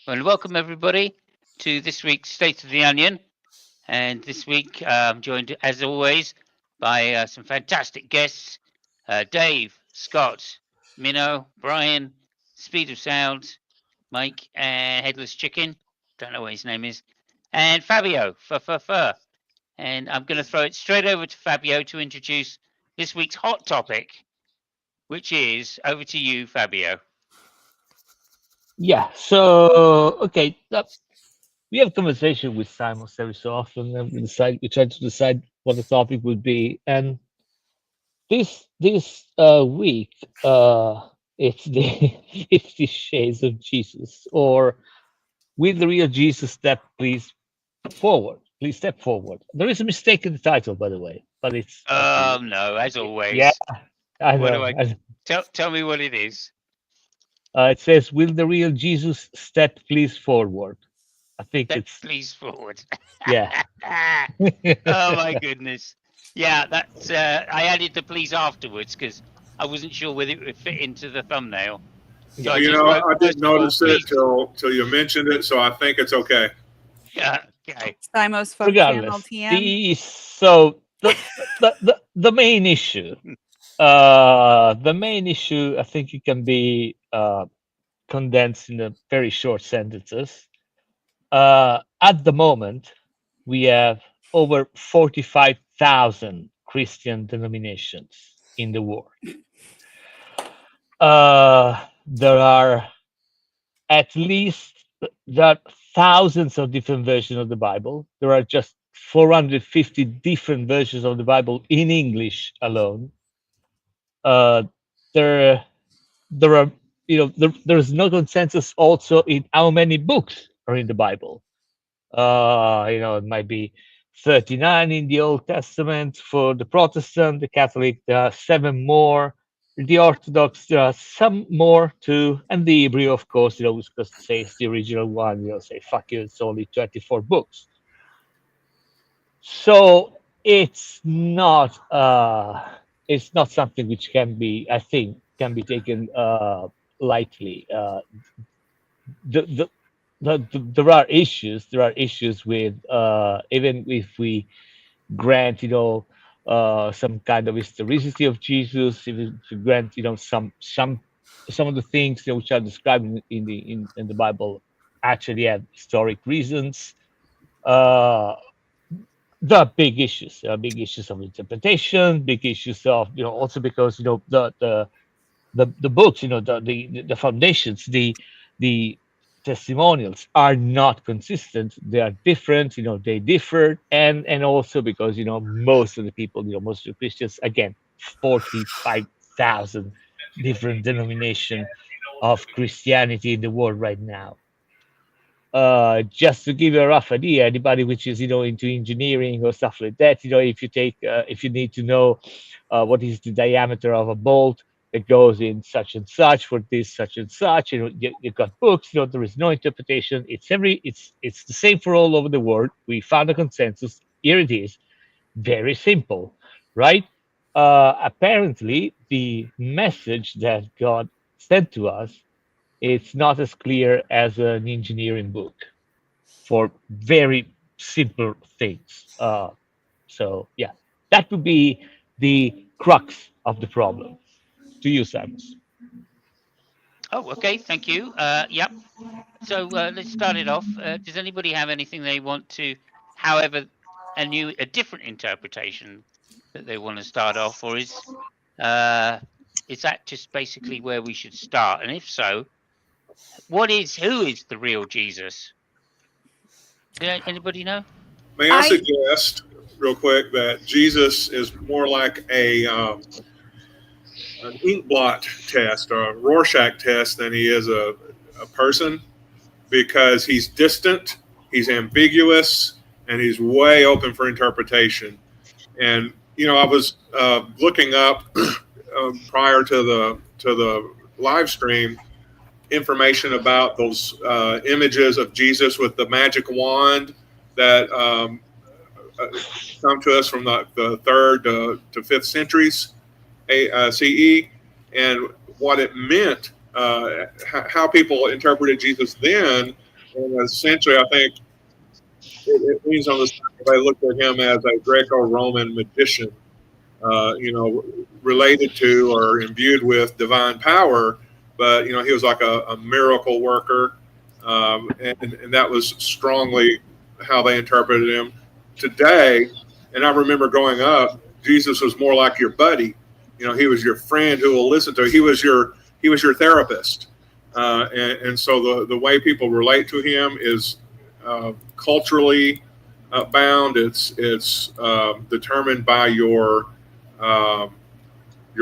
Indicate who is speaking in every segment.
Speaker 1: Well, welcome everybody to this week's State of the Onion. And this week I'm joined, as always, by some fantastic guests Dave, Scott, Minnow, Brian, Speed of Sound, Mike, and Headless Chicken. Don't know what his name is. And Fabio, Fur. And I'm going to throw it straight over to Fabio to introduce this week's hot topic, which is over to you, Fabio.
Speaker 2: Yeah. So okay, we have conversation with Simon every so often, and we try to decide what the topic would be. And this week, it's the 50 Shades of Jesus, or will the real Jesus step please forward? Please step forward. There is a mistake in the title, by the way, but it's up to you.
Speaker 1: Oh no, as
Speaker 2: Yeah,
Speaker 1: always.
Speaker 2: I
Speaker 1: What do
Speaker 2: know.
Speaker 1: I tell me what it is?
Speaker 2: It says, "Will the real Jesus step please forward?" I think
Speaker 1: Step
Speaker 2: it's
Speaker 1: please forward.
Speaker 2: yeah.
Speaker 1: Oh my goodness. Yeah, that's I added the please afterwards because I wasn't sure whether it would fit into the thumbnail. So
Speaker 2: Yeah.
Speaker 1: I
Speaker 3: You
Speaker 1: just
Speaker 3: know,
Speaker 1: wrote
Speaker 3: I didn't
Speaker 1: first of all,
Speaker 3: notice it
Speaker 1: please.
Speaker 3: till you mentioned it, so I think it's okay.
Speaker 1: Yeah, okay.
Speaker 4: Simo's Folk Channel
Speaker 2: Regardless,
Speaker 4: TM.
Speaker 2: the main issue, I think it can be condensed in a very short sentences. At the moment, we have over 45,000 Christian denominations in the world. There are at least there are thousands of different versions of the Bible. There are just 450 different versions of the Bible in English alone. Uh, there, there are, there's no consensus also in how many books are in the Bible. It might be 39 in the Old Testament for the Protestant, the Catholic, there are seven more. The Orthodox, there are some more too, and the Hebrew, of course, because say it's the original one, say fuck you, it's only 24 books. So it's not something which can be, I think, can be taken lightly. The, the, there are issues. There are issues with even if we grant, some kind of historicity of Jesus, if we grant, some of the things which are described in the Bible actually have historic reasons. Uh, there are big issues. There are big issues of interpretation, big issues of, also because, the books, the foundations, the testimonials are not consistent. They are different. They differ, and also because, most of the people, most of the Christians, again, 45,000 different denomination of Christianity in the world right now. Just to give you a rough idea, anybody which is, into engineering or stuff like that, if you need to know what is the diameter of a bolt that goes in such and such for this, such and such, you've got books, there is no interpretation. It's the same for all over the world. We found a consensus. Here it is, very simple, right? Apparently, the message that God sent to us, it's not as clear as an engineering book for very simple things. So yeah, that would be the crux of the problem. To you, Samus.
Speaker 1: Oh, okay, thank you. Yep. So let's start it off. Does anybody have anything they want to, however, a different interpretation that they want to start off, or uh, is that just basically where we should start? And if so, who is the real Jesus? Anybody know?
Speaker 3: May I
Speaker 4: I
Speaker 3: suggest, real quick, that Jesus is more like an ink blot test or a Rorschach test than he is a person, because he's distant, he's ambiguous, and he's way open for interpretation. And I was looking up prior to the live stream information about those images of Jesus with the magic wand that uh, come to us from the third to fifth centuries CE, and what it meant, how people interpreted Jesus then. And essentially, I think it means on the surface they looked at him as a Greco-Roman magician, related to or imbued with divine power. But he was like a miracle worker, and that was strongly how they interpreted him. Today, and I remember growing up, Jesus was more like your buddy. He was your friend who will listen to you. He was your therapist, and so the way people relate to him is culturally bound. It's determined by your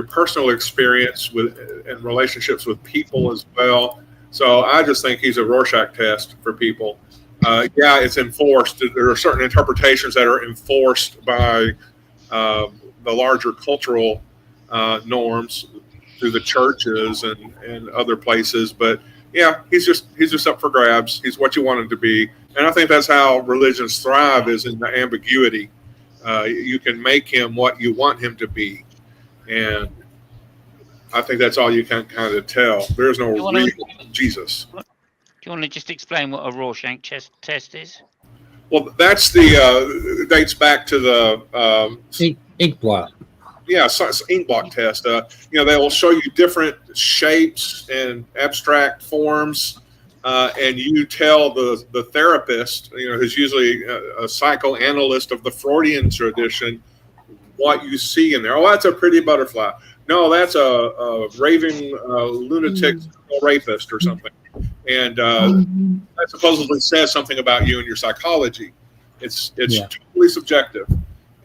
Speaker 3: personal experience with and relationships with people as well. So I just think he's a Rorschach test for people. Yeah, it's enforced. There are certain interpretations that are enforced by the larger cultural norms through the churches and other places. But yeah, he's just up for grabs. He's what you want him to be, and I think that's how religions thrive, is in the ambiguity. You can make him what you want him to be, and I think that's all you can kind of tell. There's no real Jesus.
Speaker 1: Do you want to just explain what a Rorschach test is?
Speaker 3: Well, that's dates back to the
Speaker 4: ink blot.
Speaker 3: Yeah, ink blot test. They will show you different shapes and abstract forms, and you tell the therapist, who's usually a psychoanalyst of the Freudian tradition, what you see in there. Oh, that's a pretty butterfly. No, that's a raving lunatic rapist or something. And that supposedly says something about you and your psychology. It's totally subjective.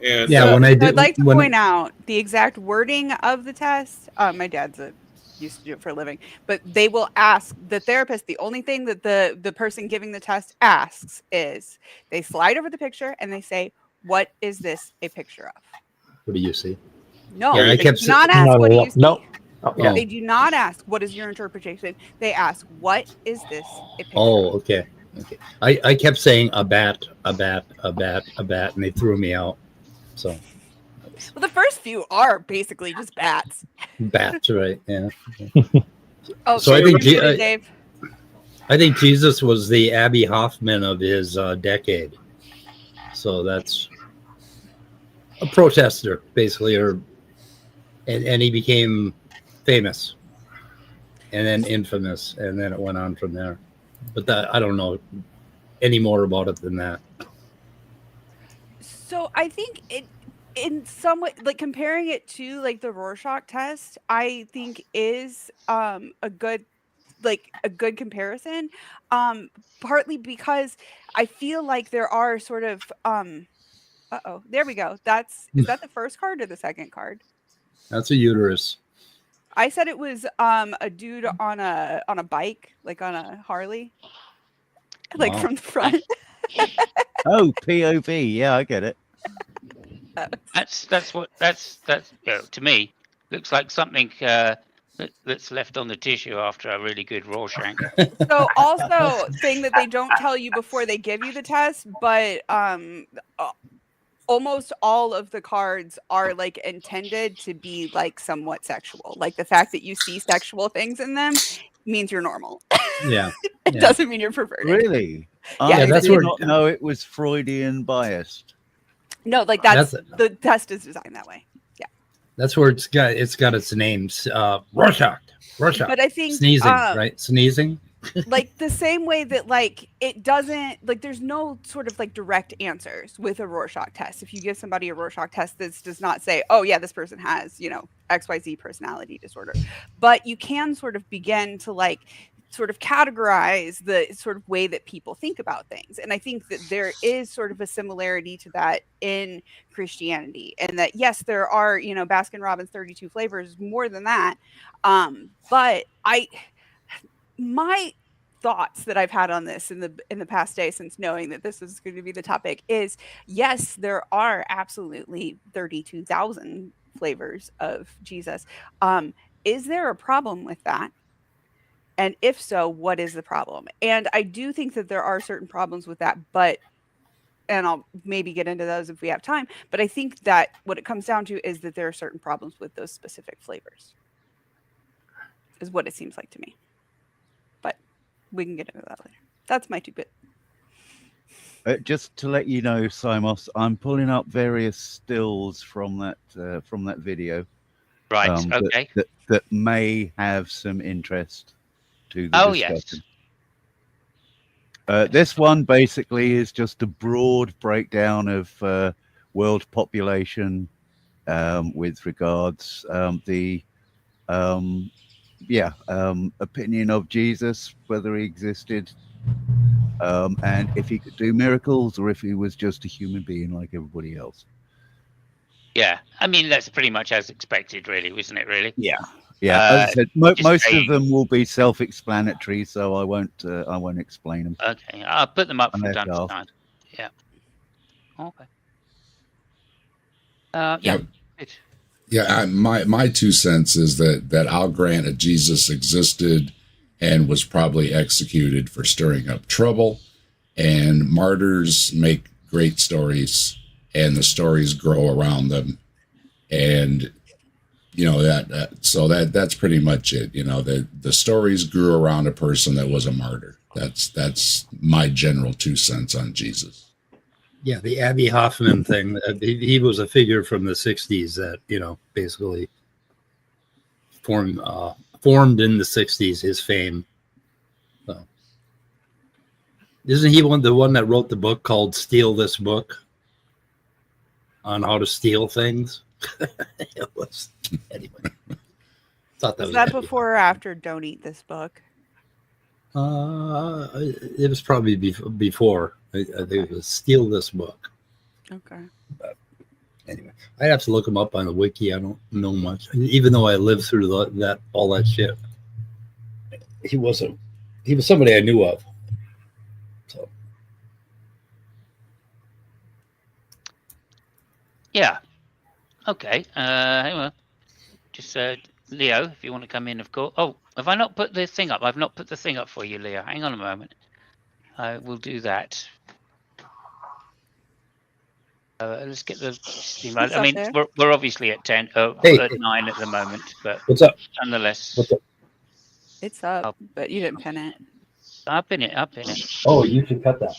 Speaker 3: And
Speaker 5: I'd like to point out the exact wording of the test. My dad's used to do it for a living, but they will ask the therapist. The only thing that the person giving the test asks is they slide over the picture and they say, "What is this a picture of?"
Speaker 4: What do you see?
Speaker 5: No, they do not ask what do you see.
Speaker 2: No.
Speaker 5: They do not ask what is your interpretation. They ask, "What is this a picture
Speaker 4: Oh,
Speaker 5: of?"
Speaker 4: okay. I kept saying a bat, and they threw me out. So,
Speaker 5: well, the first few are basically just bats.
Speaker 4: Bats, right? Yeah.
Speaker 5: Oh,
Speaker 4: so I think
Speaker 5: Dave.
Speaker 4: I think Jesus was the Abby Hoffman of his decade. So that's a protester, basically, and he became famous, and then infamous, and then it went on from there. But I don't know any more about it than that.
Speaker 5: So I think in some way, like comparing it to like the Rorschach test, I think is a good comparison. Partly because I feel like there are sort of there we go. Is that the first card or the second card?
Speaker 4: That's a uterus.
Speaker 5: I said it was a dude on a bike, like on a Harley, like from the front.
Speaker 6: Oh, POV. Yeah, I get it.
Speaker 1: That's to me looks like something that's left on the tissue after a really good Rorschach.
Speaker 5: So also thing that they don't tell you before they give you the test, but almost all of the cards are like intended to be like somewhat sexual. Like the fact that you see sexual things in them means you're normal.
Speaker 4: Yeah.
Speaker 5: It doesn't mean you're perverted.
Speaker 6: Really?
Speaker 5: Yeah,
Speaker 6: I did not know it was Freudian biased.
Speaker 5: No, like that's the test is designed that way. Yeah.
Speaker 4: That's where it's got its name. Rorschach.
Speaker 5: But I think
Speaker 4: sneezing, right? Sneezing.
Speaker 5: Like the same way that like it doesn't like there's no sort of like direct answers with a Rorschach test. If you give somebody a Rorschach test, this does not say, oh yeah, this person has, XYZ personality disorder. But you can sort of begin to like sort of categorize the sort of way that people think about things. And I think that there is sort of a similarity to that in Christianity, and that yes, there are, Baskin-Robbins 32 flavors, more than that. But my thoughts that I've had on this in the past day since knowing that this was going to be the topic is, yes, there are absolutely 32,000 flavors of Jesus. Is there a problem with that? And if so, what is the problem? And I do think that there are certain problems with that, and I'll maybe get into those if we have time, but I think that what it comes down to is that there are certain problems with those specific flavors, is what it seems like to me. But we can get into that later. That's my 2 bit.
Speaker 6: Just to let you know, Simos, I'm pulling up various stills from that video.
Speaker 1: Right.
Speaker 6: that-
Speaker 1: Okay.
Speaker 6: That may have some interest to the
Speaker 1: Oh
Speaker 6: discussion.
Speaker 1: yes.
Speaker 6: This one basically is just a broad breakdown of world population with regards the opinion of Jesus, whether he existed, and if he could do miracles or if he was just a human being like everybody else.
Speaker 1: Yeah. I mean, that's pretty much as expected, really, isn't it? Really.
Speaker 6: Yeah, as I said, most
Speaker 1: saying-
Speaker 6: of them will be self-explanatory, so I won't explain them.
Speaker 1: Okay. I'll put them up from
Speaker 6: Unless
Speaker 1: time to
Speaker 6: asked.
Speaker 1: time. Yeah. Okay. Yeah. Good.
Speaker 7: Yeah, my 2 cents is that I'll grant that Jesus existed and was probably executed for stirring up trouble, and martyrs make great stories, and the stories grow around them, and that's pretty much it. The stories grew around a person that was a martyr. That's my general 2 cents on Jesus.
Speaker 4: Yeah, the Abby Hoffman thing. He was a figure from the '60s that basically formed in the '60s. His fame. So, isn't he the one that wrote the book called "Steal This Book" on how to steal things? It was anyway. Thought that
Speaker 5: Was
Speaker 4: was
Speaker 5: that
Speaker 4: Abby
Speaker 5: before or after Don't Eat This Book?
Speaker 4: It was probably before. I think it was "Steal This Book."
Speaker 5: Okay.
Speaker 4: Anyway, I'd have to look him up on the wiki. I don't know much, even though I lived through all that shit. He was somebody I knew of. So
Speaker 1: Yeah. Okay. Hang on. Just Leo, if you want to come in, of course. Oh, have I not put the thing up? I've not put the thing up for you, Leo. Hang on a moment. I will do that. Let's get the steam.
Speaker 5: It's
Speaker 1: I
Speaker 5: up
Speaker 1: mean,
Speaker 5: there.
Speaker 1: we're obviously at 10,
Speaker 4: Hey.
Speaker 1: at 9 at the moment, but
Speaker 4: what's up?
Speaker 1: nonetheless,
Speaker 4: What's up?
Speaker 5: It's up, but you didn't pin it.
Speaker 1: up in it.
Speaker 4: Oh, you should cut that.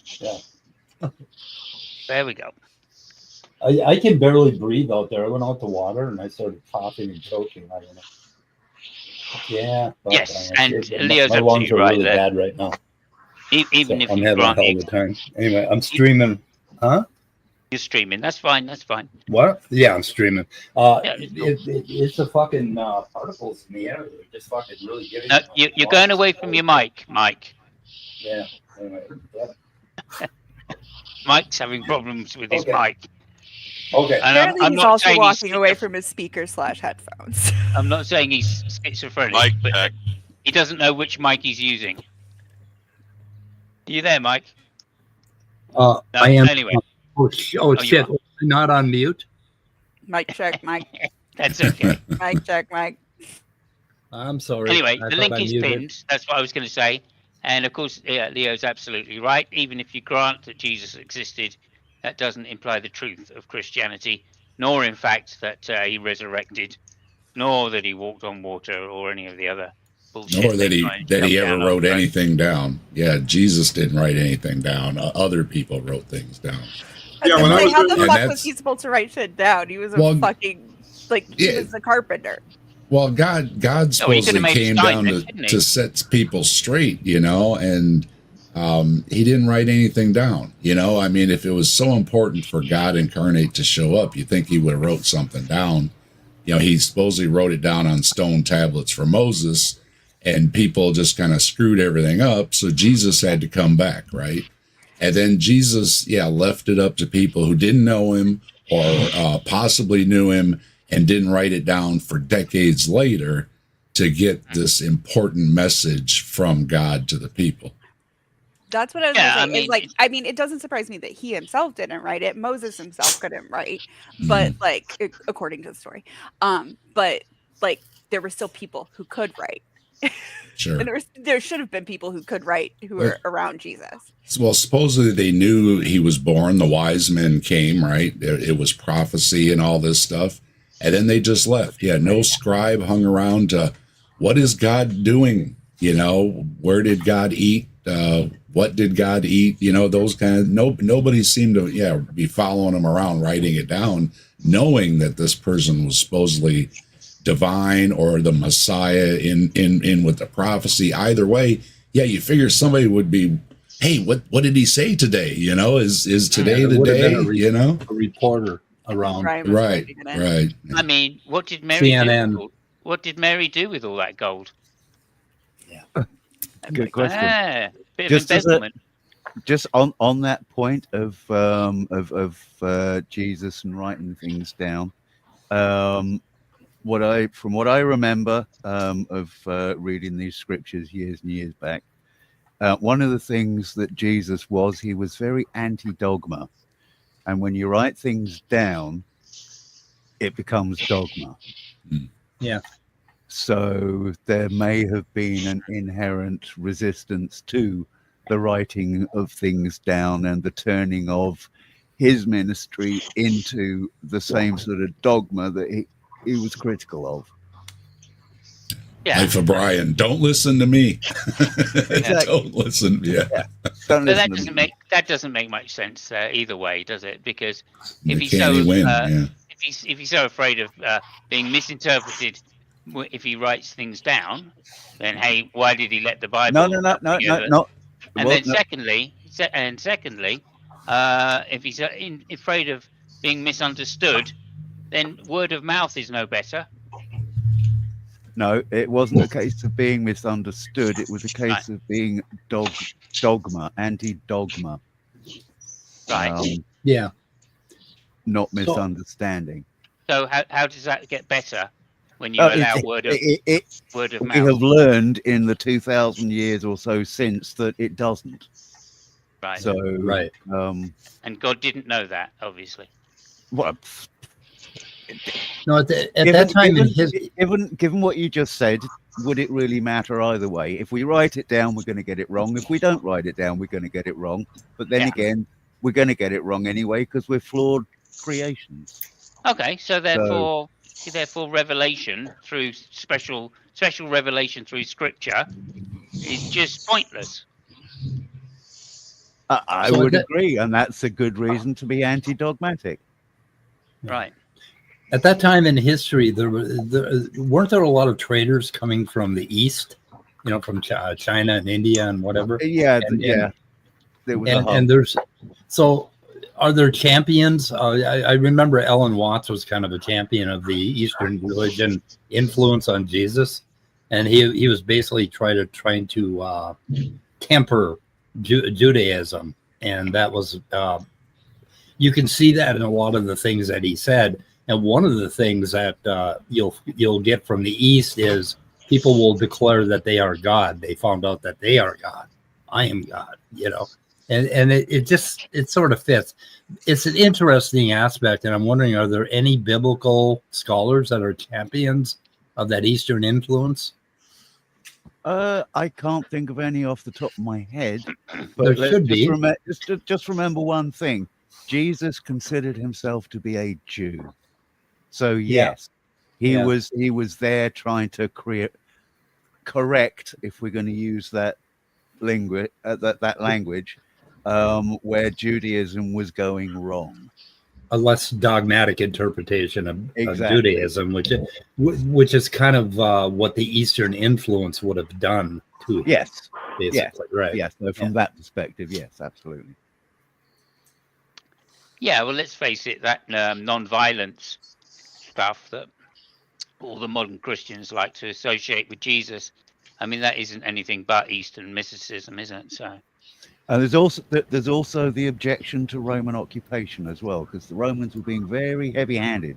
Speaker 4: Yeah,
Speaker 1: There we go.
Speaker 4: I can barely breathe out there. I went out to water and I started coughing and choking. I don't know. Yeah.
Speaker 1: Yes,
Speaker 4: I-
Speaker 1: and
Speaker 4: my
Speaker 1: Leo's
Speaker 4: lungs
Speaker 1: absolutely
Speaker 4: are
Speaker 1: right
Speaker 4: really
Speaker 1: there.
Speaker 4: bad right now.
Speaker 1: Even
Speaker 4: So
Speaker 1: if
Speaker 4: I'm
Speaker 1: you
Speaker 4: having a hell
Speaker 1: grant
Speaker 4: of a time. Anyway, I'm streaming. Huh?
Speaker 1: you're streaming, that's fine. That's fine.
Speaker 4: What? Yeah, I'm streaming.
Speaker 1: Yeah,
Speaker 4: It's the fucking particles in the air. They're just fucking really giving.
Speaker 1: No,
Speaker 4: me
Speaker 1: you're going away from your mic, Mike.
Speaker 4: Yeah. Anyway, yeah.
Speaker 1: Mike's having problems with his
Speaker 4: Okay.
Speaker 1: mic.
Speaker 4: Okay.
Speaker 1: And
Speaker 5: Apparently,
Speaker 1: I'm
Speaker 5: he's
Speaker 1: not
Speaker 5: also
Speaker 1: saying
Speaker 5: walking away from his speaker/headphones.
Speaker 1: I'm not saying he's schizophrenic,
Speaker 8: Mike
Speaker 1: but
Speaker 8: check.
Speaker 1: he doesn't know which mic he's using. Are you there, Mike? No,
Speaker 4: I am.
Speaker 1: Anyway,
Speaker 4: Oh,
Speaker 1: you
Speaker 4: shit! Not on mute.
Speaker 5: Mic check, Mike.
Speaker 1: that's okay.
Speaker 5: Mic check, Mike.
Speaker 4: I'm sorry.
Speaker 1: Anyway,
Speaker 4: I
Speaker 1: the
Speaker 4: thought
Speaker 1: link
Speaker 4: I
Speaker 1: is
Speaker 4: muted.
Speaker 1: pinned. That's what I was going to say. And of course, yeah, Leo's absolutely right. Even if you grant that Jesus existed, that doesn't imply the truth of Christianity, nor in fact that he resurrected, nor that he walked on water or any of the other bullshit.
Speaker 7: Nor that
Speaker 1: they
Speaker 7: he
Speaker 1: try and
Speaker 7: that he
Speaker 1: dump
Speaker 7: ever
Speaker 1: down
Speaker 7: wrote
Speaker 1: our
Speaker 7: anything down. Yeah, Jesus didn't write anything down. Other people wrote things down.
Speaker 3: Yeah, when I
Speaker 5: Like,
Speaker 3: was
Speaker 5: how the
Speaker 3: doing-
Speaker 5: fuck
Speaker 7: And
Speaker 5: was he supposed to write shit down? He was a
Speaker 7: Well,
Speaker 5: fucking he
Speaker 7: yeah.
Speaker 5: was a carpenter.
Speaker 7: Well, God
Speaker 1: No, he
Speaker 7: supposedly
Speaker 1: could've made
Speaker 7: came down
Speaker 1: Steinbeck, didn't he?
Speaker 7: to set people straight, and he didn't write anything down. I mean, if it was so important for God incarnate to show up, you think he would have wrote something down. He supposedly wrote it down on stone tablets for Moses, and people just kind of screwed everything up. So Jesus had to come back, right? And then Jesus, left it up to people who didn't know him or possibly knew him and didn't write it down for decades later to get this important message from God to the people.
Speaker 5: That's what I was
Speaker 1: Yeah,
Speaker 5: gonna say.
Speaker 1: I
Speaker 5: Is it doesn't surprise me that he himself didn't write it. Moses himself couldn't write, but according to the story, but there were still people who could write,
Speaker 7: Sure.
Speaker 5: and there should have been people who could write who were around Jesus.
Speaker 7: Well, supposedly they knew he was born. The wise men came, right? It was prophecy and all this stuff. And then they just left. Yeah, no scribe hung around to, what is God doing? Where did God eat? what did God eat? You know, those kind of nobody seemed to be following him around, writing it down, knowing that this person was supposedly divine or the Messiah in with the prophecy. Either way, you figure somebody would be, hey, what did he say today? You know, is today the day? You know,
Speaker 4: a reporter around.
Speaker 7: Right.
Speaker 1: I mean, what did Mary
Speaker 4: CNN.
Speaker 1: do? What did Mary do with all that gold?
Speaker 6: Good question.
Speaker 1: Bit
Speaker 6: Just
Speaker 1: of
Speaker 6: as a-
Speaker 1: embezzlement.
Speaker 6: Just on that point of Jesus and writing things down, from what I remember of reading these scriptures years and years back, one of the things that Jesus was, he was very anti-dogma, and when you write things down, it becomes dogma.
Speaker 4: Yeah.
Speaker 6: So there may have been an inherent resistance to the writing of things down and the turning of his ministry into the same sort of dogma that he was critical of.
Speaker 1: Yeah.
Speaker 7: Life of Brian, don't listen to me.
Speaker 6: Exactly.
Speaker 7: Don't listen. Yeah.
Speaker 6: Don't
Speaker 1: But
Speaker 6: listen to me.
Speaker 1: that doesn't make much sense either way, does it? Because if
Speaker 7: Can
Speaker 1: he's
Speaker 7: he
Speaker 1: so
Speaker 7: win?
Speaker 1: if he's so afraid of being misinterpreted if he writes things down, then hey, why did he let the Bible?
Speaker 6: No.
Speaker 1: And
Speaker 6: Well,
Speaker 1: then secondly, if he's afraid of being misunderstood, then word of mouth is no better.
Speaker 6: no, it wasn't a case of being misunderstood. It was a case of being dogma, anti-dogma.
Speaker 1: Right.
Speaker 4: Yeah.
Speaker 6: Not misunderstanding.
Speaker 1: So how does that get better when you allow word of
Speaker 6: We
Speaker 1: mouth?
Speaker 6: have learned in the 2,000 years or so since that it doesn't.
Speaker 1: Right.
Speaker 6: So,
Speaker 4: Right.
Speaker 1: And God didn't know that, obviously.
Speaker 6: What?
Speaker 4: No, at that time in his
Speaker 6: Given what you just said, would it really matter either way? If we write it down, we're going to get it wrong. If we don't write it down, we're going to get it wrong. But then again, we're going to get it wrong anyway because we're flawed creations.
Speaker 1: Okay, so therefore revelation through special revelation through Scripture is just pointless.
Speaker 6: I
Speaker 4: So
Speaker 6: would
Speaker 4: that-
Speaker 6: agree, and that's a good reason to be anti-dogmatic.
Speaker 1: Right.
Speaker 4: At that time in history, weren't there a lot of traders coming from the east, you know, from China and India and whatever.
Speaker 6: Yeah,
Speaker 4: And-
Speaker 6: yeah. There was a hub.
Speaker 4: And there's so are there champions? I remember Ellen Watts was kind of a champion of the Eastern religion influence on Jesus, and he was basically trying to temper Judaism, and that was you can see that in a lot of the things that he said. And one of the things that you'll get from the East is people will declare that they are God. They found out that they are God. I am God, you know. And it sort of fits. It's an interesting aspect, and I'm wondering, are there any biblical scholars that are champions of that Eastern influence?
Speaker 6: I can't think of any off the top of my head, but
Speaker 4: There
Speaker 6: let's
Speaker 4: should be.
Speaker 6: just remember one thing: Jesus considered himself to be a Jew, so yes, he was there trying to correct, if we're going to use that language, where Judaism was going wrong.
Speaker 4: A less dogmatic interpretation of
Speaker 6: Exactly.
Speaker 4: Judaism, which is kind of what the Eastern influence would have done to
Speaker 6: Yes,
Speaker 4: basically, right?
Speaker 6: yes. So from that perspective, yes, absolutely.
Speaker 1: Yeah, well, let's face it, that non-violence stuff that all the modern Christians like to associate with Jesus, I mean, that isn't anything but Eastern mysticism, isn't it? So,
Speaker 6: And there's also the objection to Roman occupation as well, because the Romans were being very heavy-handed.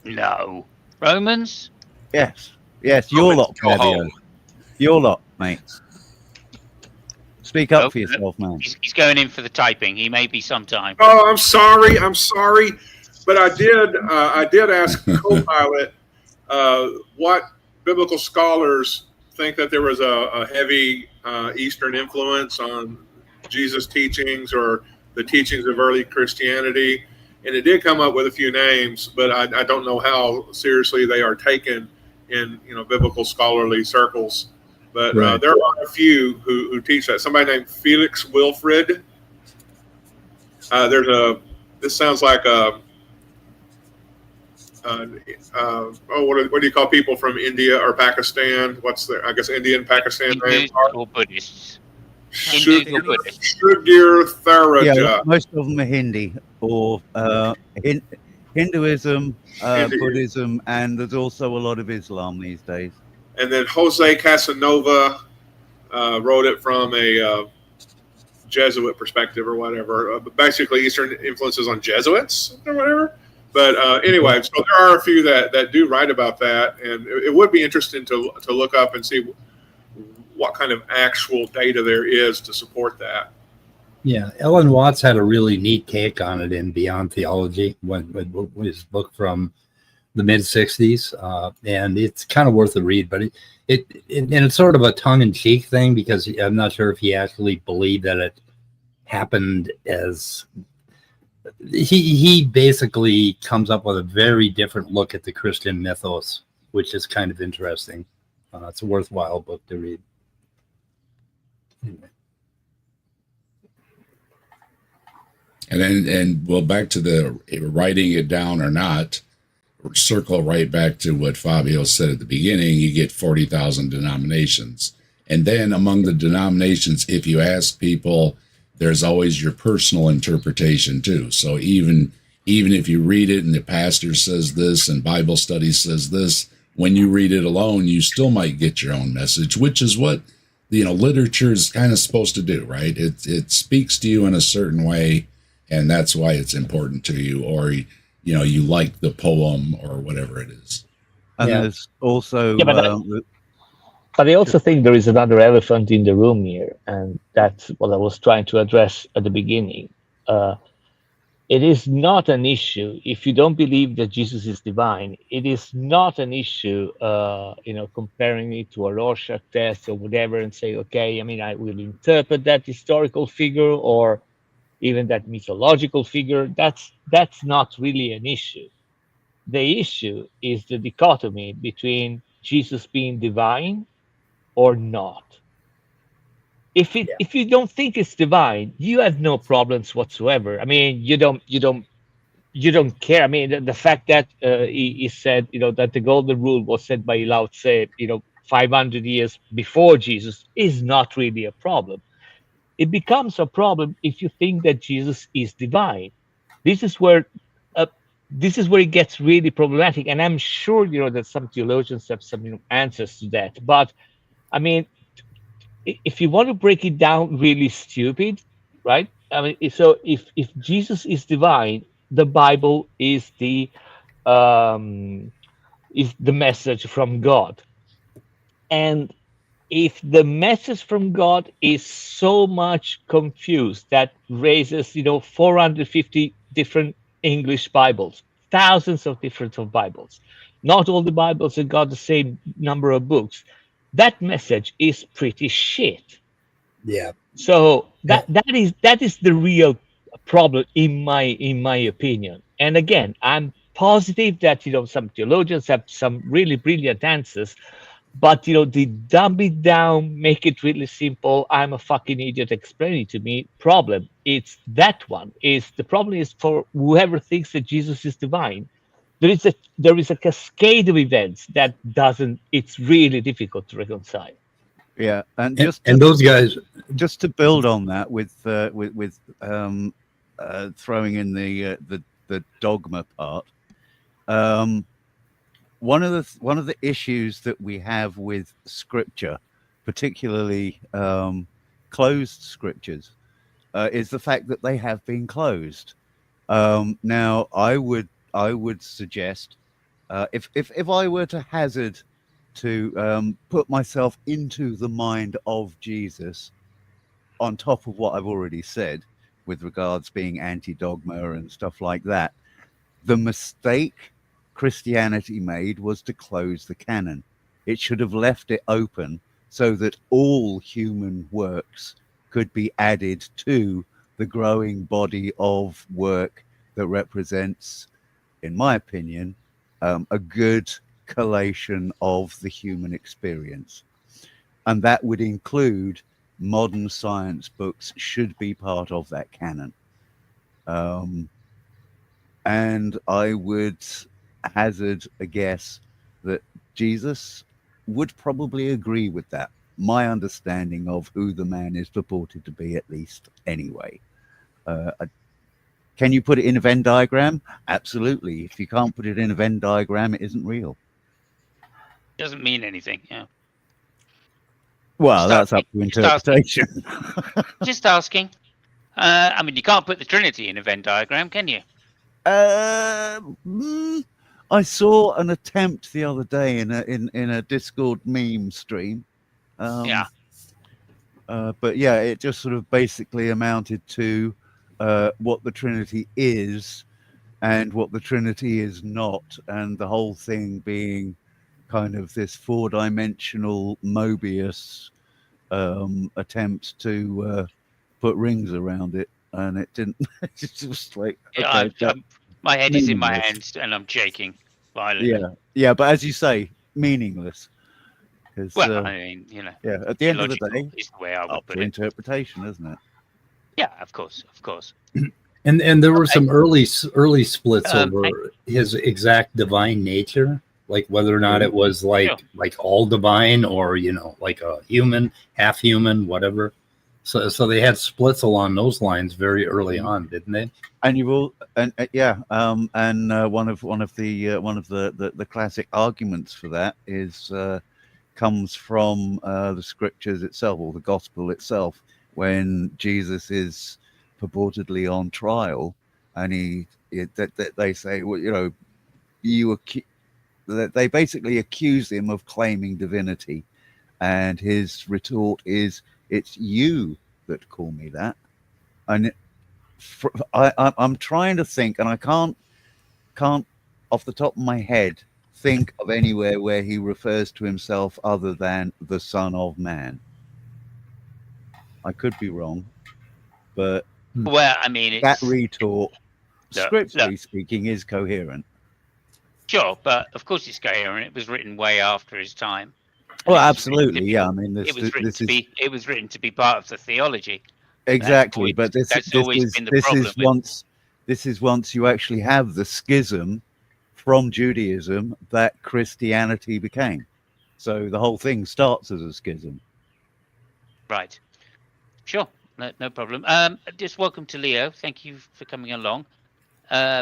Speaker 1: no. Romans?
Speaker 6: Yes, your lot,
Speaker 3: Go
Speaker 6: plebeian.
Speaker 3: home.
Speaker 6: Your lot, mate. Speak up
Speaker 1: Nope.
Speaker 6: for yourself, man.
Speaker 1: He's going in for the typing. He may be sometime.
Speaker 3: Oh, I'm sorry, but I did ask Copilot what biblical scholars think that there was a heavy Eastern influence on Jesus' teachings or the teachings of early Christianity, and it did come up with a few names, but I don't know how seriously they are taken in biblical scholarly circles. But
Speaker 4: Right.
Speaker 3: there are a few who teach that. Somebody named Felix Wilfred. This sounds like what do you call people from India or Pakistan? What's their, I guess, Indian, Pakistan name?
Speaker 1: Hindus or Buddhists. Hindus or Buddhists.
Speaker 3: Sudhir Tharaja.
Speaker 6: Yeah, most of them are Hindi or Hinduism, Buddhism, and there's also a lot of Islam these days.
Speaker 3: And then Jose Casanova wrote it from a Jesuit perspective or whatever. Basically, Eastern influences on Jesuits or whatever. But anyway, so there are a few that do write about that, and it would be interesting to look up and see what kind of actual data there is to support that.
Speaker 4: Yeah, Ellen Watts had a really neat take on it in Beyond Theology, when his book from the mid '60s, and it's kind of worth a read. But and it's sort of a tongue-in-cheek thing, because I'm not sure if he actually believed that it happened as. He basically comes up with a very different look at the Christian mythos, which is kind of interesting. It's a worthwhile book to read. Anyway.
Speaker 7: And well, back to the writing it down or not, circle right back to what Fabio said at the beginning. You get 40,000 denominations. And then among the denominations, if you ask people, there's always your personal interpretation too. So even if you read it and the pastor says this and Bible study says this, when you read it alone, you still might get your own message, which is what, literature is kind of supposed to do, right? It speaks to you in a certain way, and that's why it's important to you, or, you like the poem or whatever it is.
Speaker 6: And there's also...
Speaker 2: But I also think there is another elephant in the room here, and that's what I was trying to address at the beginning. It is not an issue if you don't believe that Jesus is divine. It is not an issue, comparing it to a Rorschach test or whatever, and say, okay, I will interpret that historical figure or even that mythological figure. That's not really an issue. The issue is the dichotomy between Jesus being divine or not. If you don't think it's divine, you have no problems whatsoever. You don't care. The fact that he said, that the golden rule was said by Lao Tse, 500 years before Jesus, is not really a problem. It becomes a problem if you think that Jesus is divine. This is where it gets really problematic, and I'm sure that some theologians have some answers to that. But if you want to break it down really stupid, right? So if Jesus is divine, the Bible is the message from God. And if the message from God is so much confused that raises 450 different English Bibles, thousands of different Bibles, not all the Bibles have got the same number of books, that message is pretty shit.
Speaker 4: Yeah.
Speaker 2: So that is the real problem in my opinion. And again, I'm positive that some theologians have some really brilliant answers, but the dumb it down, make it really simple, I'm a fucking idiot, explain it to me problem. It's that one. The problem is for whoever thinks that Jesus is divine. There is a cascade of events that it's really difficult to reconcile.
Speaker 6: Yeah, and
Speaker 4: those guys,
Speaker 6: just to build on that with throwing in the dogma part. One of the issues that we have with scripture, particularly closed scriptures, is the fact that they have been closed. Now, I would suggest, if I were to hazard to put myself into the mind of Jesus, on top of what I've already said with regards being anti-dogma and stuff like that, the mistake Christianity made was to close the canon. It should have left it open so that all human works could be added to the growing body of work that represents, in my opinion, a good collation of the human experience. and that would include modern science books should be part of that canon. And I would hazard a guess that Jesus would probably agree with that. My understanding of who the man is purported to be, at least, anyway. Can you put it in a Venn diagram? Absolutely. If you can't put it in a Venn diagram, it isn't real.
Speaker 1: Doesn't mean anything. Yeah.
Speaker 6: Well,
Speaker 1: Just
Speaker 6: that's up
Speaker 1: asking.
Speaker 6: to
Speaker 1: Just asking.
Speaker 6: interpretation.
Speaker 1: Just asking. I mean, you can't put the Trinity in a Venn diagram, can you?
Speaker 6: I saw an attempt the other day in a Discord meme stream.
Speaker 1: Yeah.
Speaker 6: But yeah, it just sort of basically amounted to what the Trinity is and what the Trinity is not, and the whole thing being kind of this four-dimensional Mobius attempt to put rings around it, and it didn't. It's just like, okay,
Speaker 1: my head is in my
Speaker 6: meaningless.
Speaker 1: hands and I'm shaking violently.
Speaker 6: Yeah, but as you say, meaningless. 'Cause,
Speaker 1: Well, I mean, you know,
Speaker 6: yeah, at the end of the
Speaker 1: illogical
Speaker 6: day,
Speaker 1: is the way I would
Speaker 6: up
Speaker 1: put
Speaker 6: to
Speaker 1: it.
Speaker 6: interpretation, isn't it?
Speaker 1: Yeah, of course.
Speaker 4: And there were some early splits
Speaker 1: Um,
Speaker 4: over his exact divine nature, like whether or not it was like all divine or like a human, half human, whatever. So they had splits along those lines very early on, didn't they?
Speaker 6: And you will, and one of the classic arguments for that is comes from the scriptures itself, or the gospel itself, when Jesus is purportedly on trial, and they say, well, they basically accuse him of claiming divinity, and his retort is, "It's you that call me that." And I'm trying to think, and I can't off the top of my head think of anywhere where he refers to himself other than the Son of Man. I could be wrong, but
Speaker 1: Well, I mean, it's
Speaker 6: that retort,
Speaker 1: Look,
Speaker 6: scripturally speaking, is coherent.
Speaker 1: sure, but of course it's coherent. It was written way after his time.
Speaker 6: Well,
Speaker 1: it was
Speaker 6: absolutely, yeah. I mean,
Speaker 1: It was written to be part of the theology.
Speaker 6: exactly, but
Speaker 1: that's always been the problem.
Speaker 6: This is once you actually have the schism from Judaism that Christianity became. So the whole thing starts as a schism.
Speaker 1: Right. Sure. No problem. Just welcome to Leo. Thank you for coming along.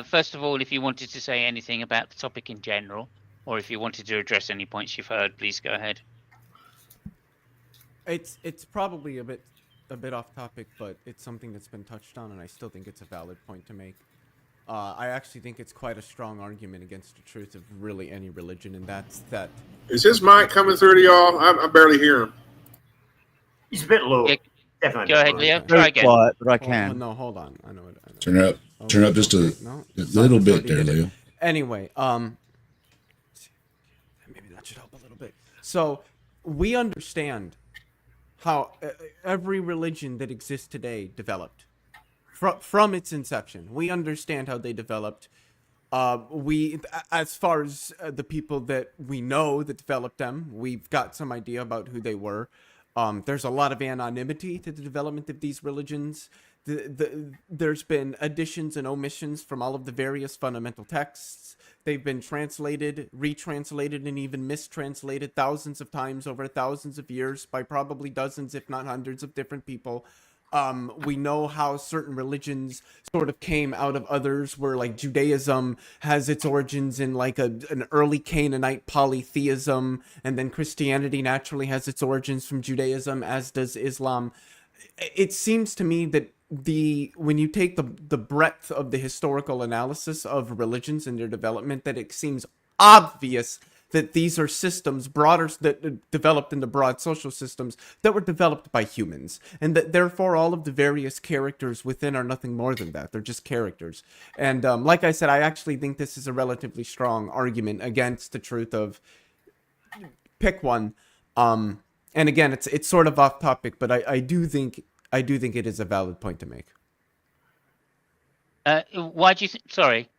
Speaker 1: First of all, if you wanted to say anything about the topic in general, or if you wanted to address any points you've heard, please go ahead.
Speaker 8: It's probably a bit off topic, but it's something that's been touched on, and I still think it's a valid point to make. I actually think it's quite a strong argument against the truth of really any religion, and that's that.
Speaker 3: Is his mic coming through to y'all? I barely hear him.
Speaker 9: He's a bit low.
Speaker 1: Yeah.
Speaker 9: Definitely.
Speaker 1: Go ahead, Leo.
Speaker 9: Okay.
Speaker 1: Try
Speaker 6: Very
Speaker 1: again.
Speaker 6: quiet, but I
Speaker 8: Oh,
Speaker 6: can.
Speaker 8: no, hold on. I know.
Speaker 7: Turn it up. Turn it up just a little bit there, Leo.
Speaker 8: Anyway, maybe that should help a little bit. So we understand how every religion that exists today developed from its inception. We understand how they developed. As far as the people that we know that developed them, we've got some idea about who they were. There's a lot of anonymity to the development of these religions. There's been additions and omissions from all of the various fundamental texts. They've been translated, retranslated, and even mistranslated thousands of times over thousands of years by probably dozens, if not hundreds, of different people. We know how certain religions sort of came out of others, where like Judaism has its origins in like an early Canaanite polytheism, and then Christianity naturally has its origins from Judaism, as does Islam. It seems to me that when you take the breadth of the historical analysis of religions and their development, that it seems obvious that these are systems that developed into broad social systems that were developed by humans, and that therefore all of the various characters within are nothing more than that. They're just characters. And like I said, I actually think this is a relatively strong argument against the truth of pick one. And again, it's sort of off topic, but I do think it is a valid point to make.
Speaker 1: Why do you think? Sorry.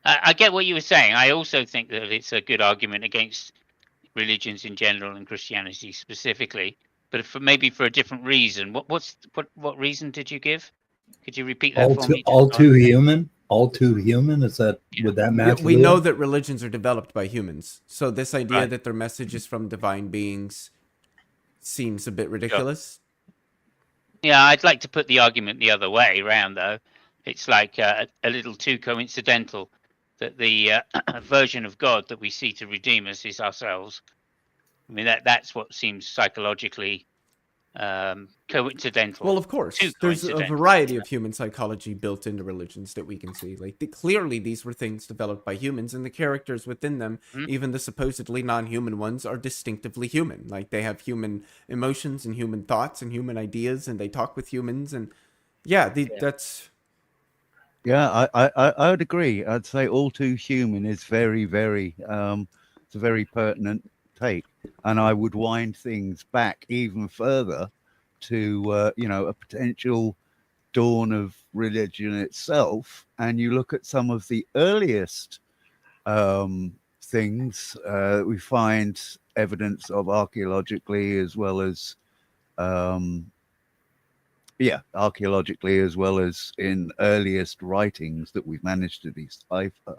Speaker 1: I get what you were saying. I also think that it's a good argument against religions in general and Christianity specifically, but maybe for a different reason. What reason did you give? Could you repeat that for me?
Speaker 4: All too human. All too human. Is that would that match?
Speaker 8: We
Speaker 4: with
Speaker 8: know
Speaker 4: it?
Speaker 8: that religions are developed by humans, so this idea
Speaker 1: Right.
Speaker 8: that their message is from divine beings seems a bit ridiculous.
Speaker 1: Yeah, I'd like to put the argument the other way around, though. It's like a little too coincidental that the version of God that we see to redeem us is ourselves. I mean, that's what seems psychologically coincidental.
Speaker 8: Well, of course,
Speaker 1: Too
Speaker 8: there's a
Speaker 1: coincidental.
Speaker 8: variety of human psychology built into religions that we can see. Like, clearly, these were things developed by humans, and the characters within them, even the supposedly non-human ones, are distinctively human. Like, they have human emotions and human thoughts and human ideas, and they talk with humans. And that's
Speaker 6: Yeah, I would agree. I'd say all too human is very, very it's a very pertinent take, and I would wind things back even further to a potential dawn of religion itself. And you look at some of the earliest things we find evidence of archaeologically as well as in earliest writings that we've managed to decipher.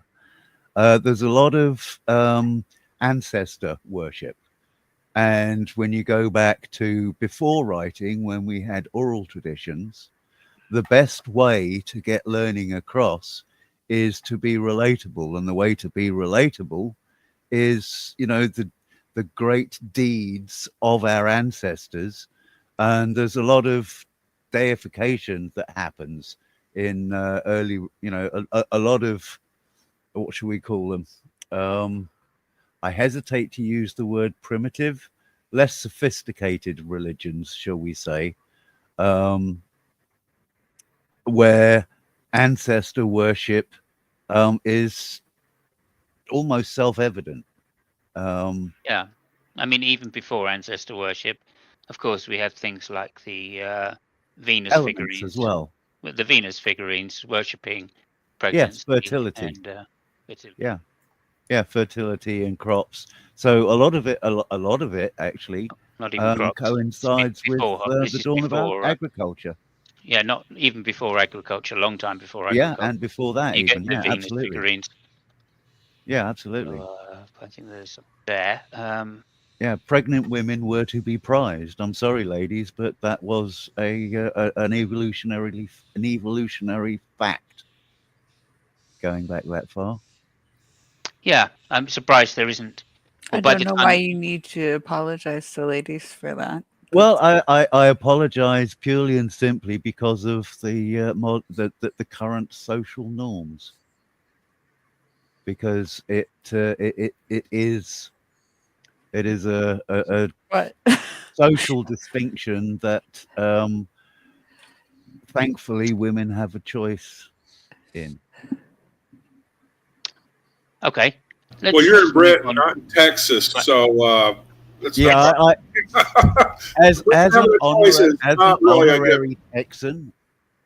Speaker 6: There's a lot of ancestor worship. And when you go back to before writing, when we had oral traditions, the best way to get learning across is to be relatable. And the way to be relatable is, the great deeds of our ancestors. And there's a lot of deification that happens in early, a lot of, what should we call them? I hesitate to use the word primitive, less sophisticated religions, shall we say, where ancestor worship is almost self-evident.
Speaker 1: Yeah, I mean, even before ancestor worship, of course, we have things like the Venus
Speaker 6: Elements
Speaker 1: figurines
Speaker 6: as well.
Speaker 1: with the Venus figurines worshipping pregnancy.
Speaker 6: Yes, fertility.
Speaker 1: And, fertility.
Speaker 6: Yeah, fertility and crops. So a lot of it actually
Speaker 1: Not even crops.
Speaker 6: coincides with
Speaker 1: This
Speaker 6: the
Speaker 1: is
Speaker 6: dawn
Speaker 1: before,
Speaker 6: of agriculture.
Speaker 1: Yeah, not even before agriculture, a long time before
Speaker 6: Yeah,
Speaker 1: agriculture.
Speaker 6: and before that
Speaker 1: You
Speaker 6: even.
Speaker 1: get the
Speaker 6: Yeah,
Speaker 1: Venus
Speaker 6: absolutely.
Speaker 1: figurines.
Speaker 6: Yeah, absolutely.
Speaker 1: I think there's some there.
Speaker 6: Yeah, pregnant women were to be prized. I'm sorry, ladies, but that was an evolutionary fact. Going back that far.
Speaker 1: Yeah, I'm surprised there isn't.
Speaker 5: I
Speaker 1: Well, by
Speaker 5: don't
Speaker 1: the
Speaker 5: know
Speaker 1: time-
Speaker 5: why you need to apologize to ladies for that.
Speaker 6: Well, I apologize purely and simply because of the current social norms. Because it is a
Speaker 5: What?
Speaker 6: social distinction that thankfully women have a choice in.
Speaker 1: Okay.
Speaker 3: Well, you're in
Speaker 1: move
Speaker 3: Britain,
Speaker 1: on.
Speaker 3: not in Texas, so let's
Speaker 6: Yeah,
Speaker 3: not-
Speaker 6: as an
Speaker 3: choices, not really a
Speaker 6: honorary Texan,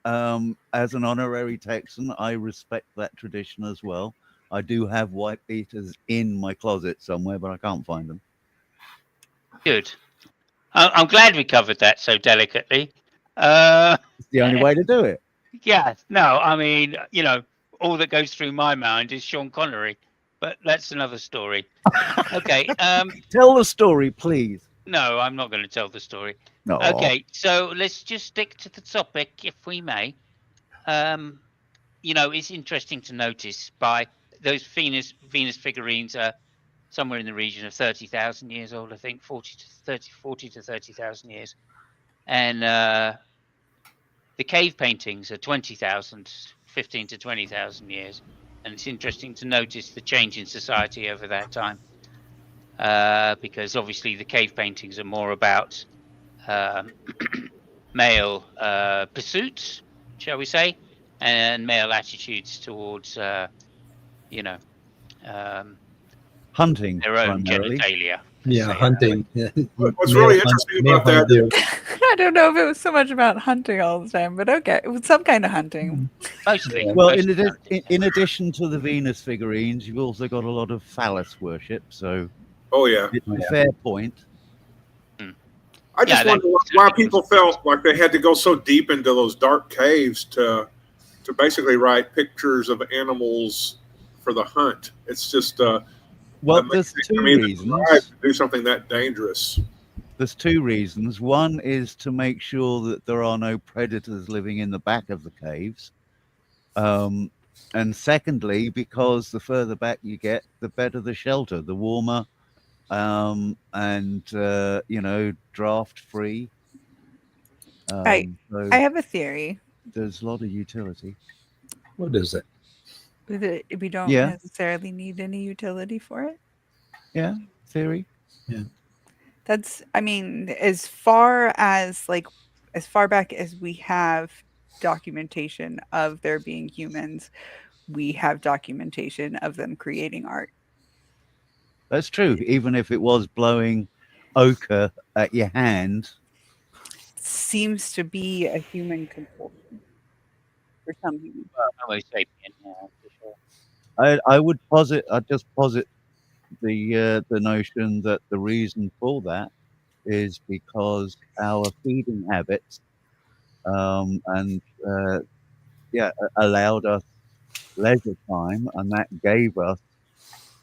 Speaker 6: as an honorary Texan, I respect that tradition as well. I do have white beaters in my closet somewhere, but I can't find them.
Speaker 1: Good. I'm glad we covered that so delicately.
Speaker 6: It's the only way to do it.
Speaker 1: Yeah, no, I mean, all that goes through my mind is Sean Connery, but that's another story. Okay.
Speaker 6: Tell the story, please.
Speaker 1: No, I'm not going to tell the story.
Speaker 6: No.
Speaker 1: Okay, so let's just stick to the topic, if we may. It's interesting to notice by those Venus figurines are somewhere in the region of 30,000 years old, I think, 40 to 30,000 years. And the cave paintings are 20,000, 15 to 20,000 years. And it's interesting to notice the change in society over that time. Because obviously the cave paintings are more about male pursuits, shall we say, and male attitudes towards,
Speaker 6: Hunting,
Speaker 1: their own
Speaker 6: primarily.
Speaker 1: genitalia.
Speaker 4: Yeah, hunting.
Speaker 3: What's really interesting about that-
Speaker 5: I don't know if it was so much about hunting all the time, but okay, it was some kind of hunting.
Speaker 1: Mostly.
Speaker 6: Well,
Speaker 1: mostly
Speaker 6: in addition to the Venus figurines, you've also got a lot of phallus worship. So,
Speaker 3: Oh yeah.
Speaker 6: It's a fair point.
Speaker 3: I just
Speaker 1: Yeah,
Speaker 3: wonder why people felt like they had to go so deep into those dark caves to basically write pictures of animals for the hunt. It's just
Speaker 6: Well,
Speaker 3: amazing
Speaker 6: there's
Speaker 3: to
Speaker 6: two
Speaker 3: me that they
Speaker 6: reasons.
Speaker 3: tried to do something that dangerous.
Speaker 6: There's two reasons. One is to make sure that there are no predators living in the back of the caves. And secondly, because the further back you get, the better the shelter, the warmer, and draft free.
Speaker 5: I
Speaker 6: So
Speaker 5: have a theory
Speaker 6: there's a lot of utility.
Speaker 4: What is it?
Speaker 5: that we don't
Speaker 6: Yeah.
Speaker 5: necessarily need any utility for it.
Speaker 6: Yeah, theory.
Speaker 5: That's, I mean, as far back as we have documentation of there being humans, we have documentation of them creating art.
Speaker 6: That's true. Even if it was blowing ochre at your hand,
Speaker 5: Seems to be a human compulsion for some humans.
Speaker 1: Homo sapien, yeah, for sure.
Speaker 6: I'd just posit the notion that the reason for that is because our feeding habits allowed us leisure time, and that gave us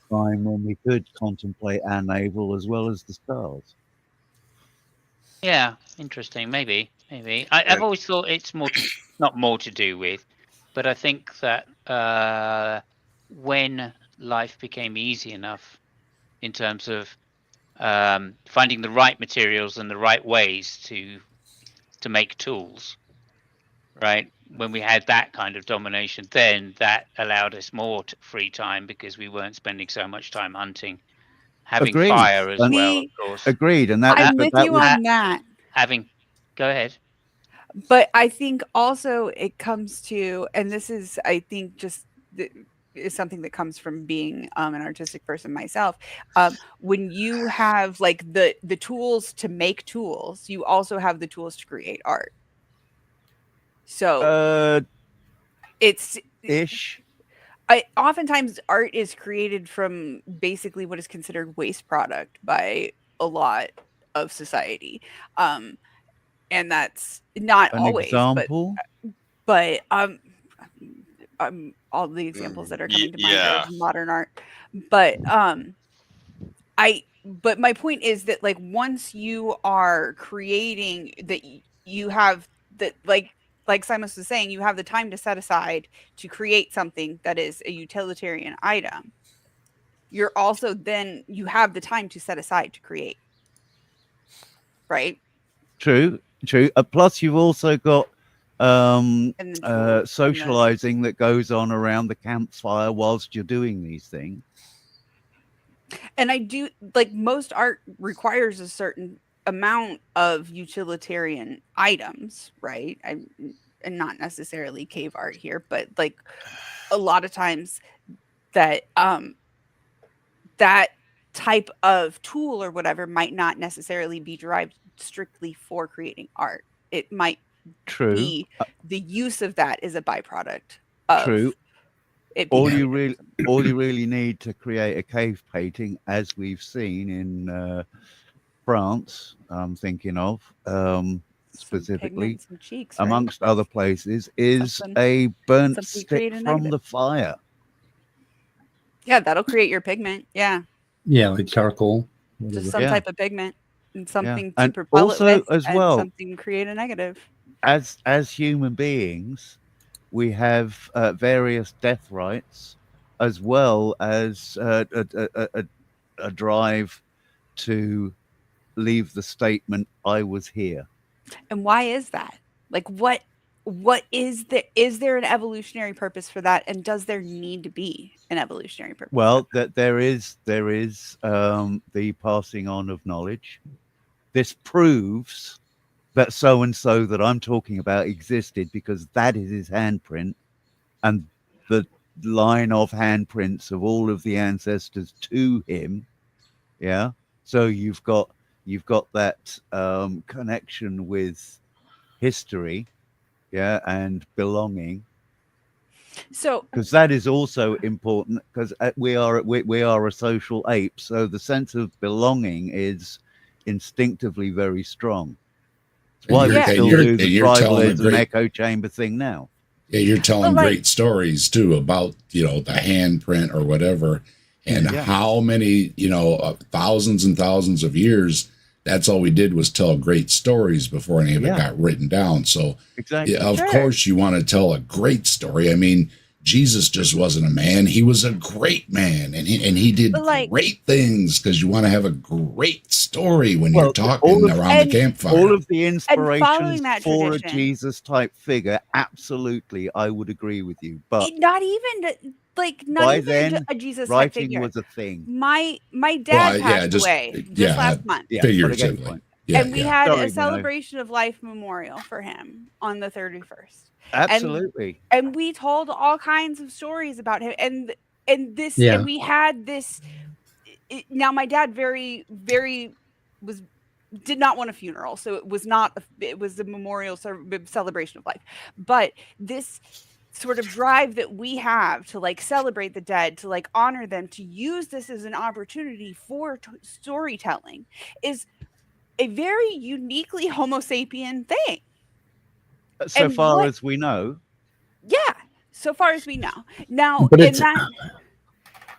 Speaker 6: time when we could contemplate our navel as well as the stars.
Speaker 1: Yeah, interesting. Maybe. I've always thought it's not more to do with, but I think that when life became easy enough in terms of finding the right materials and the right ways to make tools, right? When we had that kind of domination, then that allowed us more free time because we weren't spending so much time hunting, having
Speaker 6: Agreed.
Speaker 1: fire as
Speaker 6: And-
Speaker 1: well, of course.
Speaker 6: Agreed, and
Speaker 5: I'm with you on that.
Speaker 1: Go ahead.
Speaker 5: But I think also it comes to, and this is, I think, just is something that comes from being an artistic person myself. When you have like the tools to make tools, you also have the tools to create art. So it's
Speaker 6: ish.
Speaker 5: Oftentimes art is created from basically what is considered waste product by a lot of society. And that's not
Speaker 6: An
Speaker 5: always,
Speaker 6: example?
Speaker 5: but all the examples that are coming to mind are modern art. But but my point is that like once you are creating that, you have that, like Simon was saying, you have the time to set aside to create something that is a utilitarian item. You're also then you have the time to set aside to create, right?
Speaker 6: True. Plus, you've also got
Speaker 5: And
Speaker 6: socializing that goes on around the campfire whilst you're doing these things.
Speaker 5: And I do like most art requires a certain amount of utilitarian items, right? And not necessarily cave art here, but like a lot of times that that type of tool or whatever might not necessarily be derived strictly for creating art. It might be the use of that is a byproduct of
Speaker 6: True.
Speaker 5: it.
Speaker 6: All you really need to create a cave painting, as we've seen in France, I'm thinking of specifically,
Speaker 5: some cheeks, right?
Speaker 6: amongst other places, is a burnt stick from
Speaker 5: negative.
Speaker 6: the fire.
Speaker 5: Yeah, that'll create your pigment. Yeah.
Speaker 4: Yeah, like charcoal.
Speaker 5: Just some type of pigment and something to
Speaker 6: And
Speaker 5: propel
Speaker 6: also,
Speaker 5: it with,
Speaker 6: as
Speaker 5: and
Speaker 6: well,
Speaker 5: something create a negative.
Speaker 6: As human beings, we have various death rights, as well as a drive to leave the statement, "I was here."
Speaker 5: And why is that? Like, what is there an evolutionary purpose for that? And does there need to be an evolutionary purpose?
Speaker 6: Well, that there is the passing on of knowledge. This proves that so and so that I'm talking about existed because that is his handprint, and the line of handprints of all of the ancestors to him. Yeah. So you've got that connection with history, yeah, and belonging.
Speaker 5: So
Speaker 6: because that is also important, because we are a social ape, so the sense of belonging is instinctively very strong. That's why we
Speaker 5: Yeah.
Speaker 6: still
Speaker 7: you're-
Speaker 6: do the
Speaker 7: and you're telling a
Speaker 6: tribalism
Speaker 7: great-
Speaker 6: echo chamber thing now.
Speaker 7: Yeah, you're telling
Speaker 5: like-
Speaker 7: great stories too about, the handprint or whatever, and
Speaker 6: Yeah.
Speaker 7: how many, thousands and thousands of years. That's all we did was tell great stories before any of it
Speaker 6: Yeah.
Speaker 7: got written down. So,
Speaker 6: Exactly.
Speaker 7: yeah, of
Speaker 5: Sure.
Speaker 7: course, you want to tell a great story. I mean, Jesus just wasn't a man; he was a great man, and he did
Speaker 5: But, like-
Speaker 7: great things, because you want to have a great story when
Speaker 6: Well,
Speaker 7: you're talking
Speaker 6: all of-
Speaker 7: around
Speaker 5: and
Speaker 7: the campfire.
Speaker 6: All of the
Speaker 5: following
Speaker 6: inspirations
Speaker 5: that
Speaker 6: for a
Speaker 5: tradition.
Speaker 6: Jesus type figure, absolutely, I would agree with you. But
Speaker 5: not even
Speaker 6: by then,
Speaker 5: a Jesus type
Speaker 6: writing
Speaker 5: figure.
Speaker 6: was a thing.
Speaker 5: My dad passed away just last month.
Speaker 6: Yeah, but I get your
Speaker 7: Figuratively.
Speaker 6: point.
Speaker 7: Yeah,
Speaker 5: And we
Speaker 7: yeah.
Speaker 5: had
Speaker 6: Sorry,
Speaker 5: a
Speaker 6: Mino.
Speaker 5: celebration of life memorial for him on the 31st.
Speaker 6: Absolutely.
Speaker 5: And we told all kinds of stories about him and this
Speaker 4: Yeah.
Speaker 5: and we had this now my dad very did not want a funeral, so it was not it was a memorial celebration of life. But this sort of drive that we have to celebrate the dead, to honor them, to use this as an opportunity for storytelling is a very uniquely Homo sapien thing.
Speaker 6: So
Speaker 5: and
Speaker 6: far
Speaker 5: what-
Speaker 6: as we know.
Speaker 5: Yeah, so far as we know. Now,
Speaker 4: But
Speaker 5: in
Speaker 4: it's-
Speaker 5: that,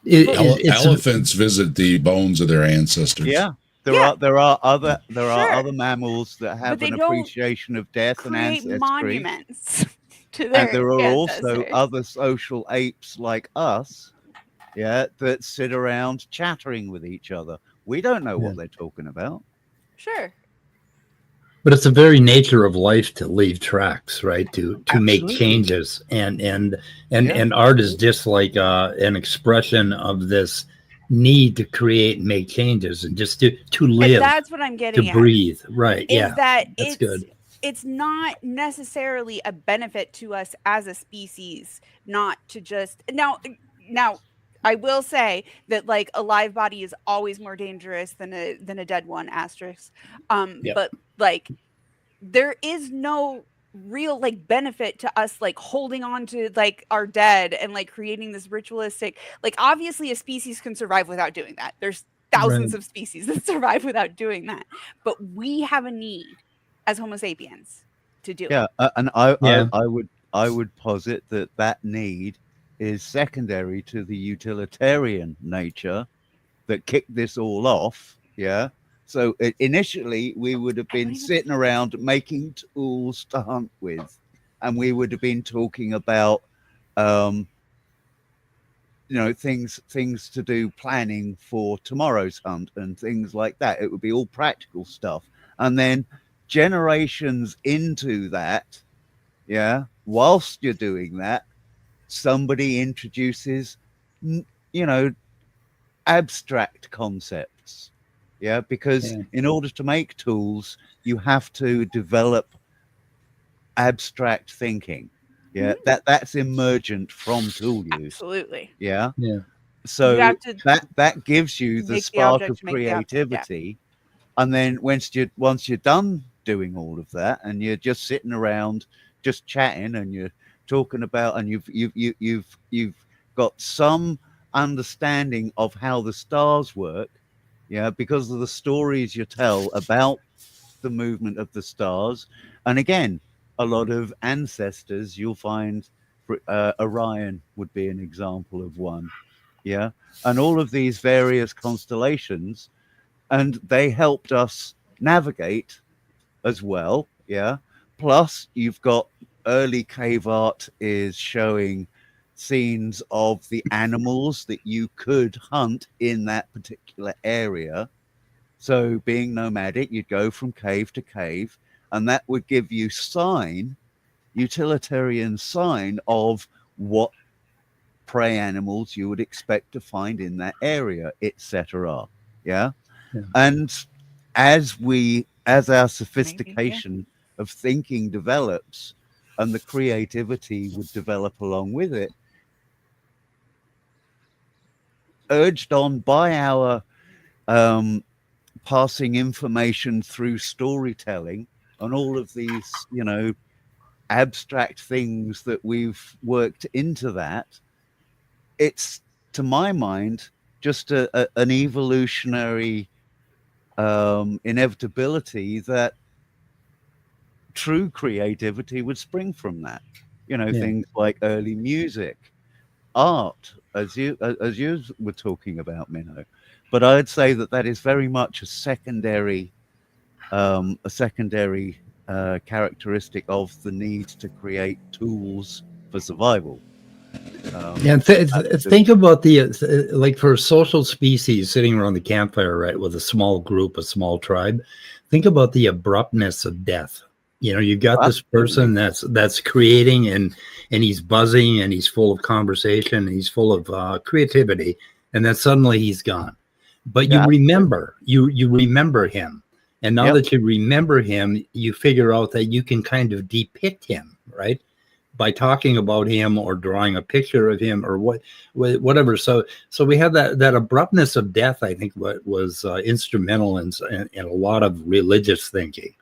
Speaker 4: it's
Speaker 7: Elephants visit the bones of their ancestors.
Speaker 6: Yeah.
Speaker 5: Yeah.
Speaker 6: There are other
Speaker 5: Sure.
Speaker 6: other mammals that have
Speaker 5: they
Speaker 6: an
Speaker 5: don't
Speaker 6: appreciation of death and
Speaker 5: create
Speaker 6: ancestry.
Speaker 5: monuments to their
Speaker 6: And there are also
Speaker 5: ancestors.
Speaker 6: other social apes like us, that sit around chattering with each other. We don't know what they're talking about.
Speaker 5: Sure.
Speaker 4: But it's the very nature of life to leave tracks, right? To make
Speaker 6: Absolutely.
Speaker 4: changes, and
Speaker 6: Yeah.
Speaker 4: art is just like an expression of this need to create and make changes, and just to
Speaker 5: And
Speaker 4: live,
Speaker 5: that's what I'm getting
Speaker 4: to
Speaker 5: at.
Speaker 4: breathe, right?
Speaker 5: Is
Speaker 4: Yeah,
Speaker 5: that
Speaker 4: that's
Speaker 5: it's
Speaker 4: good.
Speaker 5: it's not necessarily a benefit to us as a species not to just now I will say that a live body is always more dangerous than a dead one, asterisk.
Speaker 4: Yep.
Speaker 5: But there is no real benefit to us holding on to our dead and creating this ritualistic, obviously a species can survive without doing that. There's thousands
Speaker 4: Right.
Speaker 5: of species that survive without doing that, but we have a need as Homo sapiens to do
Speaker 6: Yeah,
Speaker 5: it.
Speaker 6: and
Speaker 4: Yeah.
Speaker 6: I would posit that need is secondary to the utilitarian nature that kicked this all off. Yeah. So initially, we would have been sitting around making tools to hunt with, and we would have been talking about, things to do, planning for tomorrow's hunt and things like that. It would be all practical stuff. And then generations into that, whilst you're doing that, somebody introduces, abstract concepts. Because in order to make tools, you have to develop abstract thinking. That's emergent from tool use.
Speaker 5: Absolutely.
Speaker 4: Yeah.
Speaker 6: So
Speaker 5: You have to
Speaker 6: that gives you the
Speaker 5: make the
Speaker 6: spark
Speaker 5: object
Speaker 6: of
Speaker 5: make the object, yeah.
Speaker 6: creativity. And then once you're done doing all of that, and you're just sitting around just chatting, and you're talking about, and you've got some understanding of how the stars work, because of the stories you tell about the movement of the stars. And again, a lot of ancestors, you'll find Orion would be an example of one. And all of these various constellations, and they helped us navigate as well. Plus you've got early cave art is showing scenes of the animals that you could hunt in that particular area. So being nomadic, you'd go from cave to cave, and that would give you utilitarian sign of what prey animals you would expect to find in that area, etc. And as our sophistication of thinking develops, and the creativity would develop along with it, urged on by our passing information through storytelling and all of these, abstract things that we've worked into that, it's, to my mind, just an evolutionary inevitability that true creativity would spring from that.
Speaker 4: Yeah.
Speaker 6: Things like early music, art, as you were talking about, Minnow. But I'd say that is very much a secondary characteristic of the need to create tools for survival.
Speaker 4: And think about the like, for a social species sitting around the campfire, right, with a small group, a small tribe. Think about the abruptness of death. You've got this person that's creating, and he's buzzing, and he's full of conversation, and he's full of creativity, and then suddenly he's gone. But you remember him, and now that you remember him, you figure out that you can kind of depict him, right, by talking about him or drawing a picture of him or whatever. So we have that abruptness of death. I think what was instrumental in a lot of religious thinking,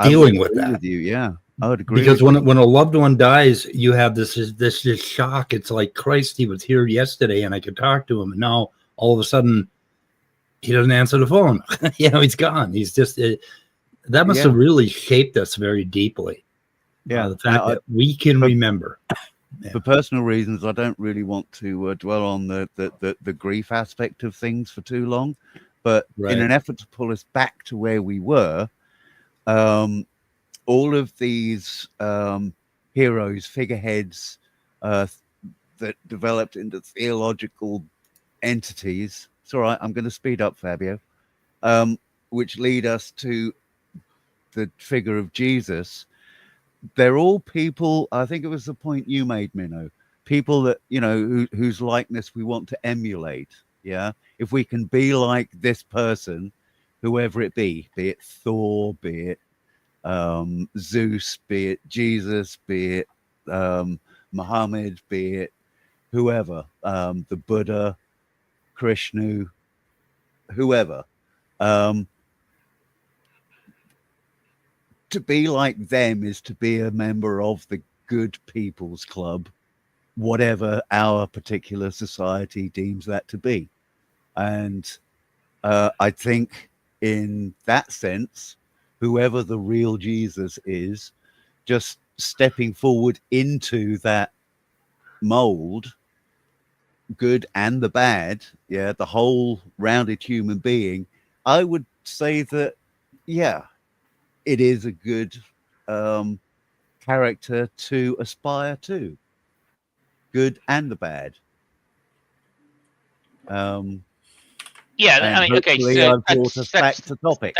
Speaker 4: dealing with that.
Speaker 6: With you, yeah, I would agree.
Speaker 4: Because when a loved one dies, you have this shock. It's like, Christ, he was here yesterday and I could talk to him, and now all of a sudden he doesn't answer the phone. He's gone. He's just that must have really shaped us very deeply.
Speaker 6: Yeah,
Speaker 4: the fact that we can remember.
Speaker 6: For personal reasons, I don't really want to dwell on the grief aspect of things for too long. But in an effort to pull us back to where we were, all of these heroes, figureheads that developed into theological entities. It's all right. I'm going to speed up, Fabio. Which lead us to the figure of Jesus. They're all people, I think it was the point you made, Minnow, people that, whose likeness we want to emulate. Yeah. If we can be like this person, whoever it be it Thor, be it Zeus, be it Jesus, be it Muhammad, be it whoever, the Buddha, Krishna, whoever. To be like them is to be a member of the good people's club, whatever our particular society deems that to be. And I think in that sense, whoever the real Jesus is, just stepping forward into that mold, good and the bad, the whole rounded human being, I would say that, it is a good character to aspire to, good and the bad.
Speaker 1: I mean, okay, so
Speaker 6: back to topic.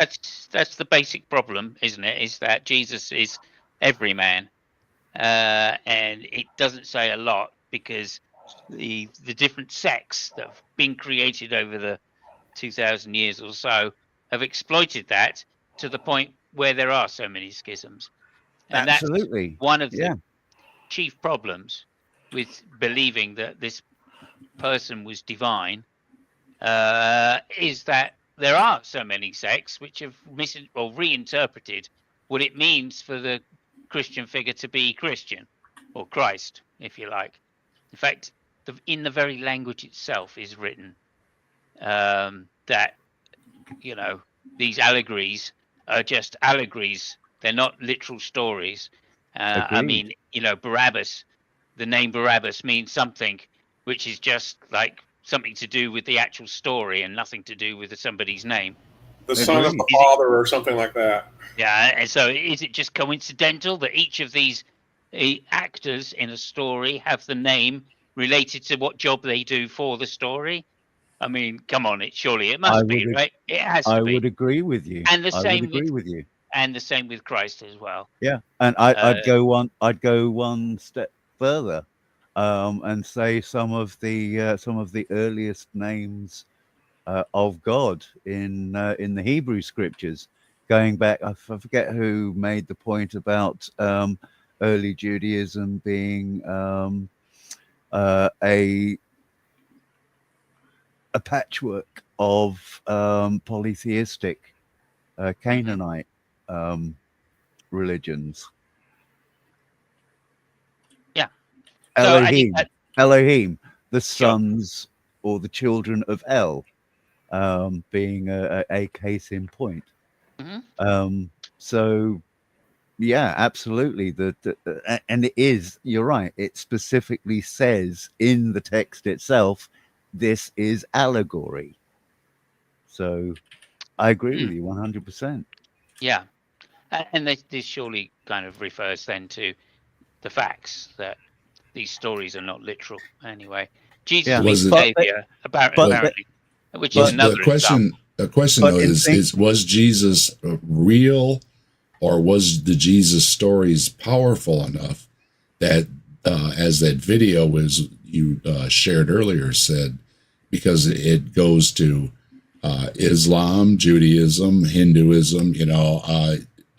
Speaker 1: That's the basic problem, isn't it? Is that Jesus is every man, and it doesn't say a lot, because the different sects that have been created over the 2,000 years or so have exploited that to the point where there are so many schisms. And
Speaker 6: Absolutely.
Speaker 1: That's one of the chief problems with believing that this person was divine, is that there are so many sects which have reinterpreted what it means for the Christian figure to be Christian, or Christ, if you like. In fact, in the very language itself is written that, these allegories are just allegories. They're not literal stories. I mean, Barabbas, the name Barabbas means something which is just like something to do with the actual story and nothing to do with somebody's name.
Speaker 3: The son of the father or something like that.
Speaker 1: Yeah, and so is it just coincidental that each of these actors in a story have the name related to what job they do for the story? I mean, come on, surely it must be, right? It has to be.
Speaker 6: I would agree with you.
Speaker 1: And the same
Speaker 6: with you.
Speaker 1: And the same with Christ as well.
Speaker 6: Yeah, and I'd go one step further, and say some of the earliest names of God in the Hebrew scriptures, going back. I forget who made the point about early Judaism being a patchwork of polytheistic Canaanite religions. Elohim, Elohim, the sons or the children of El, being a case in point. So, yeah, absolutely. And it is, you're right, it specifically says in the text itself, this is allegory. So I agree with you 100%.
Speaker 1: Yeah. And this surely kind of refers then to the facts that these stories are not literal anyway. Jesus
Speaker 7: Was
Speaker 1: means
Speaker 7: it-
Speaker 1: Savior, apparently, which is
Speaker 7: But
Speaker 1: another
Speaker 7: the question though is was Jesus real, or was the Jesus stories powerful enough that as that video was you shared earlier said, because it goes to Islam, Judaism, Hinduism,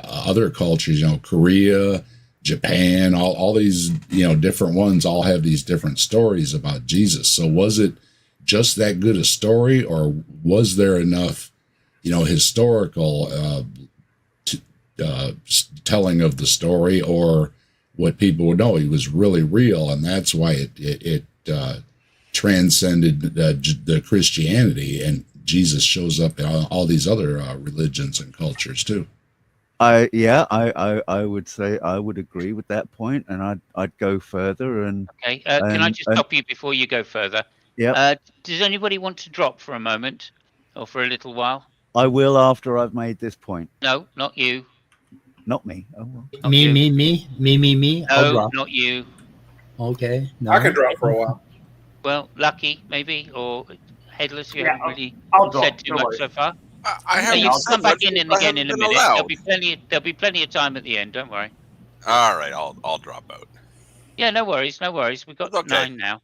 Speaker 7: other cultures, Korea, Japan, all these, different ones all have these different stories about Jesus. So was it just that good a story, or was there enough, historical telling of the story, or what people would know he was really real, and that's why it transcended the Christianity, and Jesus shows up in all these other religions and cultures too.
Speaker 6: I would say I would agree with that point, and I'd go further. And
Speaker 1: okay, can I just stop you before you go further?
Speaker 6: Yeah.
Speaker 1: Does anybody want to drop for a moment or for a little while?
Speaker 6: I will after I've made this point.
Speaker 1: No, not you.
Speaker 6: Not me. Oh, well.
Speaker 1: Not
Speaker 4: Me. I'll
Speaker 1: No,
Speaker 4: drop.
Speaker 1: not you.
Speaker 4: Okay. No.
Speaker 3: I can drop for a while.
Speaker 1: Well, Lucky maybe, or Headless. You
Speaker 9: Yeah,
Speaker 1: haven't really
Speaker 9: I'll drop,
Speaker 1: said too
Speaker 9: don't
Speaker 1: much
Speaker 9: worry.
Speaker 1: so far.
Speaker 10: I
Speaker 1: No,
Speaker 10: have.
Speaker 1: you can come back in and
Speaker 10: I
Speaker 1: again in a
Speaker 10: haven't been
Speaker 1: minute.
Speaker 10: allowed.
Speaker 1: There'll be plenty of time at the end. Don't worry.
Speaker 10: All right, I'll drop out.
Speaker 1: Yeah, no worries. We've got
Speaker 10: It's okay.
Speaker 1: 9 now.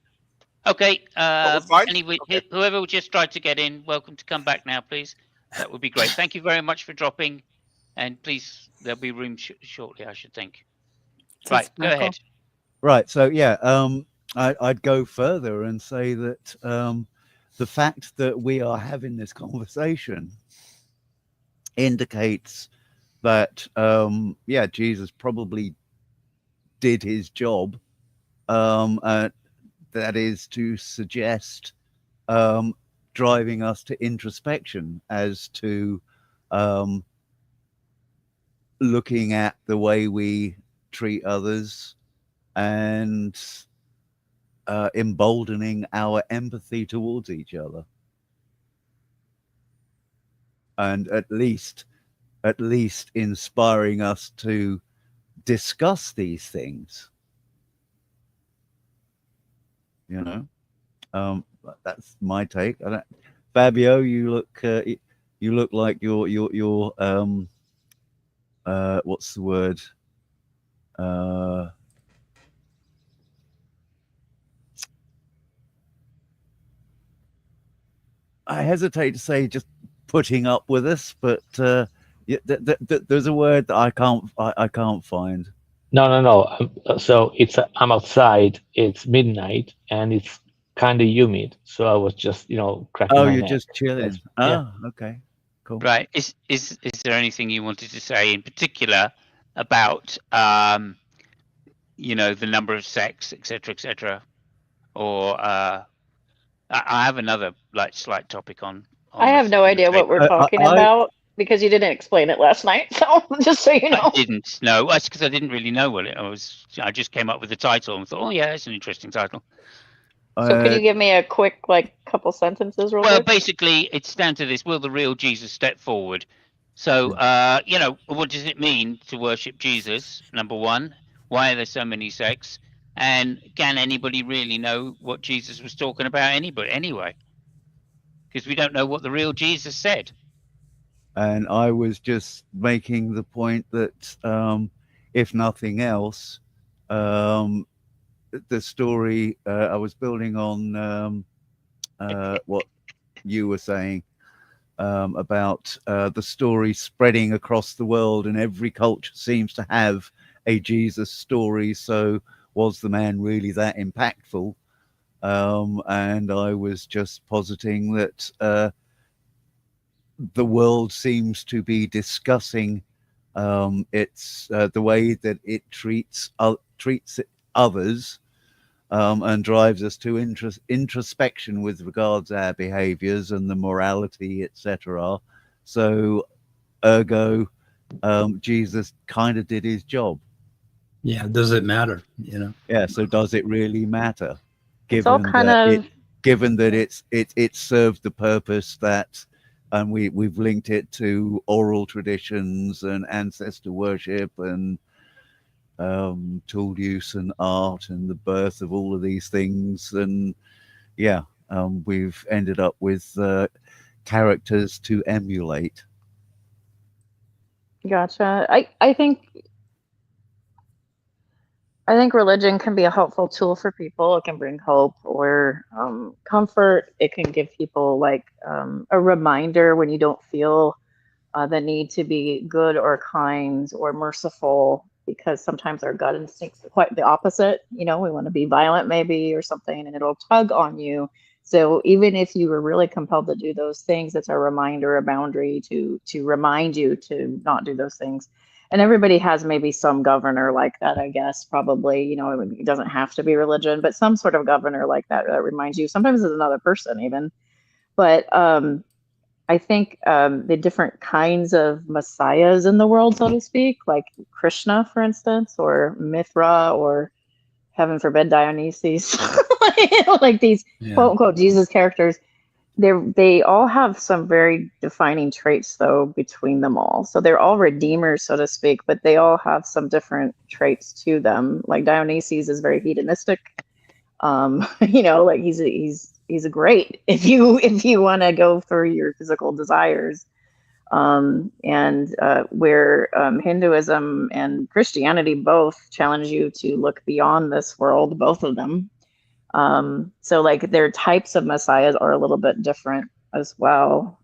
Speaker 1: Okay.
Speaker 10: we're fine?
Speaker 1: Anyway,
Speaker 10: Okay.
Speaker 1: whoever just tried to get in, welcome to come back now, please. That would be great. Thank you very much for dropping, and please, there'll be room shortly, I should think. Right, go ahead.
Speaker 6: Right. So yeah, I'd go further and say that the fact that we are having this conversation indicates that Jesus probably did his job. That is to suggest driving us to introspection as to looking at the way we treat others and emboldening our empathy towards each other, and at least inspiring us to discuss these things. That's my take. Fabio, you look like you're what's the word? I hesitate to say just putting up with us, but there's a word that I can't find.
Speaker 2: No. So I'm outside. It's midnight and it's kind of humid. So I was just, cracking.
Speaker 6: Oh,
Speaker 2: my
Speaker 6: you're
Speaker 2: neck.
Speaker 6: just chilling.
Speaker 2: Yeah.
Speaker 6: Oh, okay, cool.
Speaker 1: Right. Is there anything you wanted to say in particular about the number of sects, etc., or I have another slight topic on
Speaker 11: I have no idea what we're talking about because you didn't explain it last night. So just so you know,
Speaker 1: I didn't know. That's because I didn't really know what it was. I just came up with the title and thought, oh yeah, it's an interesting title.
Speaker 11: so could you give me a quick couple sentences real
Speaker 1: Well,
Speaker 11: quick?
Speaker 1: basically, it's down to this: will the real Jesus step forward? So, what does it mean to worship Jesus? Number one, why are there so many sects? And can anybody really know what Jesus was talking about? Anyway, because we don't know what the real Jesus said.
Speaker 6: And I was just making the point that, if nothing else, the story I was building on what you were saying about the story spreading across the world, and every culture seems to have a Jesus story. So was the man really that impactful? And I was just positing that the world seems to be discussing its the way that it treats others and drives us to introspection with regards to our behaviors and the morality, etc. So, ergo, Jesus kind of did his job.
Speaker 4: Yeah, does it matter?
Speaker 6: Yeah. So, does it really matter?
Speaker 11: It's all kind of
Speaker 6: Given that it served the purpose that, and we've linked it to oral traditions and ancestor worship and tool use and art and the birth of all of these things, and we've ended up with characters to emulate.
Speaker 11: Gotcha. I think religion can be a helpful tool for people. It can bring hope or comfort. It can give people like a reminder when you don't feel the need to be good or kind or merciful, because sometimes our gut instincts are quite the opposite. We want to be violent maybe or something, and it'll tug on you. So even if you were really compelled to do those things, it's a reminder, a boundary to remind you to not do those things. And everybody has maybe some governor like that, I guess, probably. It doesn't have to be religion, but some sort of governor like that reminds you. Sometimes it's another person even. But I think the different kinds of messiahs in the world, so to speak, like Krishna, for instance, or Mithra, or heaven forbid, Dionysus, like these quote unquote Jesus characters, they all have some very defining traits though between them all. So they're all redeemers, so to speak, but they all have some different traits to them. Like Dionysus is very hedonistic. Like he's a great if you want to go for your physical desires. Where Hinduism and Christianity both challenge you to look beyond this world, both of them. So like their types of messiahs are a little bit different as well.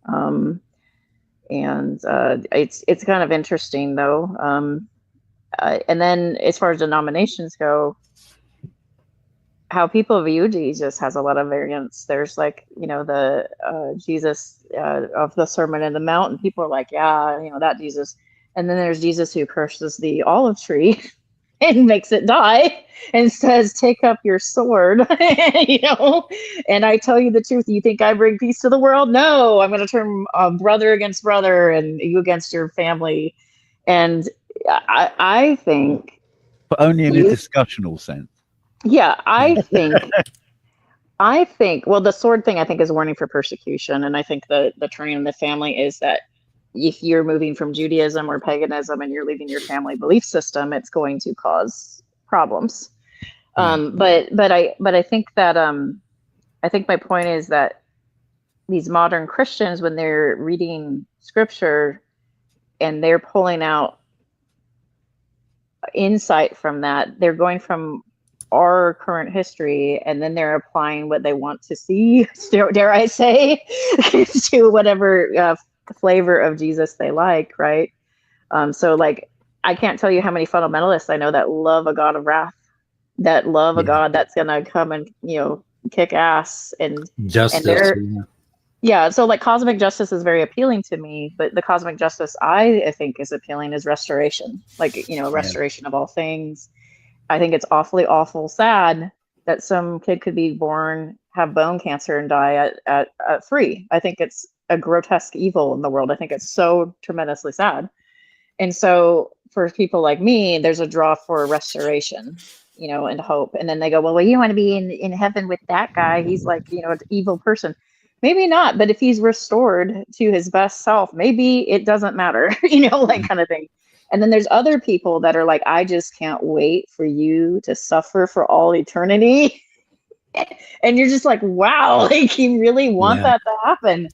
Speaker 11: It's kind of interesting though. And then as far as denominations go, how people view Jesus has a lot of variance. There's like, the Jesus of the Sermon on the Mount, and people are like, yeah, that Jesus. And then there's Jesus who curses the olive tree and makes it die and says, take up your sword, and I tell you the truth. You think I bring peace to the world? No, I'm going to turn brother against brother and you against your family. And I think,
Speaker 6: but only in a discussional sense.
Speaker 11: Yeah, I think, well, the sword thing I think is a warning for persecution. And I think the turning in the family is that if you're moving from Judaism or paganism and you're leaving your family belief system, it's going to cause problems. But I think that I think my point is that these modern Christians, when they're reading scripture and they're pulling out insight from that, they're going from our current history and then they're applying what they want to see, dare I say, to whatever flavor of Jesus they like, right? So like, I can't tell you how many fundamentalists I know that love a God of wrath, that love a God that's gonna come and kick ass and
Speaker 4: justice.
Speaker 11: So like cosmic justice is very appealing to me, but the cosmic justice I think is appealing is restoration, like restoration of all things. I think it's awful sad that some kid could be born, have bone cancer, and die at 3. I think it's a grotesque evil in the world. I think it's so tremendously sad. And so for people like me, there's a draw for restoration, and hope. And then they go, well, you want to be in heaven with that guy. He's like, an evil person. Maybe not, but if he's restored to his best self, maybe it doesn't matter, kind of thing. And then there's other people that are like, I just can't wait for you to suffer for all eternity. And you're just like, wow, like you really want that to happen.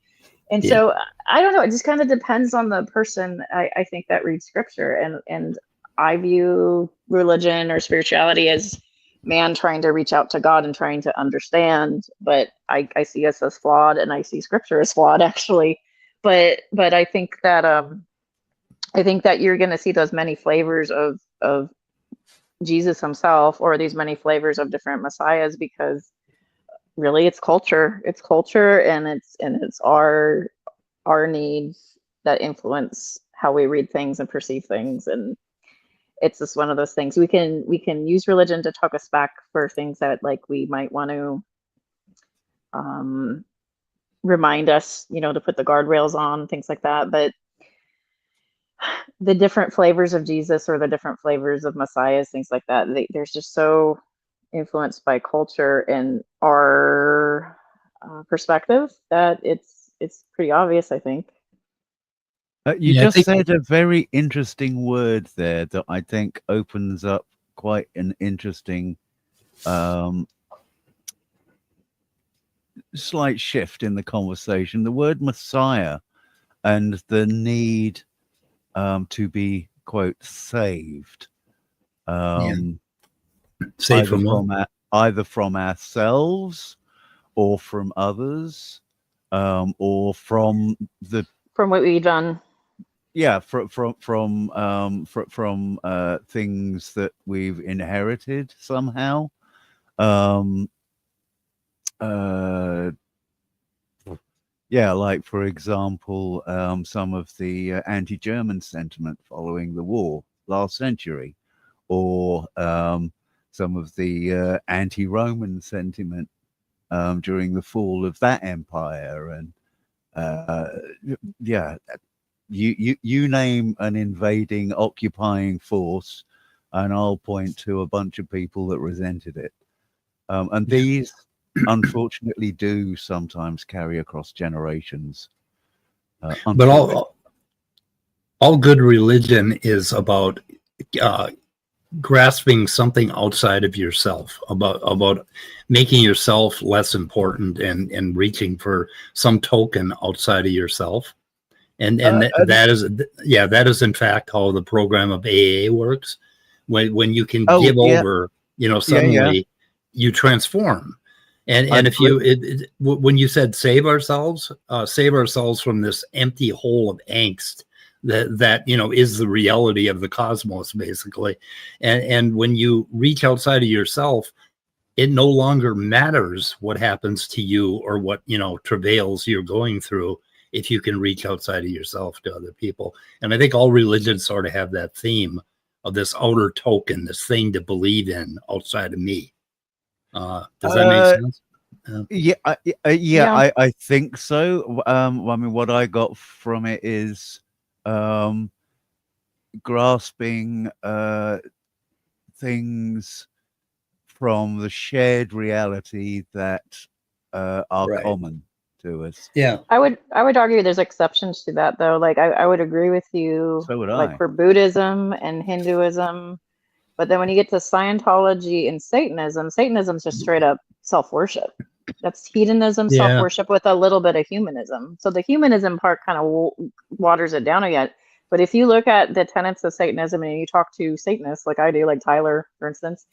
Speaker 11: And so I don't know, it just kind of depends on the person, I think, that reads scripture. And I view religion or spirituality as man trying to reach out to God and trying to understand. But I see us as flawed, and I see scripture as flawed, actually. But I think that you're going to see those many flavors of Jesus himself, or these many flavors of different messiahs, because really it's culture, and it's our needs that influence how we read things and perceive things. And it's just one of those things. We can use religion to talk us back for things that like we might want to remind us, to put the guardrails on, things like that. But the different flavors of Jesus or the different flavors of Messiahs, things like that, there's just so influenced by culture and our perspective that it's pretty obvious, I think.
Speaker 6: You just said a very interesting word there that I think opens up quite an interesting slight shift in the conversation. The word Messiah and the need to be, quote, saved.
Speaker 4: Saved from
Speaker 6: either from ourselves or from others, or from
Speaker 11: what we've done.
Speaker 6: Yeah, from things that we've inherited somehow. Yeah, like for example, some of the anti-German sentiment following the war last century, or some of the anti-Roman sentiment during the fall of that empire, and yeah, you name an invading, occupying force, and I'll point to a bunch of people that resented it, and these unfortunately do sometimes carry across generations.
Speaker 4: But all good religion is about grasping something outside of yourself, about making yourself less important and reaching for some token outside of yourself. And that is in fact how the program of AA works. When you can give over, suddenly you transform. And if when you said save ourselves from this empty hole of angst that is the reality of the cosmos, basically. And when you reach outside of yourself, it no longer matters what happens to you or what, travails you're going through, if you can reach outside of yourself to other people. And I think all religions sort of have that theme of this outer token, this thing to believe in outside of me. Does that make sense?
Speaker 6: I think so. I mean, what I got from it is grasping things from the shared reality that are common to us.
Speaker 4: Yeah,
Speaker 11: I would argue there's exceptions to that, though. Like I would agree with you.
Speaker 6: So would I.
Speaker 11: Like for Buddhism and Hinduism, but then when you get to Scientology and Satanism's just straight up self-worship. That's hedonism, self-worship with a little bit of humanism. So the humanism part kind of waters it down again. But if you look at the tenets of Satanism and you talk to Satanists, like I do, like Tyler, for instance,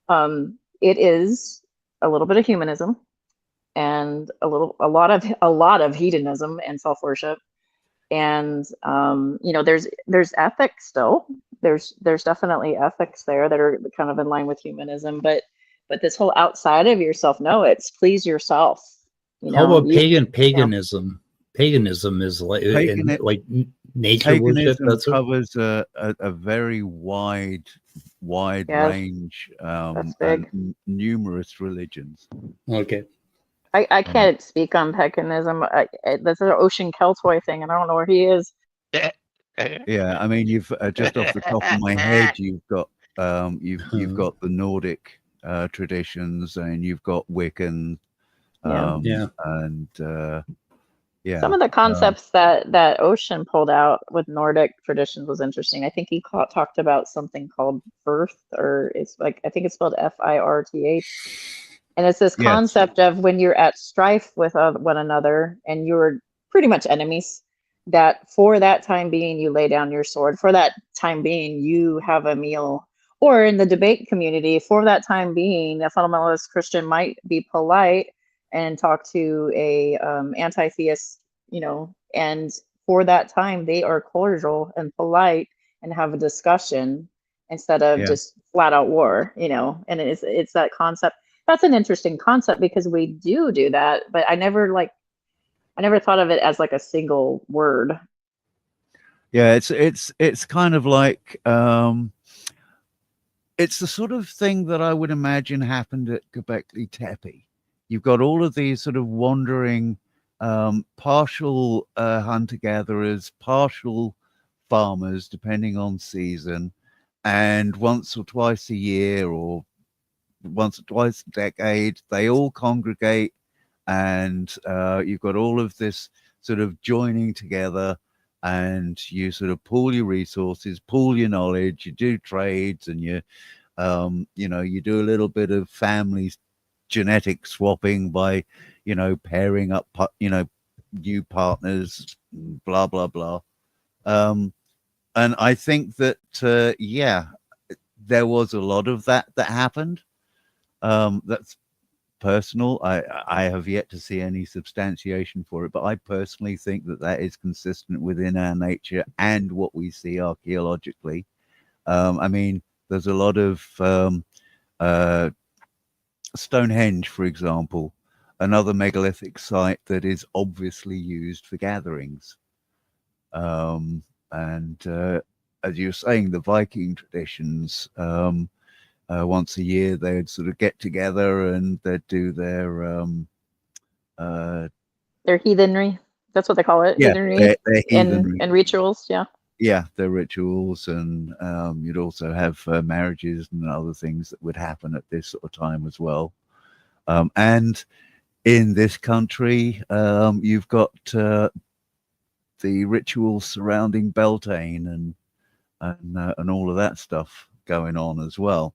Speaker 11: it is a little bit of humanism and a lot of hedonism and self-worship. And there's ethics still. There's definitely ethics there that are kind of in line with humanism, but this whole outside of yourself, no, it's please yourself.
Speaker 4: How about paganism? Paganism is like nature worship.
Speaker 6: That covers a very wide range, and numerous religions.
Speaker 4: Okay.
Speaker 11: I can't speak on paganism. That's an Ocean Keltoy thing, and I don't know where he is.
Speaker 6: Yeah, I mean, you've just off the top of my head, you've got got the Nordic traditions, and you've got Wiccan, and
Speaker 11: some of the concepts that Ocean pulled out with Nordic traditions was interesting. I think he talked about something called Firth, or it's like I think it's spelled Firth, and it's this concept of when you're at strife with one another and you're pretty much enemies, that for that time being you lay down your sword, for that time being you have a meal. Or in the debate community, for that time being, a fundamentalist Christian might be polite and talk to a anti-theist, and for that time they are cordial and polite and have a discussion instead of just flat out war, and it's that concept. That's an interesting concept because we do that, but I never thought of it as like a single word.
Speaker 6: Yeah, it's kind of like it's the sort of thing that I would imagine happened at Göbekli Tepe. You've got all of these sort of wandering, partial hunter-gatherers, partial farmers, depending on season, and once or twice a year or once or twice a decade, they all congregate, and you've got all of this sort of joining together, and you sort of pool your resources, pool your knowledge, you do trades, and you you do a little bit of family genetic swapping by, pairing up, new partners, blah, blah, blah. And I think that, there was a lot of that happened. That's personal. I have yet to see any substantiation for it, but I personally think that is consistent within our nature and what we see archaeologically. I mean, there's a lot of Stonehenge, for example, another megalithic site that is obviously used for gatherings. And as you were saying, the Viking traditions, once a year they'd sort of get together and they'd do their
Speaker 11: heathenry. That's what they call it.
Speaker 6: Yeah,
Speaker 11: heathenry,
Speaker 6: their heathenry.
Speaker 11: And rituals. Yeah.
Speaker 6: Yeah, their rituals, and you'd also have marriages and other things that would happen at this sort of time as well. And in this country, you've got the rituals surrounding Beltane and all of that stuff going on as well.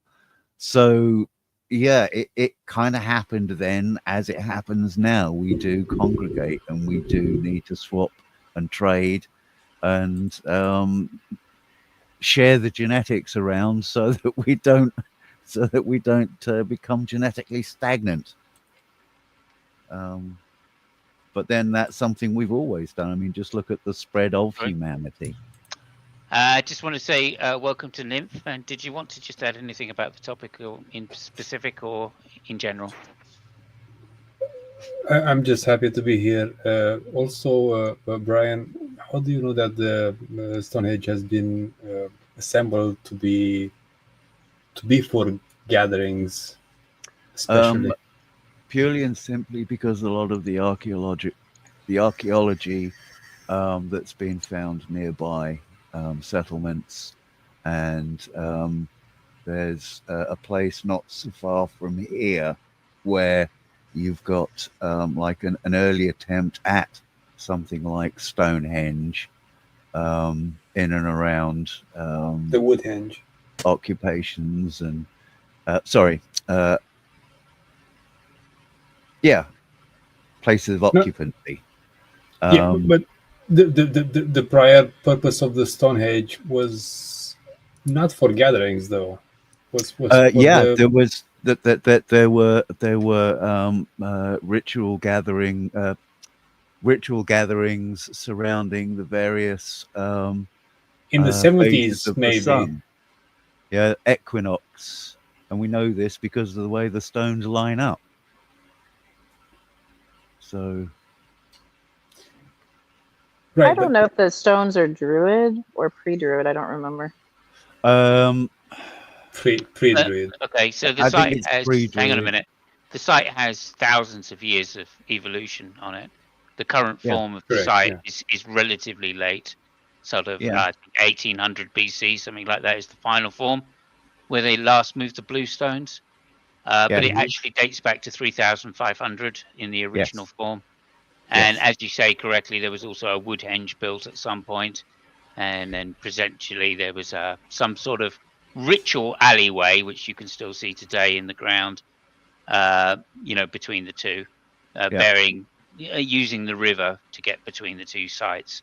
Speaker 6: So yeah, it kind of happened then as it happens now. We do congregate and we do need to swap and trade and share the genetics around so that we don't become genetically stagnant. But then that's something we've always done. I mean, just look at the spread of humanity.
Speaker 1: I just want to say welcome to Nymph. And did you want to just add anything about the topic or in specific or in general?
Speaker 12: I'm just happy to be here. Also, Brian, how do you know that the Stonehenge has been assembled to be for gatherings, especially?
Speaker 6: Purely and simply because a lot of the archaeology that's been found nearby settlements, and there's a place not so far from here where you've got like an early attempt at something like Stonehenge in and around
Speaker 12: the Woodhenge
Speaker 6: occupations and places of occupancy.
Speaker 12: But the prior purpose of the Stonehenge was not for gatherings, though.
Speaker 6: There was that there were ritual gatherings surrounding the various
Speaker 12: in the 70s, maybe.
Speaker 6: Sun. Yeah, equinox, and we know this because of the way the stones line up. So,
Speaker 11: right, I don't know if the stones are Druid or pre-Druid. I don't remember.
Speaker 12: Pre-Druid.
Speaker 1: Okay, so the site has. Hang on a minute. The site has thousands of years of evolution on it. The current form of the site is relatively late, sort of 1800 BC, something like that is the final form, where they last moved the blue stones. But it actually dates back to 3500 in the original form. And as you say correctly, there was also a Woodhenge built at some point, and then presentially there was some sort of ritual alleyway, which you can still see today in the ground, between the two, using the river to get between the two sites.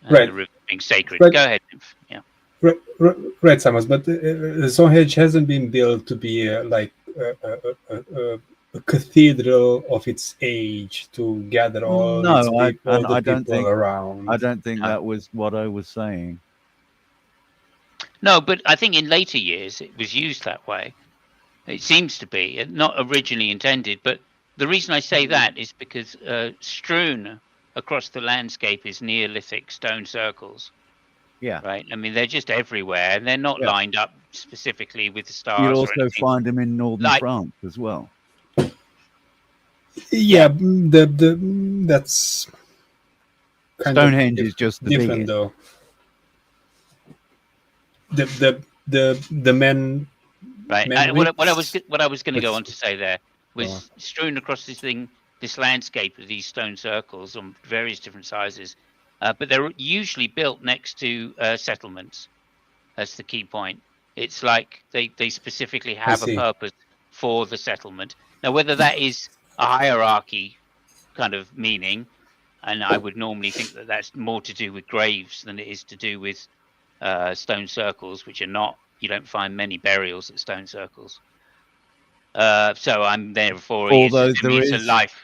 Speaker 1: The river being sacred. Go ahead. Yeah.
Speaker 12: Right, Samus, but the Stonehenge hasn't been built to be like a cathedral of its age to gather all the people around.
Speaker 6: I don't think that was what I was saying.
Speaker 1: No, but I think in later years it was used that way. It seems to be not originally intended, but the reason I say that is because strewn across the landscape is Neolithic stone circles,
Speaker 6: Yeah.
Speaker 1: Right. I mean, they're just everywhere, and they're not
Speaker 6: Yeah.
Speaker 1: lined up specifically with the stars.
Speaker 6: You'll
Speaker 1: or
Speaker 6: also
Speaker 1: anything.
Speaker 6: find them in northern
Speaker 1: Like-
Speaker 6: France as well.
Speaker 12: Yeah, that's kind
Speaker 6: Stonehenge
Speaker 12: of
Speaker 6: is just the
Speaker 12: different,
Speaker 6: biggest.
Speaker 12: though. The men.
Speaker 1: Right.
Speaker 12: men
Speaker 1: What I
Speaker 12: rings-
Speaker 1: was going to go
Speaker 12: Let's-
Speaker 1: on to say there was strewn across this landscape of these stone circles on various different sizes, but they're usually built next to settlements. That's the key point. It's like they specifically have a
Speaker 12: see.
Speaker 1: purpose for the settlement. Now, whether that is a hierarchy kind of meaning, and I would normally think that that's more to do with graves than it is to do with stone circles, which are not. You don't find many burials at stone circles. So I'm therefore
Speaker 6: Although
Speaker 1: it's
Speaker 6: there
Speaker 1: a
Speaker 6: is-
Speaker 1: life.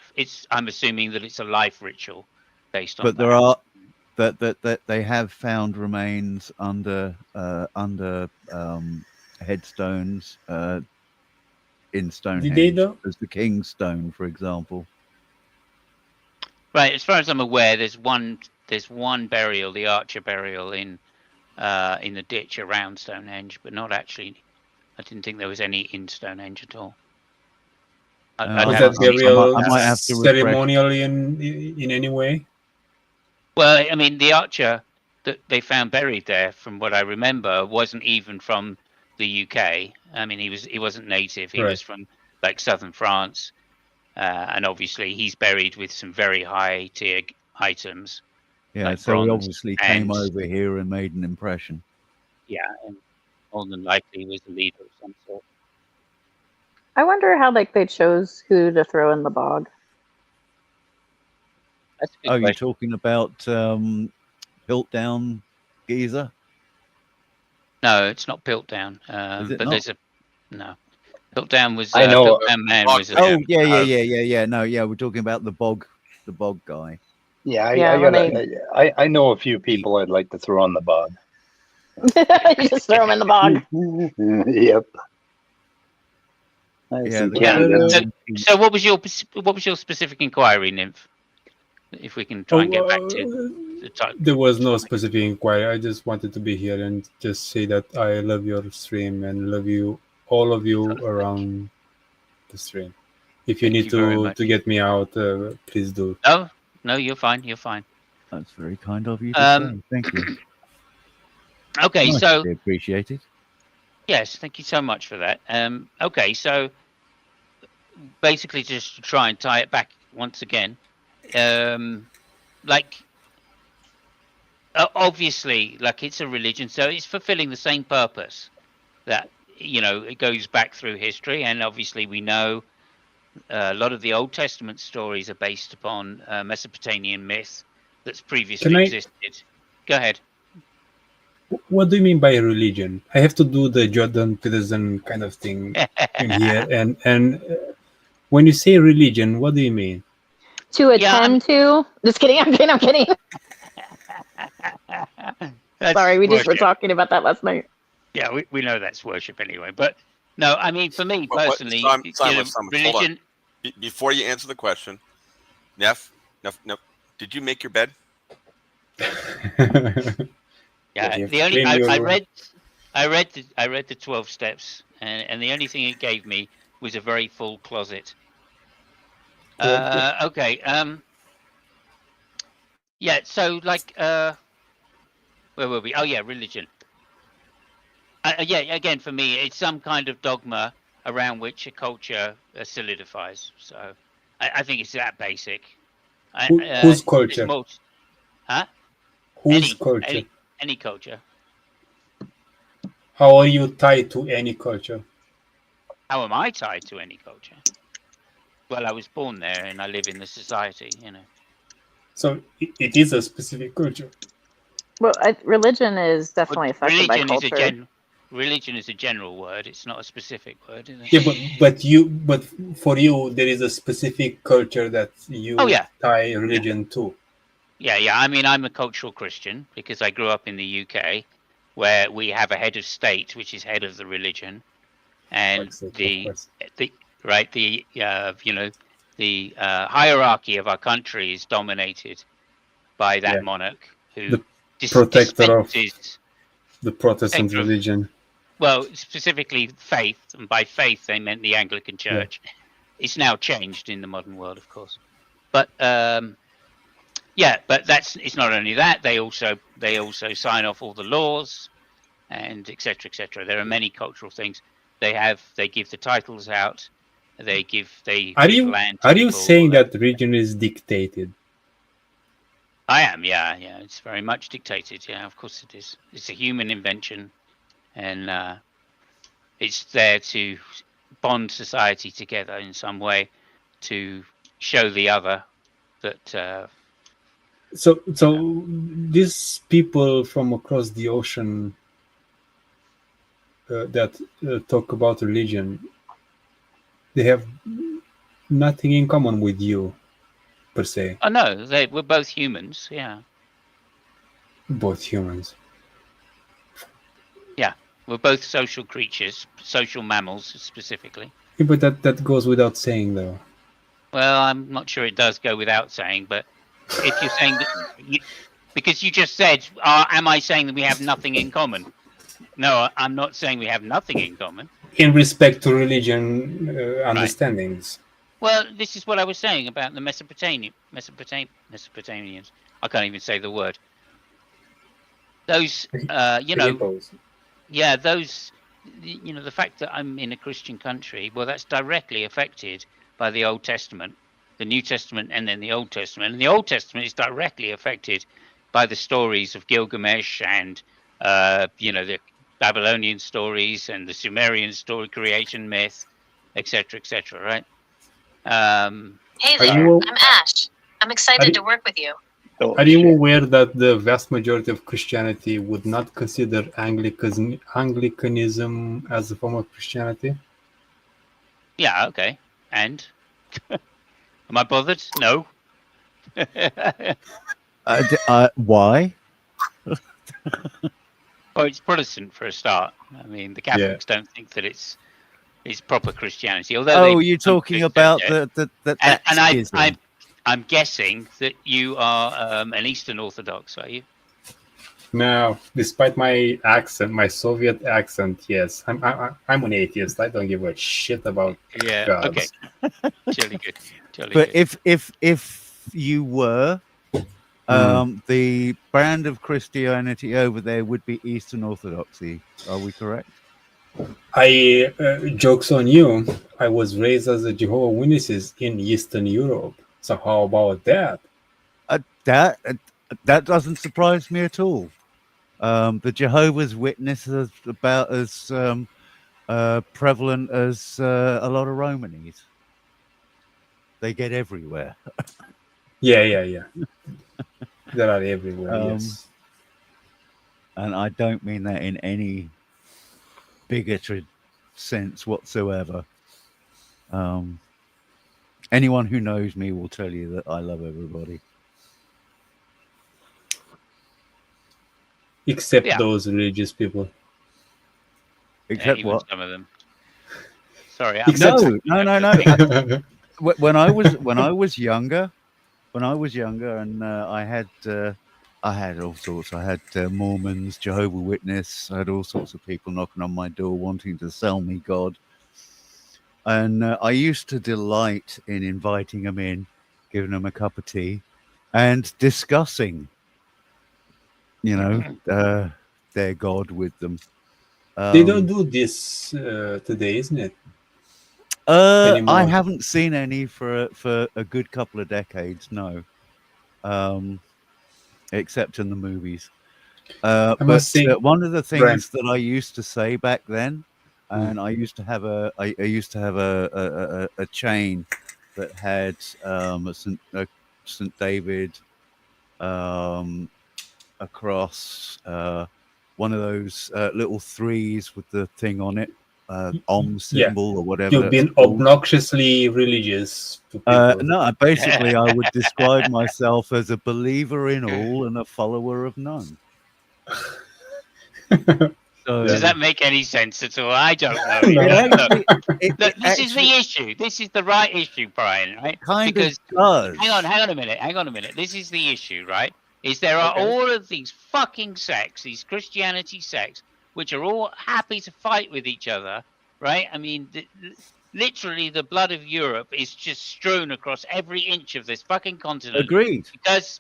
Speaker 1: I'm assuming that it's a life ritual based on.
Speaker 6: But there
Speaker 1: that.
Speaker 6: are that they have found remains under headstones in Stonehenge.
Speaker 12: they though?
Speaker 6: There's the King's Stone, for example.
Speaker 1: Right, as far as I'm aware, there's one burial, the Archer burial in the ditch around Stonehenge, but not actually. I didn't think there was any in Stonehenge at all. I'd
Speaker 12: Was
Speaker 1: have
Speaker 12: that
Speaker 1: to see.
Speaker 12: burial
Speaker 6: I might have to refresh.
Speaker 12: ceremonial in any way?
Speaker 1: Well, I mean, the Archer that they found buried there, from what I remember, wasn't even from the UK. I mean, he wasn't native. He
Speaker 12: Right.
Speaker 1: was from like southern France, and obviously he's buried with some very high tier items.
Speaker 6: Yeah,
Speaker 1: Like
Speaker 6: so he
Speaker 1: bronze
Speaker 6: obviously came
Speaker 1: and-
Speaker 6: over here and made an impression.
Speaker 1: Yeah, and more than likely he was a leader of some sort.
Speaker 11: I wonder how like they chose who to throw in the bog.
Speaker 1: That's a good
Speaker 6: Oh, you're
Speaker 1: question.
Speaker 6: talking about Piltdown Giza?
Speaker 1: No, it's not Piltdown.
Speaker 6: Is it
Speaker 1: But
Speaker 6: not?
Speaker 1: there's a no. Piltdown was.
Speaker 13: I know-
Speaker 1: Piltdown Man
Speaker 10: Bog-
Speaker 1: was.
Speaker 6: Oh, yeah. No, yeah, we're talking about the bog guy.
Speaker 13: Yeah,
Speaker 11: Yeah,
Speaker 13: I,
Speaker 11: when
Speaker 13: gotta, I know a few people I'd like to throw on the bog.
Speaker 11: You just throw them in the bog.
Speaker 13: Yep. I
Speaker 6: Yeah,
Speaker 13: see
Speaker 6: the
Speaker 1: Yeah,
Speaker 13: Canada.
Speaker 1: So what was your specific inquiry, Nymph? If we can try and get back to the top.
Speaker 12: There was no specific inquiry. I just wanted to be here and just say that I love your stream and love you, all of you around the stream. If you
Speaker 1: Thank
Speaker 12: need
Speaker 1: you very
Speaker 12: to
Speaker 1: much.
Speaker 12: get me out, please do.
Speaker 1: No, you're fine. You're fine.
Speaker 6: That's very kind of you to say. Thank you.
Speaker 1: Okay, so
Speaker 6: Muchly appreciated.
Speaker 1: yes, thank you so much for that. Okay, so basically, just to try and tie it back once again, like obviously, like it's a religion, so it's fulfilling the same purpose that it goes back through history, and obviously we know a lot of the Old Testament stories are based upon Mesopotamian myth that's previously
Speaker 12: Can I-
Speaker 1: existed. Go ahead.
Speaker 12: What do you mean by religion? I have to do the Jordan Peterson kind of thing in here. And when you say religion, what do you mean?
Speaker 11: To
Speaker 1: Yeah,
Speaker 11: attend to. Just kidding. I'm kidding.
Speaker 1: That's
Speaker 11: Sorry, we just were
Speaker 1: worship.
Speaker 11: talking about that last night.
Speaker 1: Yeah, we know that's worship anyway. But no, I mean, for me
Speaker 10: What-
Speaker 1: personally,
Speaker 10: Simon, Simon, hold on.
Speaker 1: religion.
Speaker 10: Before you answer the question, Neff, did you make your bed?
Speaker 1: Yeah,
Speaker 12: you
Speaker 1: the only
Speaker 12: claim
Speaker 1: I
Speaker 12: your-
Speaker 1: read the 12 steps, and the only thing it gave me was a very full closet. Okay. Yeah. So like, where were we? Oh yeah, religion. Yeah. Again, for me, it's some kind of dogma around which a culture solidifies. So I think it's that basic.
Speaker 12: Whose
Speaker 1: it's
Speaker 12: culture?
Speaker 1: Huh?
Speaker 12: Whose culture?
Speaker 1: Any culture.
Speaker 12: How are you tied to any culture?
Speaker 1: How am I tied to any culture? Well, I was born there and I live in the society,
Speaker 12: So it is a specific culture.
Speaker 11: Well, religion is definitely affected by
Speaker 1: Religion
Speaker 11: culture.
Speaker 1: religion is a general word. It's not a specific word, is it?
Speaker 12: Yeah, but for you, there is a specific culture that you
Speaker 1: Oh, yeah.
Speaker 12: tie religion to.
Speaker 1: Yeah. I mean, I'm a cultural Christian because I grew up in the UK, where we have a head of state, which is head of the religion, and
Speaker 12: Of
Speaker 1: the
Speaker 12: course.
Speaker 1: hierarchy of our country is dominated by that
Speaker 12: Yeah.
Speaker 1: monarch who
Speaker 12: The Protector of
Speaker 1: dispenses.
Speaker 12: the Protestant
Speaker 1: Protector of-
Speaker 12: religion.
Speaker 1: Well, specifically faith, and by faith they meant the Anglican Church. It's now changed in the modern world, of course. But yeah, but it's not only that. They also sign off all the laws, and etc. etc. There are many cultural things. They give the titles out. They give land. To
Speaker 12: Are you
Speaker 1: people.
Speaker 12: saying that religion is dictated?
Speaker 1: I am, yeah. It's very much dictated. Yeah, of course it is. It's a human invention, and it's there to bond society together in some way, to show the other that.
Speaker 12: So these people from across the ocean that talk about religion, they have nothing in common with you, per se.
Speaker 1: Oh no, we're both humans. Yeah.
Speaker 12: Both humans.
Speaker 1: Yeah, we're both social creatures, social mammals specifically.
Speaker 12: Yeah, but that goes without saying, though.
Speaker 1: Well, I'm not sure it does go without saying, but if you're saying that, because you just said, am I saying that we have nothing in common? No, I'm not saying we have nothing in common.
Speaker 12: In respect to religion understandings.
Speaker 1: Well, this is what I was saying about the Mesopotamians. I can't even say the word. Those, yeah, those, the fact that I'm in a Christian country, well, that's directly affected by the Old Testament, the New Testament, and then the Old Testament. And the Old Testament is directly affected by the stories of Gilgamesh and, the Babylonian stories and the Sumerian story, creation myth, etc., right?
Speaker 14: Hey there, I'm Ash. I'm excited to work with you.
Speaker 12: Are you aware that the vast majority of Christianity would not consider Anglicanism as a form of Christianity?
Speaker 1: Yeah, okay. And? Am I bothered? No.
Speaker 6: Why?
Speaker 1: Well, it's Protestant for a start. I mean, the Catholics don't think that it's proper Christianity. Although
Speaker 6: you're talking about
Speaker 1: I'm guessing that you are an Eastern Orthodox, are you?
Speaker 12: No, despite my accent, my Soviet accent, yes, I'm an atheist. I don't give a shit about gods.
Speaker 1: Okay, jolly good.
Speaker 6: But if you were, the brand of Christianity over there would be Eastern Orthodoxy. Are we correct?
Speaker 12: Jokes on you. I was raised as a Jehovah's Witnesses in Eastern Europe. So how about that?
Speaker 6: That doesn't surprise me at all. The Jehovah's Witnesses are about as prevalent as a lot of Romanies. They get everywhere.
Speaker 12: Yeah. They are everywhere, yes.
Speaker 6: And I don't mean that in any bigoted sense whatsoever. Anyone who knows me will tell you that I love everybody.
Speaker 12: Except those religious people.
Speaker 6: Except
Speaker 1: even
Speaker 6: what?
Speaker 1: Some of them. Sorry.
Speaker 6: No. When I was younger, and I had all sorts. I had Mormons, Jehovah's Witness. I had all sorts of people knocking on my door wanting to sell me God. And I used to delight in inviting them in, giving them a cup of tea, and discussing, their God with them.
Speaker 12: They don't do this today, isn't it?
Speaker 6: I haven't seen any for a good couple of decades, no. Except in the movies. But one of the things that I used to say back then, and I used to have a chain that had St. David across one of those little threes with the thing on it, Om symbol or whatever.
Speaker 12: You've been obnoxiously religious to people.
Speaker 6: No, basically I would describe myself as a believer in all and a follower of none. So,
Speaker 1: does that make any sense at all? I don't know. This is the issue. This is the right issue, Brian. Right?
Speaker 6: Kind of does.
Speaker 1: Hang on a minute. This is the issue, right? is there are all of these fucking sects, these Christianity sects, which are all happy to fight with each other, right? I mean, literally the blood of Europe is just strewn across every inch of this fucking continent.
Speaker 6: Agreed.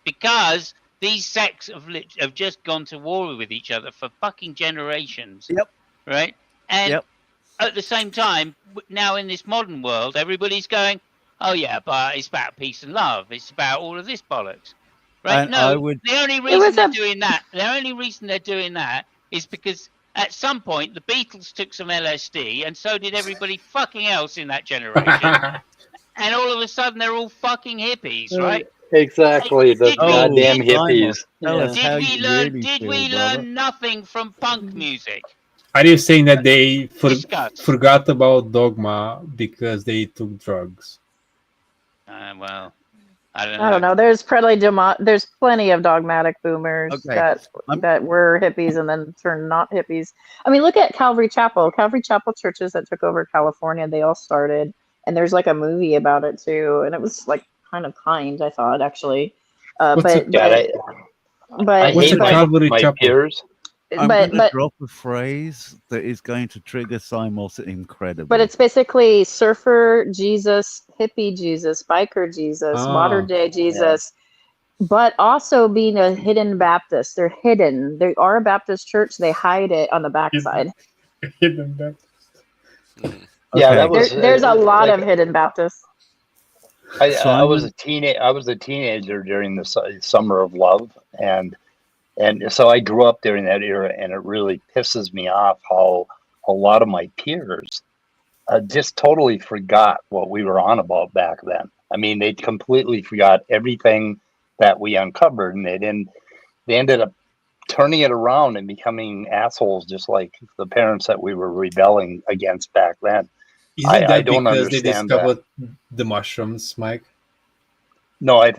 Speaker 1: Because these sects have just gone to war with each other for fucking generations.
Speaker 6: Yep.
Speaker 1: Right? And at the same time, now in this modern world, everybody's going, oh yeah, but it's about peace and love. It's about all of this bollocks. Right?
Speaker 6: And
Speaker 1: No,
Speaker 6: I would-
Speaker 1: the only reason they're doing that is because at some point the Beatles took some LSD, and so did everybody fucking else in that generation. And all of a sudden they're all fucking hippies, right?
Speaker 13: Exactly, the
Speaker 1: Did we-
Speaker 13: goddamn
Speaker 1: did-
Speaker 13: hippies.
Speaker 6: Tell
Speaker 13: Yeah.
Speaker 6: us how
Speaker 1: Did we
Speaker 6: you
Speaker 1: learn?
Speaker 6: really
Speaker 1: Did
Speaker 6: feel,
Speaker 1: we
Speaker 6: brother.
Speaker 1: learn nothing from punk music?
Speaker 12: Are you saying that they
Speaker 1: Discuss.
Speaker 12: forgot about dogma because they took drugs?
Speaker 1: Well, I don't know.
Speaker 11: I don't know. There's plenty of dogmatic boomers
Speaker 6: Okay.
Speaker 11: that were hippies and then turned not hippies. I mean, look at Calvary Chapel. Calvary Chapel churches that took over California, they all started, and there's like a movie about it too, and it was like kind of kind, I thought, actually.
Speaker 13: I hate my peers.
Speaker 6: I'm going to
Speaker 11: but
Speaker 6: drop a phrase that is going to trigger Simos incredibly.
Speaker 11: but it's basically surfer Jesus, hippie Jesus, biker Jesus,
Speaker 6: Oh,
Speaker 11: modern day Jesus, but also being a hidden Baptist. They're hidden. They are a Baptist church. They hide it on the backside.
Speaker 12: Hidden Baptist.
Speaker 13: Yeah, that was
Speaker 11: There's a lot
Speaker 13: like-
Speaker 11: of hidden Baptists.
Speaker 13: I was a teenager during the summer of love, and so I grew up during that era, and it really pisses me off how a lot of my peers just totally forgot what we were on about back then. I mean, they completely forgot everything that we uncovered, and they ended up turning it around and becoming assholes, just like the parents that we were rebelling against back then.
Speaker 12: Isn't that
Speaker 13: I don't
Speaker 12: because they
Speaker 13: understand that.
Speaker 12: discovered the mushrooms, Mike?
Speaker 13: No, it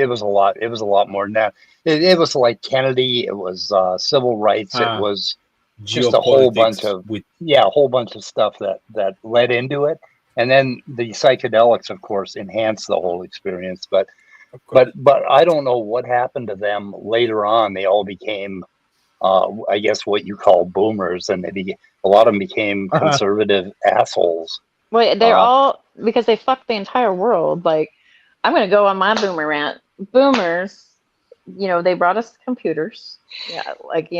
Speaker 13: was a lot. It was a lot more than that. It was like Kennedy. It was civil rights. It was just a whole bunch of a whole bunch of stuff that led into it. And then the psychedelics, of course, enhanced the whole experience. But I don't know what happened to them later on. They all became, I guess, what you call boomers, and a lot of them became conservative assholes.
Speaker 11: Wait, they're all because they fucked the entire world. Like, I'm gonna go on my boomer rant. Boomers, they brought us computers. Yeah, like I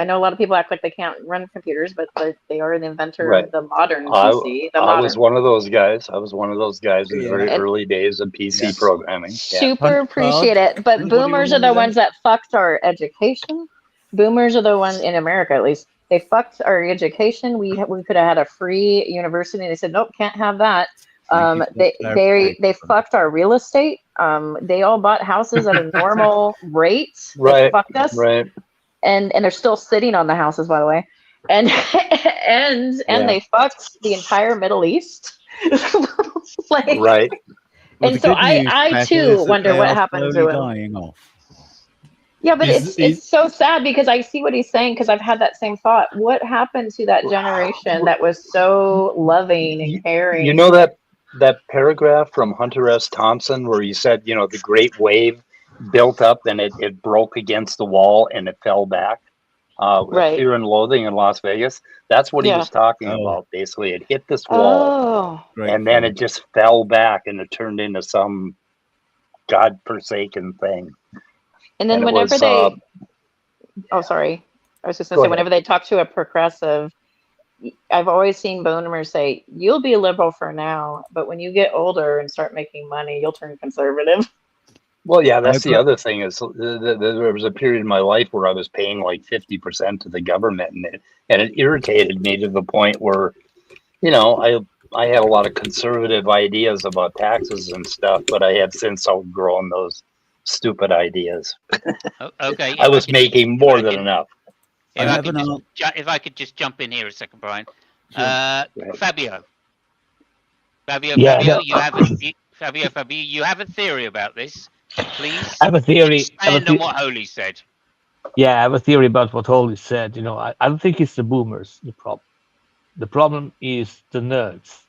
Speaker 11: know a lot of people act like they can't run computers, but they are the inventor of the modern PC.
Speaker 13: I was one of those guys. I was one of those guys in the very early days of PC programming. Yeah.
Speaker 11: Super appreciate it. But boomers are the ones that fucked our education. Boomers are the ones in America, at least. They fucked our education. We could have had a free university. They said, nope, can't have that. They fucked our real estate. They all bought houses at a normal rate.
Speaker 13: Right.
Speaker 11: They fucked us.
Speaker 13: Right.
Speaker 11: And they're still sitting on the houses, by the way. And they fucked the entire Middle East. Like,
Speaker 13: right.
Speaker 11: And so I too wonder what happened to him.
Speaker 6: Dying off.
Speaker 11: Yeah, but it's so sad because I see what he's saying because I've had that same thought. What happened to that generation that was so loving and caring?
Speaker 13: You know that paragraph from Hunter S. Thompson where he said, the Great Wave built up and it broke against the wall and it fell back. Fear and Loathing in Las Vegas. That's what he was talking about. Basically, it hit this wall and then it just fell back and it turned into some godforsaken thing.
Speaker 11: And then whenever I was just gonna say, whenever they talk to a progressive, I've always seen boomers say, "You'll be liberal for now, but when you get older and start making money, you'll turn conservative."
Speaker 13: Well, yeah, that's the other thing is there was a period in my life where I was paying like 50% to the government, and it irritated me to the point where, I had a lot of conservative ideas about taxes and stuff, but I have since outgrown those stupid ideas.
Speaker 1: Okay.
Speaker 13: I was making more than enough.
Speaker 1: If I could just jump in here a second, Brian. Fabio, you have a theory about this, please.
Speaker 2: I have a theory.
Speaker 1: Expand on what Holy said.
Speaker 2: Yeah, I have a theory about what Holy said. I don't think it's the boomers the problem. The problem is the nerds.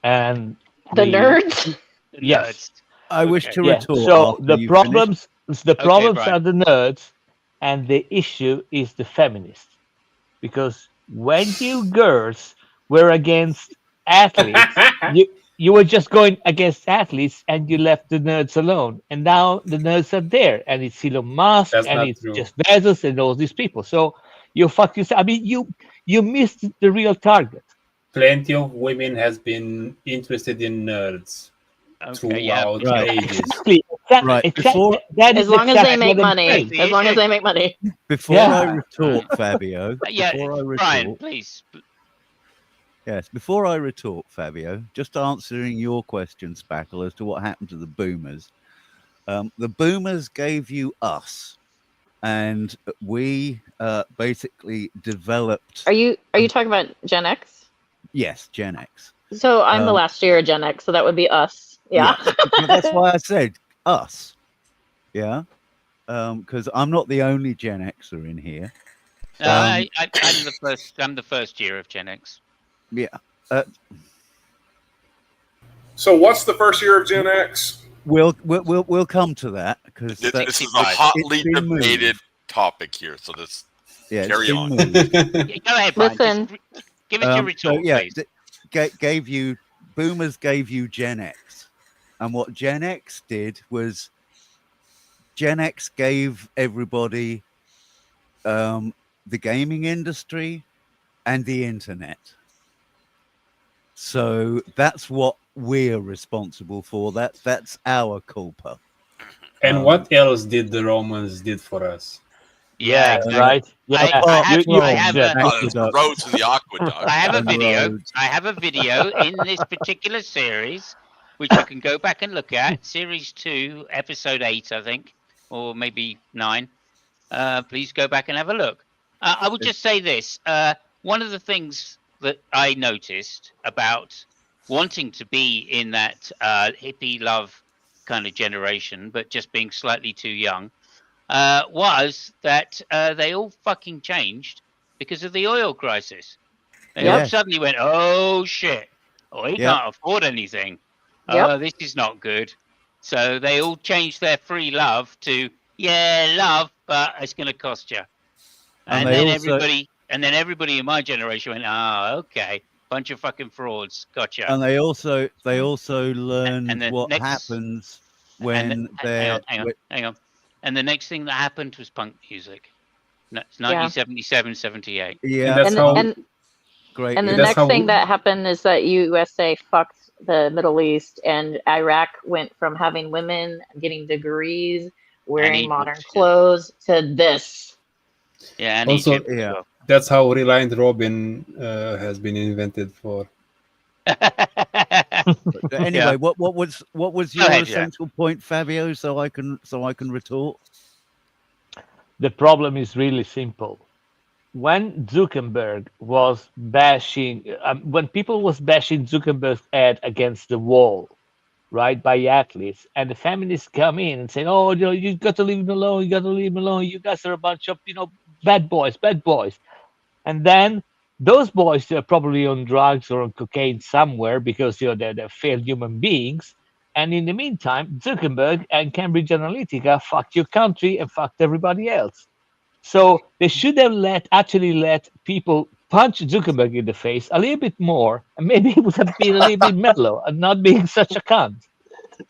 Speaker 2: And
Speaker 11: the nerds?
Speaker 2: Yes.
Speaker 6: I wish to
Speaker 2: Yeah.
Speaker 6: retort.
Speaker 2: So
Speaker 6: after
Speaker 2: the
Speaker 6: you
Speaker 2: problems, the
Speaker 1: Okay,
Speaker 2: problems
Speaker 1: Brian.
Speaker 2: are the nerds, and the issue is the feminists. Because when you girls were against athletes, you were just going against athletes, and you left the nerds alone. And now the nerds are there, and it's Elon Musk,
Speaker 12: That's
Speaker 2: and
Speaker 12: not
Speaker 2: it's
Speaker 12: true.
Speaker 2: Jeff Bezos, and all these people. So you fuck yourself. I mean, you missed the real target.
Speaker 12: Plenty of women has been interested in nerds
Speaker 1: Okay, yeah.
Speaker 12: throughout
Speaker 6: Right.
Speaker 12: ages.
Speaker 2: Exactly.
Speaker 6: Right,
Speaker 2: Exactly.
Speaker 6: before-
Speaker 2: That
Speaker 11: As
Speaker 2: is
Speaker 11: long as they
Speaker 2: exactly
Speaker 11: make
Speaker 2: what I'm
Speaker 11: money.
Speaker 2: saying.
Speaker 11: As long as they make money.
Speaker 6: Before
Speaker 2: Yeah.
Speaker 6: I retort, Fabio.
Speaker 1: Yeah,
Speaker 6: Before I
Speaker 1: Brian,
Speaker 6: retort,
Speaker 1: please.
Speaker 6: yes. Before I retort, Fabio, just answering your question, Spackle, as to what happened to the boomers. The boomers gave you us, and we basically developed.
Speaker 11: Are you talking about Gen X?
Speaker 6: Yes, Gen X.
Speaker 11: So I'm the last year of Gen X, so that would be us. Yeah.
Speaker 6: But that's why I said us. Yeah. Because I'm not the only Gen Xer in here.
Speaker 1: I'm the first. I'm the first year of Gen X.
Speaker 6: Yeah.
Speaker 3: So what's the first year of Gen X?
Speaker 6: We'll come to that because
Speaker 10: This is a hotly debated topic here. So this carry on.
Speaker 1: Go ahead, Brian.
Speaker 11: Listen.
Speaker 1: Just give it your retort, please.
Speaker 6: Boomers gave you Gen X, and what Gen X did was Gen X gave everybody the gaming industry and the internet. So that's what we're responsible for. That's our culpa.
Speaker 12: And what else did the Romans did for us?
Speaker 1: Yeah,
Speaker 2: exactly. Right. Yeah,
Speaker 1: I have
Speaker 10: the roads and the aqueduct.
Speaker 1: I have a video. I have a video in this particular series, which you can go back and look at. Series 2, episode 8, I think, or maybe 9. Please go back and have a look. I would just say this. One of the things that I noticed about wanting to be in that hippie love kind of generation, but just being slightly too young, was that they all fucking changed because of the oil crisis. They all suddenly went, oh shit, we can't afford anything. Oh, this is not good. So they all changed their free love to, love, but it's going to cost you. And then everybody in my generation went, okay, bunch of fucking frauds, gotcha.
Speaker 6: And they also learned what happens when they're.
Speaker 1: Hang on. And the next thing that happened was punk music. It's 1977, 78.
Speaker 6: Yeah,
Speaker 11: great. And the next thing that happened is that USA fucked the Middle East, and Iraq went from having women getting degrees, wearing modern clothes, to this.
Speaker 1: Yeah, and
Speaker 12: also,
Speaker 1: Egypt.
Speaker 12: That's how Reliant Robin has been invented for.
Speaker 6: Anyway, what was your essential point, Fabio? So I can retort.
Speaker 2: The problem is really simple. When Zuckerberg was bashing, when people was bashing Zuckerberg's ad against the wall, right, by athletes, and the feminists come in and say, "Oh, you got to leave him alone. You got to leave him alone. You guys are a bunch of bad boys." And then those boys are probably on drugs or on cocaine somewhere because they're failed human beings. And in the meantime, Zuckerberg and Cambridge Analytica fucked your country and fucked everybody else. So they should have actually let people punch Zuckerberg in the face a little bit more, and maybe he would have been a little bit mellow and not being such a cunt.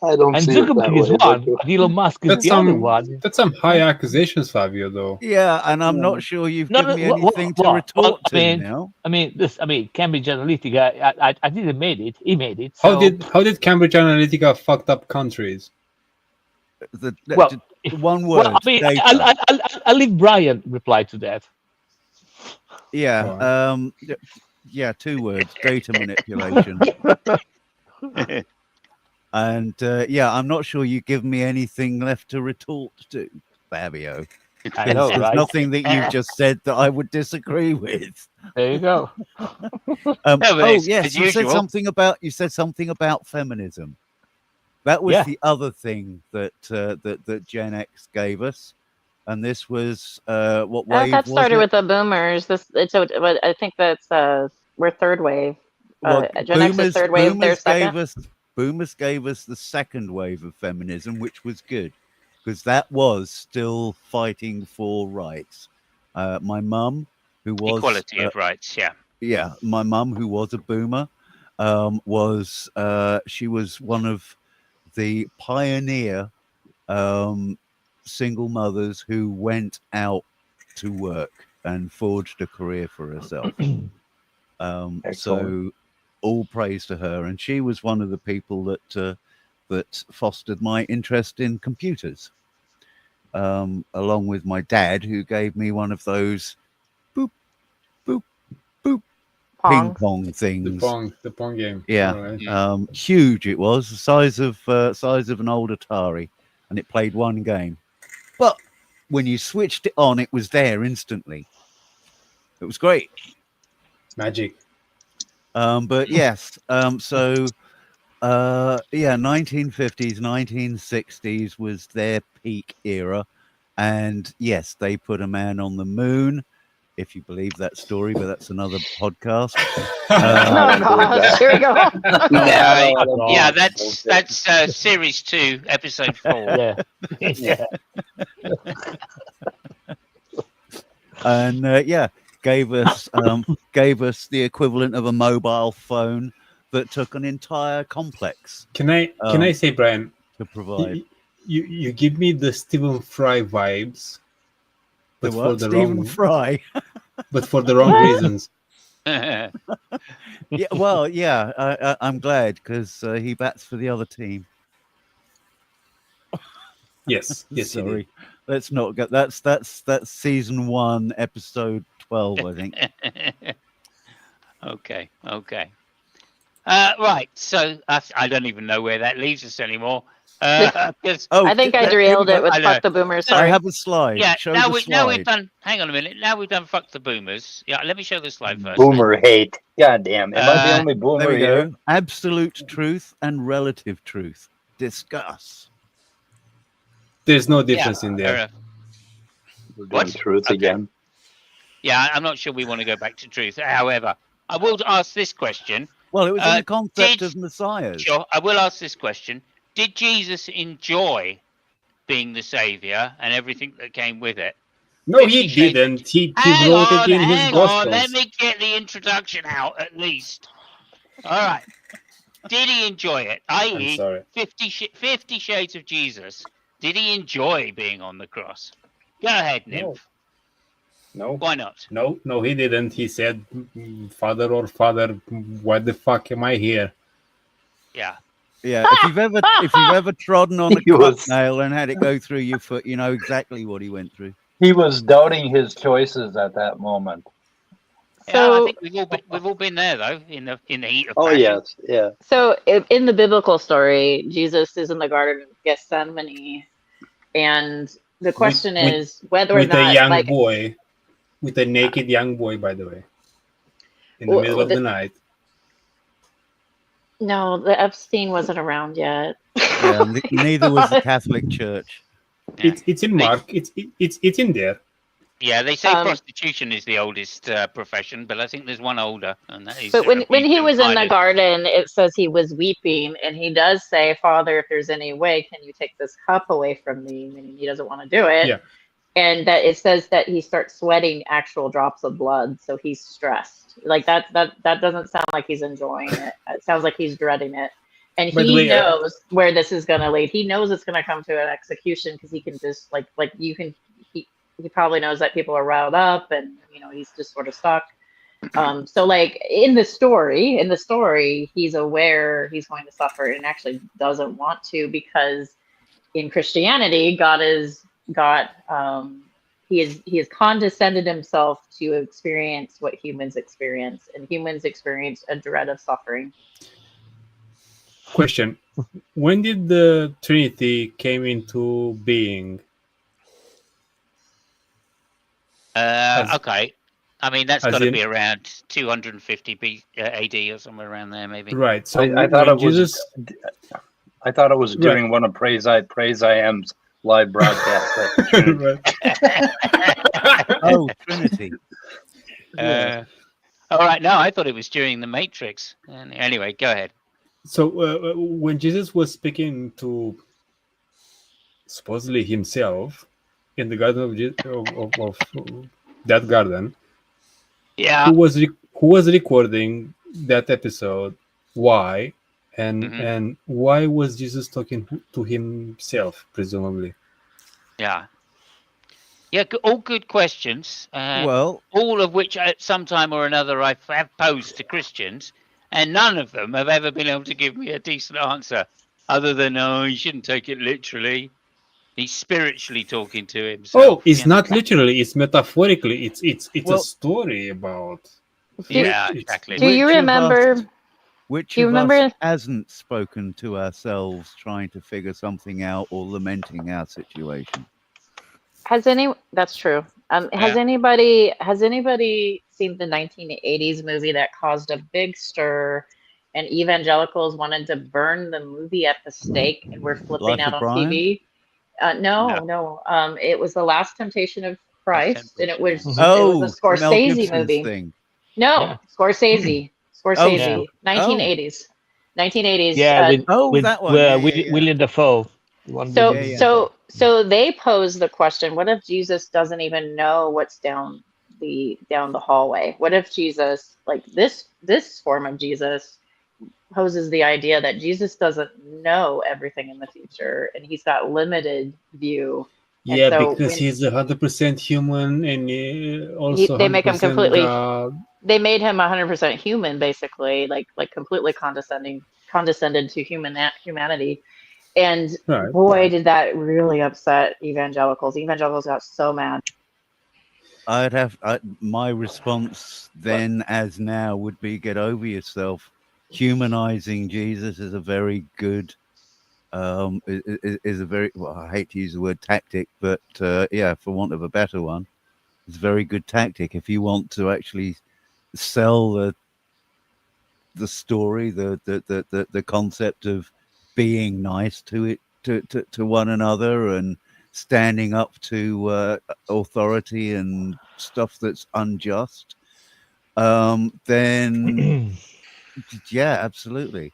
Speaker 15: I don't
Speaker 2: and
Speaker 15: see
Speaker 2: Zuckerberg
Speaker 15: it
Speaker 2: is
Speaker 15: that way,
Speaker 2: one, but Elon Musk is the other one.
Speaker 12: That's some high accusations, Fabio, though.
Speaker 6: Yeah, and I'm not sure you've given me anything to retort to now.
Speaker 2: I mean, Cambridge Analytica. I didn't made it. He made it.
Speaker 12: How did Cambridge Analytica fucked up countries?
Speaker 6: One word.
Speaker 2: Well, I mean, I'll leave Brian reply to that.
Speaker 6: Yeah. Yeah. 2 words: data manipulation. And I'm not sure you've given me anything left to retort to, Fabio.
Speaker 2: I know,
Speaker 6: There's
Speaker 2: right?
Speaker 6: nothing that you've just said that I would disagree with.
Speaker 2: There you go.
Speaker 6: Yes, you said something about feminism. That was the other thing that Gen X gave us, and this was what wave
Speaker 11: that started
Speaker 6: was
Speaker 11: with the boomers. I think that's we're third wave.
Speaker 6: Well,
Speaker 11: Gen X is third wave. They're second.
Speaker 6: Boomers gave us the second wave of feminism, which was good because that was still fighting for rights. My mum, who was
Speaker 1: equality of rights,
Speaker 6: my mum, who was a boomer, she was one of the pioneer single mothers who went out to work and forged a career for herself. So all praise to her, and she was one of the people that fostered my interest in computers, along with my dad, who gave me one of those boop boop boop ping pong things.
Speaker 12: The pong game.
Speaker 6: Yeah,
Speaker 12: Right.
Speaker 6: huge it was, the size of an old Atari, and it played one game. But when you switched it on, it was there instantly. It was great.
Speaker 12: Magic.
Speaker 6: But yes, 1950s, 1960s was their peak era. And yes, they put a man on the moon, if you believe that story, but that's another podcast.
Speaker 11: Here we go.
Speaker 1: Yeah, that's series 2, episode 4.
Speaker 2: Yeah.
Speaker 6: And gave us the equivalent of a mobile phone that took an entire complex.
Speaker 12: Can I say, Brian,
Speaker 6: to provide?
Speaker 12: You give me the Stephen Fry vibes, but for the
Speaker 6: Stephen Fry,
Speaker 12: but for the wrong reasons.
Speaker 6: I'm glad because he bats for the other team.
Speaker 12: Yes,
Speaker 6: Sorry, let's not get that's season 1, episode 12, I think.
Speaker 1: Okay. Right. So I don't even know where that leaves us anymore.
Speaker 11: I think I derailed it with fuck the boomers. Sorry.
Speaker 6: I have a slide.
Speaker 1: Yeah.
Speaker 6: Show
Speaker 1: Now
Speaker 6: the
Speaker 1: we've
Speaker 6: slide.
Speaker 1: done. Hang on a minute. Now we've done fuck the boomers. Yeah. Let me show the slide first.
Speaker 13: Boomer hate. God damn. Am I the only
Speaker 6: There
Speaker 13: boomer
Speaker 6: we
Speaker 13: here?
Speaker 6: go. Absolute truth and relative truth. Discuss.
Speaker 12: There's no difference in there.
Speaker 13: We're doing truth again.
Speaker 1: Yeah, I'm not sure we want to go back to truth. However, I will ask this question.
Speaker 6: Well, it was in the concept of messiahs.
Speaker 1: Sure, I will ask this question. Did Jesus enjoy being the savior and everything that came with it?
Speaker 12: No, he didn't. He wrote it in his Gospels.
Speaker 1: Let me get the introduction out at least. All right. Did he enjoy it? I.e., 50 Shades of Jesus. Did he enjoy being on the cross? Go ahead, Nymph.
Speaker 12: No.
Speaker 1: Why not?
Speaker 12: No, he didn't. He said, Father, why the fuck am I here?
Speaker 1: Yeah.
Speaker 6: Yeah, if you've ever trodden on a cut nail and had it go through your foot, you know exactly what he went through.
Speaker 13: He was doubting his choices at that moment.
Speaker 1: Yeah, I think we've all been there though in the heat of passion.
Speaker 13: Yes, yeah.
Speaker 11: So in the biblical story, Jesus is in the Garden of Gethsemane, and the question is whether or not
Speaker 12: with a naked young boy, by the way, in the middle of the night.
Speaker 11: No, the Epstein wasn't around yet.
Speaker 6: Yeah, neither was the Catholic Church.
Speaker 12: Yeah. It's in Mark. It's in there.
Speaker 1: Yeah, they say prostitution is the oldest profession, but I think there's one older, and that is.
Speaker 11: But when he was in the garden, it says he was weeping, and he does say, "Father, if there's any way, can you take this cup away from me?" Meaning he doesn't want to do it.
Speaker 12: Yeah.
Speaker 11: And that it says that he starts sweating actual drops of blood, so he's stressed. Like that doesn't sound like he's enjoying it. It sounds like he's dreading it. And he knows where this is going to lead. He knows it's going to come to an execution because he can just he probably knows that people are riled up, and he's just sort of stuck. So like in the story, he's aware he's going to suffer and actually doesn't want to, because in Christianity, he has condescended himself to experience what humans experience, and humans experience a dread of suffering.
Speaker 12: Question: when did the Trinity came into being?
Speaker 1: Okay, I mean that's got to be around 250 AD or somewhere around there, maybe.
Speaker 12: Right. So
Speaker 13: I thought it was. I thought it was during one of Praise I Am's live broadcasts.
Speaker 6: Oh, Trinity.
Speaker 1: All right. No, I thought it was during the Matrix. Anyway, go ahead.
Speaker 12: So when Jesus was speaking to supposedly himself in the garden of that garden,
Speaker 1: Yeah.
Speaker 12: who was recording that episode? Why? And why was Jesus talking to himself, presumably?
Speaker 1: Yeah. Yeah, all good questions.
Speaker 6: Well,
Speaker 1: all of which at some time or another I have posed to Christians, and none of them have ever been able to give me a decent answer, other than, oh, you shouldn't take it literally. He's spiritually talking to himself.
Speaker 12: Oh, it's not literally; it's metaphorically. It's
Speaker 6: Well,
Speaker 12: a story about.
Speaker 1: Exactly.
Speaker 11: Do you remember?
Speaker 6: Which
Speaker 11: do you
Speaker 6: of
Speaker 11: remember?
Speaker 6: us hasn't spoken to ourselves trying to figure something out or lamenting our situation?
Speaker 11: That's true. Has anybody seen the 1980s movie that caused a big stir, and evangelicals wanted to burn the movie at the stake and were flipping
Speaker 6: Life
Speaker 11: out
Speaker 6: of
Speaker 11: on
Speaker 6: Brian?
Speaker 11: TV? No. It was The Last Temptation of Christ, and it was a
Speaker 6: Mel
Speaker 11: Scorsese
Speaker 6: Gibson's
Speaker 11: movie.
Speaker 6: thing.
Speaker 11: No,
Speaker 2: Yeah.
Speaker 11: Scorsese.
Speaker 6: Oh,
Speaker 11: 1980s. 1980s.
Speaker 2: Yeah, with
Speaker 6: that one.
Speaker 2: William Dafoe.
Speaker 11: So they pose the question: what if Jesus doesn't even know what's down the hallway? What if Jesus, like this form of Jesus, poses the idea that Jesus doesn't know everything in the future, and he's got limited view. And
Speaker 12: Yeah,
Speaker 11: so
Speaker 12: because he's 100% human, and also
Speaker 11: they make him
Speaker 12: 100%
Speaker 11: completely.
Speaker 12: God.
Speaker 11: They made him 100% human, basically, like completely condescended to humanity. And boy, did that really upset evangelicals. Evangelicals got so mad.
Speaker 6: My response then as now would be, get over yourself. Humanizing Jesus is a very good, is a very, well, I hate to use the word tactic, but yeah, for want of a better one, it's a very good tactic. If you want to actually sell the story, the concept of being nice to one another and standing up to authority and stuff that's unjust, then yeah, absolutely.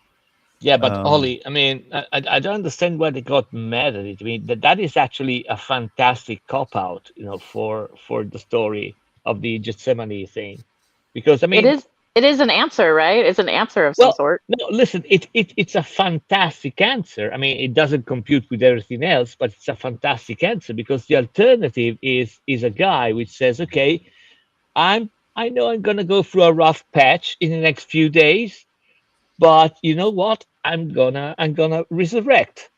Speaker 2: Yeah, but Ollie, I mean, I don't understand why they got mad at it. I mean, that is actually a fantastic cop out, for the story of the Gethsemane thing, because I mean,
Speaker 11: it is an answer, right? It's an answer of some sort.
Speaker 2: No, listen, it's a fantastic answer. I mean, it doesn't compute with everything else, but it's a fantastic answer, because the alternative is a guy which says, okay, I know I'm gonna go through a rough patch in the next few days, but you know what? I'm gonna resurrect.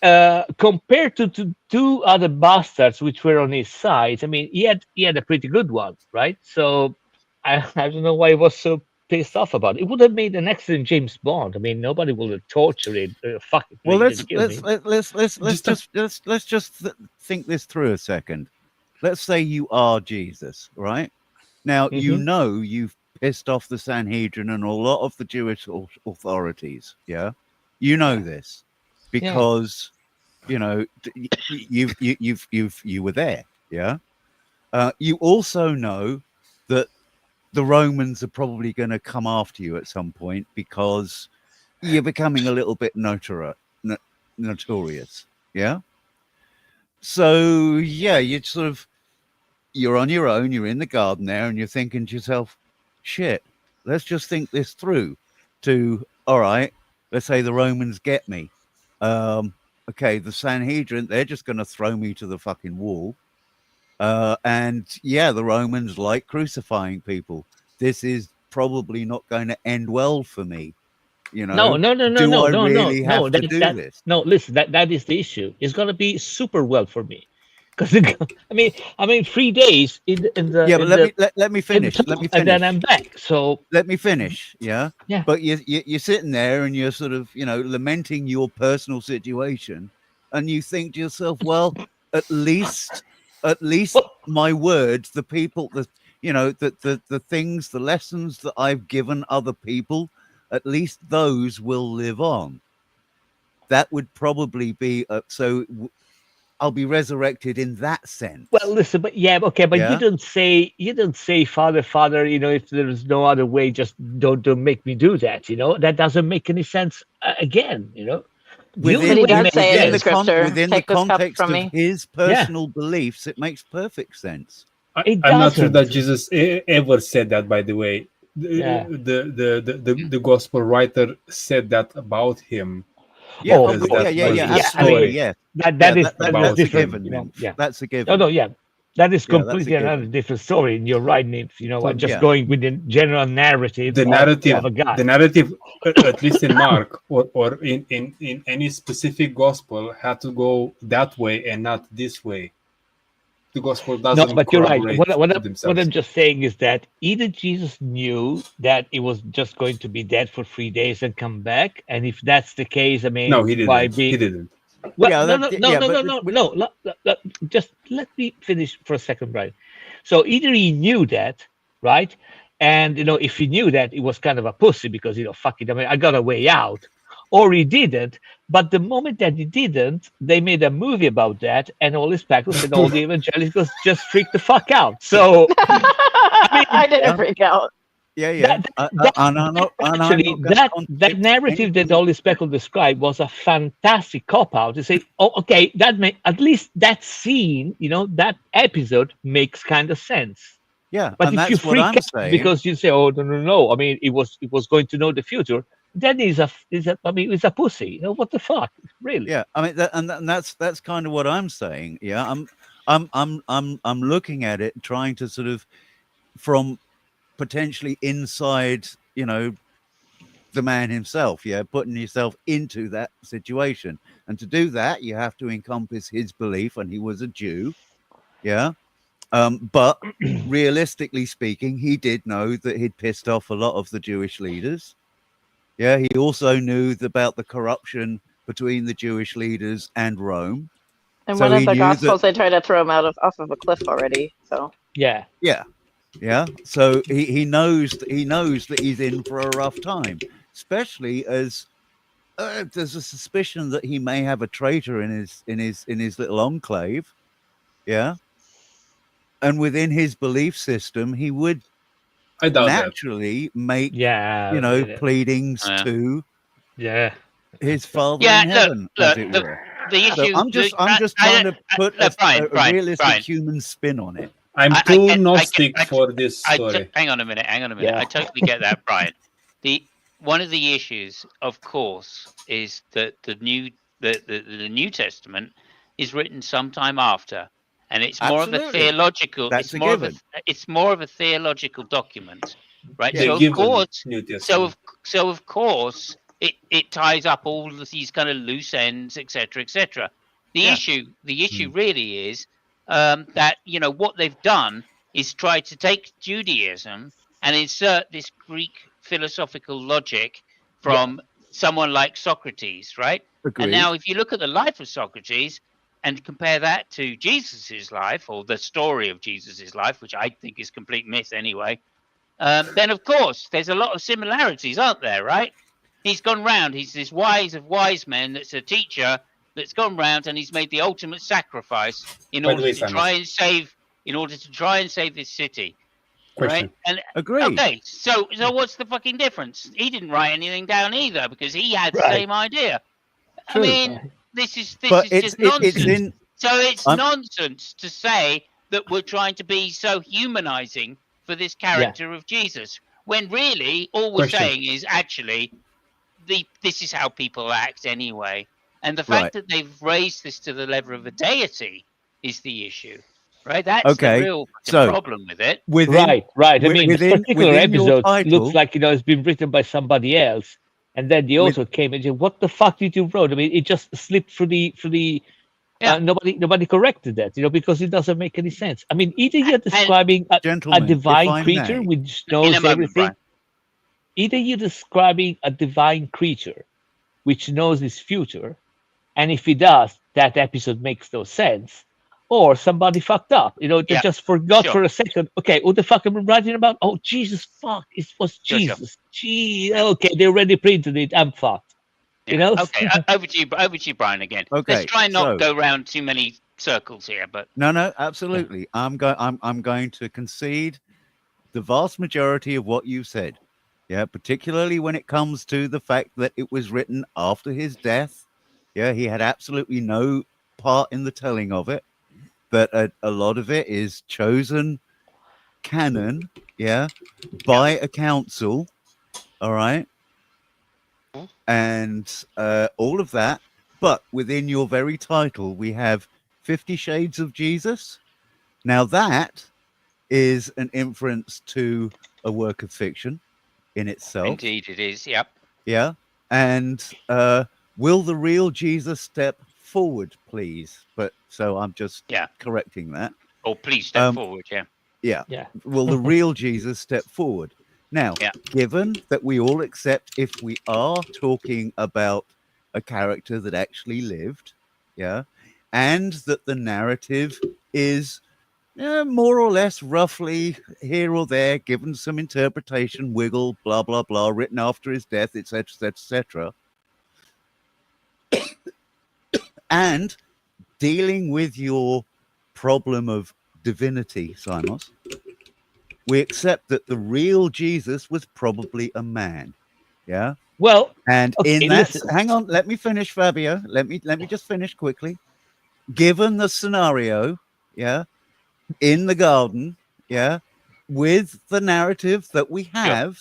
Speaker 2: Compared to two other bastards which were on his side, I mean, he had a pretty good one, right? So I don't know why he was so pissed off about it. It would have made an excellent James Bond. I mean, nobody would have tortured him. Fuck it.
Speaker 6: Well, let's just think this through a second. Let's say you are Jesus, right? Now you know you've pissed off the Sanhedrin and a lot of the Jewish authorities. Yeah, you know this because you know you were there. Yeah, you also know that the Romans are probably going to come after you at some point because you're becoming a little bit notorious. Yeah. So yeah, you're on your own, you're in the garden there, and you're thinking to yourself, shit, let's just think this through. All right, let's say the Romans get me. Okay, the Sanhedrin, they're just going to throw me to the fucking wall. And yeah, the Romans like crucifying people. This is probably not going to end well for me. You know,
Speaker 2: no.
Speaker 6: Do I really have to do this?
Speaker 2: No, listen, that is the issue. It's going to be super well for me. Because I mean, 3 days in the
Speaker 6: but let me finish.
Speaker 2: And then I'm back. So
Speaker 6: let me finish. Yeah.
Speaker 2: Yeah.
Speaker 6: But you're sitting there and you're sort of lamenting your personal situation, and you think to yourself, well, at least my words, the people, the things, the lessons that I've given other people, at least those will live on. That would probably be so. I'll be resurrected in that sense.
Speaker 2: Well, listen, but yeah, okay, but
Speaker 6: Yeah.
Speaker 2: you don't say, Father, if there is no other way, just don't make me do that. That doesn't make any sense. Again, the
Speaker 6: Within,
Speaker 2: only way
Speaker 11: does
Speaker 2: makes
Speaker 11: say it in
Speaker 2: sense-
Speaker 11: the scripture,
Speaker 6: within the
Speaker 11: "Take this cup
Speaker 6: context
Speaker 11: from
Speaker 6: of
Speaker 11: me."
Speaker 6: his personal beliefs, it makes perfect sense.
Speaker 2: It
Speaker 12: I'm not sure
Speaker 2: doesn't.
Speaker 12: that Jesus ever said that. By the way,
Speaker 2: Yeah.
Speaker 12: the gospel writer said that about him.
Speaker 6: Yeah,
Speaker 2: Oh,
Speaker 12: because
Speaker 2: of course.
Speaker 12: that
Speaker 6: yeah,
Speaker 12: was
Speaker 6: yeah,
Speaker 12: the
Speaker 6: absolutely,
Speaker 12: story.
Speaker 6: yeah.
Speaker 2: That
Speaker 6: Yeah,
Speaker 2: is
Speaker 6: that-
Speaker 2: that
Speaker 12: that's
Speaker 2: is
Speaker 12: a
Speaker 2: different.
Speaker 6: given,
Speaker 2: Yeah.
Speaker 6: Nymph. That's a given.
Speaker 2: No, yeah. That is
Speaker 6: Yeah, that's a
Speaker 2: completely another
Speaker 6: given.
Speaker 2: different story. And you're right, Nymph. I'm just
Speaker 6: Yeah.
Speaker 2: going with the general narrative.
Speaker 12: The narrative,
Speaker 2: of a guy.
Speaker 12: the narrative, at least in Mark or in any specific gospel, had to go that way and not this way. The gospel doesn't
Speaker 2: No, but you're right.
Speaker 12: corroborate
Speaker 2: What
Speaker 12: to
Speaker 2: I'm
Speaker 12: themselves.
Speaker 2: just saying is that either Jesus knew that he was just going to be dead for 3 days and come back, and if that's the case, I mean,
Speaker 12: No, he
Speaker 2: why
Speaker 12: didn't.
Speaker 2: be?
Speaker 12: He didn't.
Speaker 2: Well,
Speaker 6: Yeah,
Speaker 2: no,
Speaker 6: that-
Speaker 2: no,
Speaker 6: yeah,
Speaker 2: no,
Speaker 6: but
Speaker 2: no,
Speaker 6: we-
Speaker 2: no, no. Just let me finish for a second, Brian. So either he knew that, right? And if he knew that, he was kind of a pussy because fuck it. I mean, I got a way out, or he didn't. But the moment that he didn't, they made a movie about that, and all his packers and all the evangelicals just freaked the fuck out. So
Speaker 11: I didn't freak out.
Speaker 6: Yeah, yeah.
Speaker 2: Actually, that narrative that Ollie Speckle described was a fantastic cop out to say, oh, okay, at least that scene, that episode makes kind of sense.
Speaker 6: Yeah,
Speaker 2: But
Speaker 6: and
Speaker 2: if you
Speaker 6: that's what
Speaker 2: freak
Speaker 6: I'm
Speaker 2: out
Speaker 6: saying.
Speaker 2: because you say, oh no, I mean, it was going to know the future, then he's a pussy. What the fuck, really?
Speaker 6: Yeah, I mean, that's kind of what I'm saying. Yeah, I'm looking at it, trying to sort of from potentially inside, the man himself. Yeah, putting yourself into that situation, and to do that, you have to encompass his belief, and he was a Jew. Yeah. But realistically speaking, he did know that he'd pissed off a lot of the Jewish leaders. Yeah, he also knew about the corruption between the Jewish leaders and Rome.
Speaker 11: And
Speaker 6: So
Speaker 11: one of
Speaker 6: he
Speaker 11: the
Speaker 6: knew
Speaker 11: gospels, they tried to throw him off of a cliff already. So
Speaker 2: Yeah.
Speaker 6: Yeah. So he knows that he's in for a rough time, especially as there's a suspicion that he may have a traitor in his little enclave. Yeah. And within his belief system, he would
Speaker 12: I doubt that.
Speaker 6: naturally make
Speaker 2: Yeah.
Speaker 6: pleadings
Speaker 1: Yeah.
Speaker 6: to
Speaker 2: Yeah.
Speaker 6: his father
Speaker 1: Yeah,
Speaker 6: in
Speaker 1: look,
Speaker 6: heaven, as it
Speaker 1: the
Speaker 6: were.
Speaker 1: the
Speaker 6: So
Speaker 1: issue.
Speaker 6: I'm just trying to put a realistic human spin on it.
Speaker 12: I'm
Speaker 1: I
Speaker 12: too
Speaker 1: get-
Speaker 12: gnostic
Speaker 1: I get-
Speaker 12: for this story.
Speaker 1: Hang on a minute.
Speaker 2: Yeah.
Speaker 1: I totally get that, Brian. One of the issues, of course, is that the New Testament is written sometime after, and it's more of a
Speaker 6: Absolutely.
Speaker 1: theological.
Speaker 6: That's
Speaker 1: It's
Speaker 6: a
Speaker 1: more of
Speaker 6: given.
Speaker 1: it's more of a theological document, right?
Speaker 12: The
Speaker 1: So of
Speaker 12: given
Speaker 1: course,
Speaker 12: New Testament.
Speaker 1: so of course, it ties up all of these kind of loose ends, etc., etc. The
Speaker 6: Yeah.
Speaker 1: issue really is that what they've done is try to take Judaism and insert this Greek philosophical logic from someone like Socrates, right?
Speaker 6: Agreed.
Speaker 1: And now, if you look at the life of Socrates and compare that to Jesus's life, or the story of Jesus's life, which I think is complete myth anyway, then of course there's a lot of similarities, aren't there? Right? He's gone round. He's this wise of wise men. That's a teacher that's gone round, and he's made the ultimate sacrifice in
Speaker 12: By the
Speaker 1: order
Speaker 12: way,
Speaker 1: to
Speaker 12: Simon.
Speaker 1: try and save this city.
Speaker 12: Question.
Speaker 1: Right? And
Speaker 6: Agreed.
Speaker 1: okay, so what's the fucking difference? He didn't write anything down either because he had the
Speaker 2: Right.
Speaker 1: same idea.
Speaker 6: True.
Speaker 1: I mean, this is
Speaker 6: But
Speaker 1: just nonsense.
Speaker 6: it's in.
Speaker 1: So it's
Speaker 6: I'm-
Speaker 1: nonsense to say that we're trying to be so humanizing for this character of Jesus, when really all we're
Speaker 12: Question.
Speaker 1: saying is actually this is how people act anyway. And the fact
Speaker 6: Right.
Speaker 1: that they've raised this to the level of a deity is the issue, right? That's
Speaker 6: Okay,
Speaker 1: the real fucking
Speaker 6: so-
Speaker 1: problem with it.
Speaker 6: Within,
Speaker 2: Right. I mean, this particular
Speaker 6: within your
Speaker 2: episode
Speaker 6: title-
Speaker 2: looks like it's been written by somebody else, and then the author came and said, "What the fuck did you wrote?" I mean, it just slipped through the.
Speaker 1: Yeah.
Speaker 2: Nobody corrected that, because it doesn't make any sense. I mean, either you're describing a
Speaker 6: Gentlemen,
Speaker 2: divine
Speaker 6: if I
Speaker 2: creature
Speaker 6: may.
Speaker 2: which
Speaker 1: In
Speaker 2: knows
Speaker 1: a moment,
Speaker 2: everything.
Speaker 1: Brian.
Speaker 2: Either you're describing a divine creature which knows his future, and if he does, that episode makes no sense, or somebody fucked up. They
Speaker 1: Yeah,
Speaker 2: just forgot
Speaker 1: sure.
Speaker 2: for a second. Okay, what the fuck am I writing about? Oh, Jesus, fuck! It was
Speaker 1: Sure, sure.
Speaker 2: Jesus. Gee, okay, they already printed it. I'm fucked.
Speaker 1: Okay, over to you, Brian. Again.
Speaker 6: Okay,
Speaker 1: Let's try and not
Speaker 6: so-
Speaker 1: go around too many circles here, but
Speaker 6: No, absolutely. I'm going to concede the vast majority of what you said. Yeah, particularly when it comes to the fact that it was written after his death. Yeah, he had absolutely no part in the telling of it. But a lot of it is chosen canon, yeah, by a council. All right. And all of that. But within your very title, we have 50 Shades of Jesus. Now that is an inference to a work of fiction in itself.
Speaker 1: indeed it is. Yep.
Speaker 6: Yeah. And will the real Jesus step forward, please? But so I'm just correcting that.
Speaker 1: Or please step forward. Yeah.
Speaker 6: Yeah. Will the real Jesus step forward? Now, given that we all accept if we are talking about a character that actually lived, and that the narrative is more or less roughly here or there, given some interpretation, wiggle, blah, blah, blah, written after his death, etc., etc. And dealing with your problem of divinity, Simos, we accept that the real Jesus was probably a man. Yeah.
Speaker 2: Well,
Speaker 6: and
Speaker 2: okay,
Speaker 6: in that,
Speaker 2: listen.
Speaker 6: hang on, let me finish, Fabio. Let me just finish quickly. Given the scenario, in the garden, with the narrative that we have,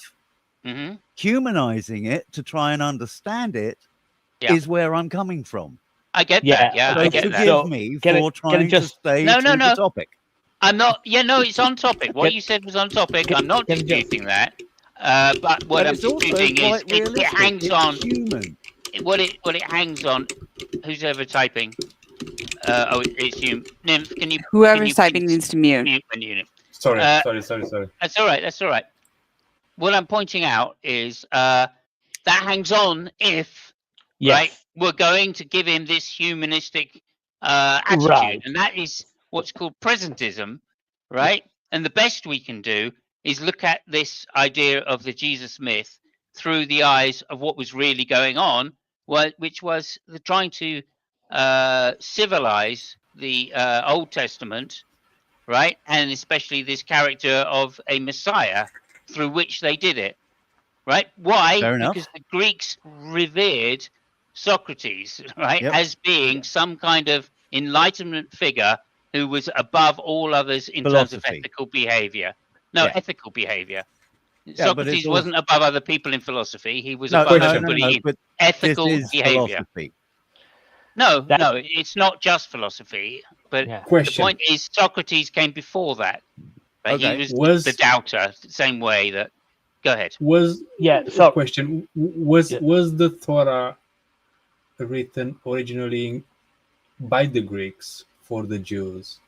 Speaker 6: humanizing it to try and understand it is where I'm coming from.
Speaker 1: I get that. Yeah,
Speaker 6: so
Speaker 1: I get
Speaker 6: forgive
Speaker 1: that.
Speaker 6: me for trying to stay to the topic.
Speaker 1: I'm not. Yeah, no, it's on topic. What you said was on topic. I'm not disputing that. But what I'm disputing is it hangs on.
Speaker 6: Human.
Speaker 1: What it hangs on. Who's ever typing? It's you. Nymph, can you?
Speaker 5: Whoever's typing needs to mute.
Speaker 1: Mute when you.
Speaker 12: Sorry.
Speaker 1: That's all right. That's all right. What I'm pointing out is that hangs on if right we're going to give him this humanistic attitude, and that is what's called presentism, right? And the best we can do is look at this idea of the Jesus myth through the eyes of what was really going on, which was trying to civilize the Old Testament, right? And especially this character of a Messiah through which they did it, right? Why?
Speaker 6: Fair enough.
Speaker 1: Because the Greeks revered Socrates, right, as being some kind of Enlightenment figure who was above all others in terms of ethical behavior. No, ethical behavior. Socrates wasn't above other people in philosophy. He was above everybody in ethical behavior.
Speaker 6: Philosophy.
Speaker 1: No, it's not just philosophy. But the point is Socrates came before that. Right? He was the doubter, the same way that... Go ahead.
Speaker 12: Question. Was the Torah written originally by the Greeks for the Jews?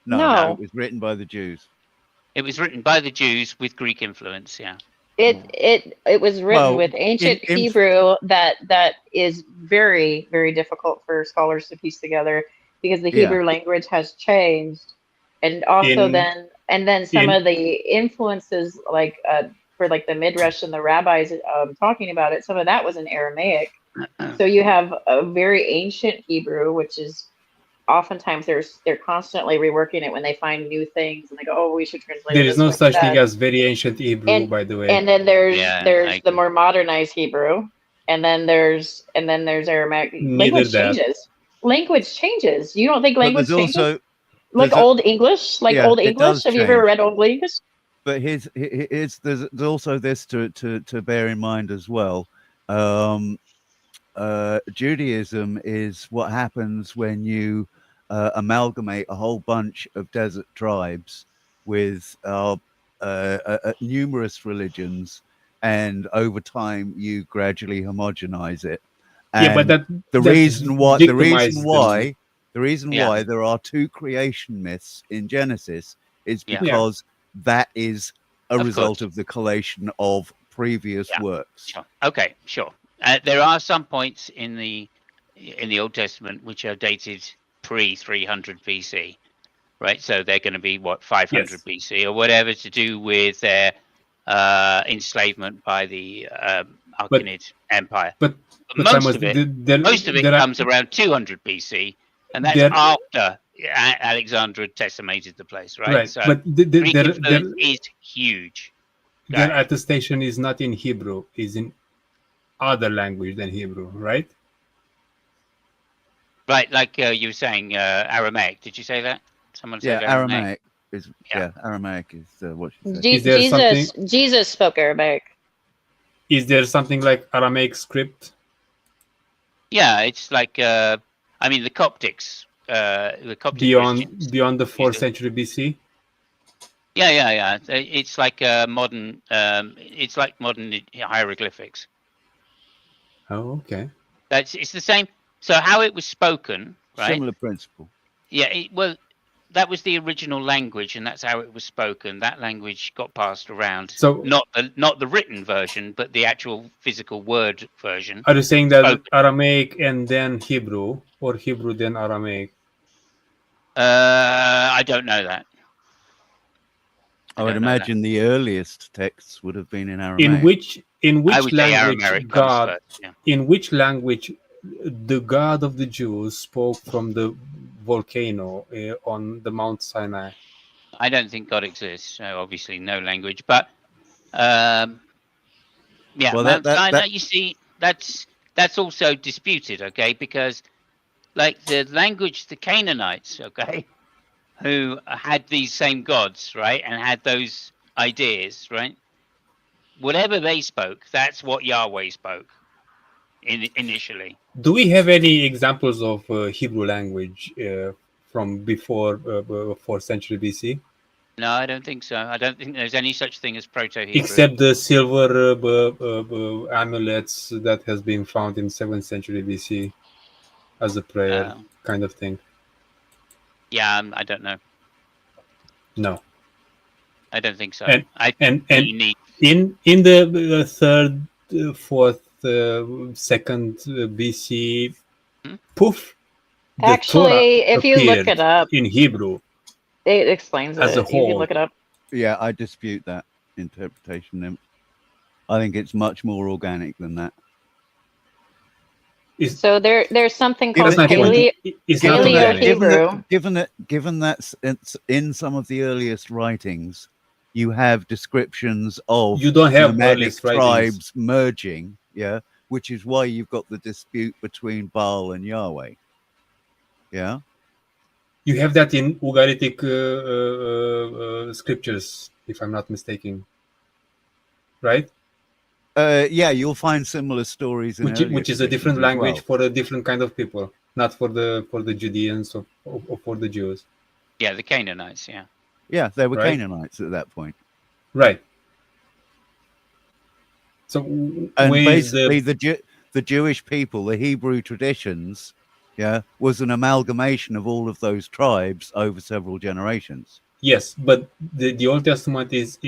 Speaker 6: No, it was written by the Jews.
Speaker 1: It was written by the Jews with Greek influence,
Speaker 11: It was written with ancient Hebrew that is very, very difficult for scholars to piece together because the Hebrew language has changed. And also then some of the influences like for like the Midrash and the rabbis talking about it, some of that was in Aramaic. So you have a very ancient Hebrew, which is oftentimes they're constantly reworking it when they find new things and they go, oh, we should translate it.
Speaker 12: There is no such thing as very ancient Hebrew, by the way.
Speaker 11: And then there's the more modernized Hebrew, and then there's Aramaic. Language changes. You don't think language changes? Like Old English? Old English? Have you ever read Old English?
Speaker 6: But there's also this to bear in mind as well. Judaism is what happens when you amalgamate a whole bunch of desert tribes with numerous religions, and over time you gradually homogenize it. And the reason why there are two creation myths in Genesis is because that is a result of the collation of previous works.
Speaker 1: Sure. Okay, sure. There are some points in the Old Testament which are dated pre-300 BC, right? So they're going to be 500 BC or whatever, to do with their enslavement by the Achaemenid Empire. But most of it comes around 200 BC, and that's after Alexander had decimated the place, right?
Speaker 12: Right,
Speaker 1: So
Speaker 12: but
Speaker 1: Greek influence is huge.
Speaker 12: their attestation is not in Hebrew, is in other language than Hebrew, right?
Speaker 1: Right, like you were saying, Aramaic. Did you say that? Someone said
Speaker 6: Yeah, Aramaic is Aramaic is what she said.
Speaker 12: Is there
Speaker 11: Jesus spoke Aramaic.
Speaker 12: Is there something like Aramaic script?
Speaker 1: Yeah, it's like I mean the Coptics, the Coptic Christians.
Speaker 12: beyond the 4th century BC.
Speaker 1: Yeah. It's like modern. It's like modern hieroglyphics.
Speaker 12: Oh, okay.
Speaker 1: It's the same. So how it was spoken, right?
Speaker 6: Similar principle.
Speaker 1: Yeah. Well, that was the original language, and that's how it was spoken. That language got passed around.
Speaker 12: So
Speaker 1: not the written version, but the actual physical word version.
Speaker 12: Are you saying that Aramaic and then Hebrew, or Hebrew then Aramaic?
Speaker 1: I don't know that.
Speaker 6: I would imagine the earliest texts would have been in Aramaic.
Speaker 12: In which
Speaker 1: I would say
Speaker 12: language
Speaker 1: Aramaic comes
Speaker 12: God?
Speaker 1: first, yeah.
Speaker 12: In which language the God of the Jews spoke from the volcano on the Mount Sinai?
Speaker 1: I don't think God exists. So obviously, no language. But yeah,
Speaker 6: Well,
Speaker 1: Mount
Speaker 6: that-
Speaker 1: Sinai.
Speaker 6: that-
Speaker 1: You see, that's also disputed. Okay, because like the language, the Canaanites. Okay, who had these same gods, right, and had those ideas, right? Whatever they spoke, that's what Yahweh spoke initially.
Speaker 12: Do we have any examples of Hebrew language from before 4th century BC?
Speaker 1: No, I don't think so. I don't think there's any such thing as Proto-Hebrew.
Speaker 12: Except the silver amulets that has been found in 7th century BC as a prayer kind of thing.
Speaker 1: Yeah, I don't know.
Speaker 12: No,
Speaker 1: I don't think so.
Speaker 12: and
Speaker 1: I
Speaker 12: and,
Speaker 1: think
Speaker 12: and
Speaker 1: you need.
Speaker 12: in the 3rd, 4th, 2nd BC, poof. the
Speaker 11: Actually,
Speaker 12: Torah
Speaker 11: if you look
Speaker 12: appeared
Speaker 11: it up,
Speaker 12: in Hebrew,
Speaker 11: it explains
Speaker 12: as
Speaker 11: it.
Speaker 12: a
Speaker 11: If you
Speaker 12: whole.
Speaker 11: look it up.
Speaker 6: Yeah, I dispute that interpretation. I think it's much more organic than that.
Speaker 11: So there's something called
Speaker 12: That's my point. It's not organic.
Speaker 11: Paleo-Hebrew.
Speaker 6: Given that it's in some of the earliest writings, you have descriptions of
Speaker 12: You don't have
Speaker 6: nomadic
Speaker 12: earliest writings.
Speaker 6: tribes merging, yeah, which is why you've got the dispute between Baal and Yahweh. Yeah.
Speaker 12: You have that in Ugaritic scriptures, if I'm not mistaken, right?
Speaker 6: Yeah, you'll find similar stories in
Speaker 12: Which is a
Speaker 6: earlier
Speaker 12: different
Speaker 6: traditions as
Speaker 12: language
Speaker 6: well.
Speaker 12: for a different kind of people, not for the Judeans or for the Jews.
Speaker 1: Yeah, the Canaanites. Yeah.
Speaker 6: Yeah, they were
Speaker 12: Right.
Speaker 6: Canaanites at that point.
Speaker 12: Right. So
Speaker 6: And
Speaker 12: where is
Speaker 6: basically, the Jewish people, the Hebrew traditions, yeah, was an amalgamation of all of those tribes over several generations.
Speaker 12: Yes, but the Old Testament is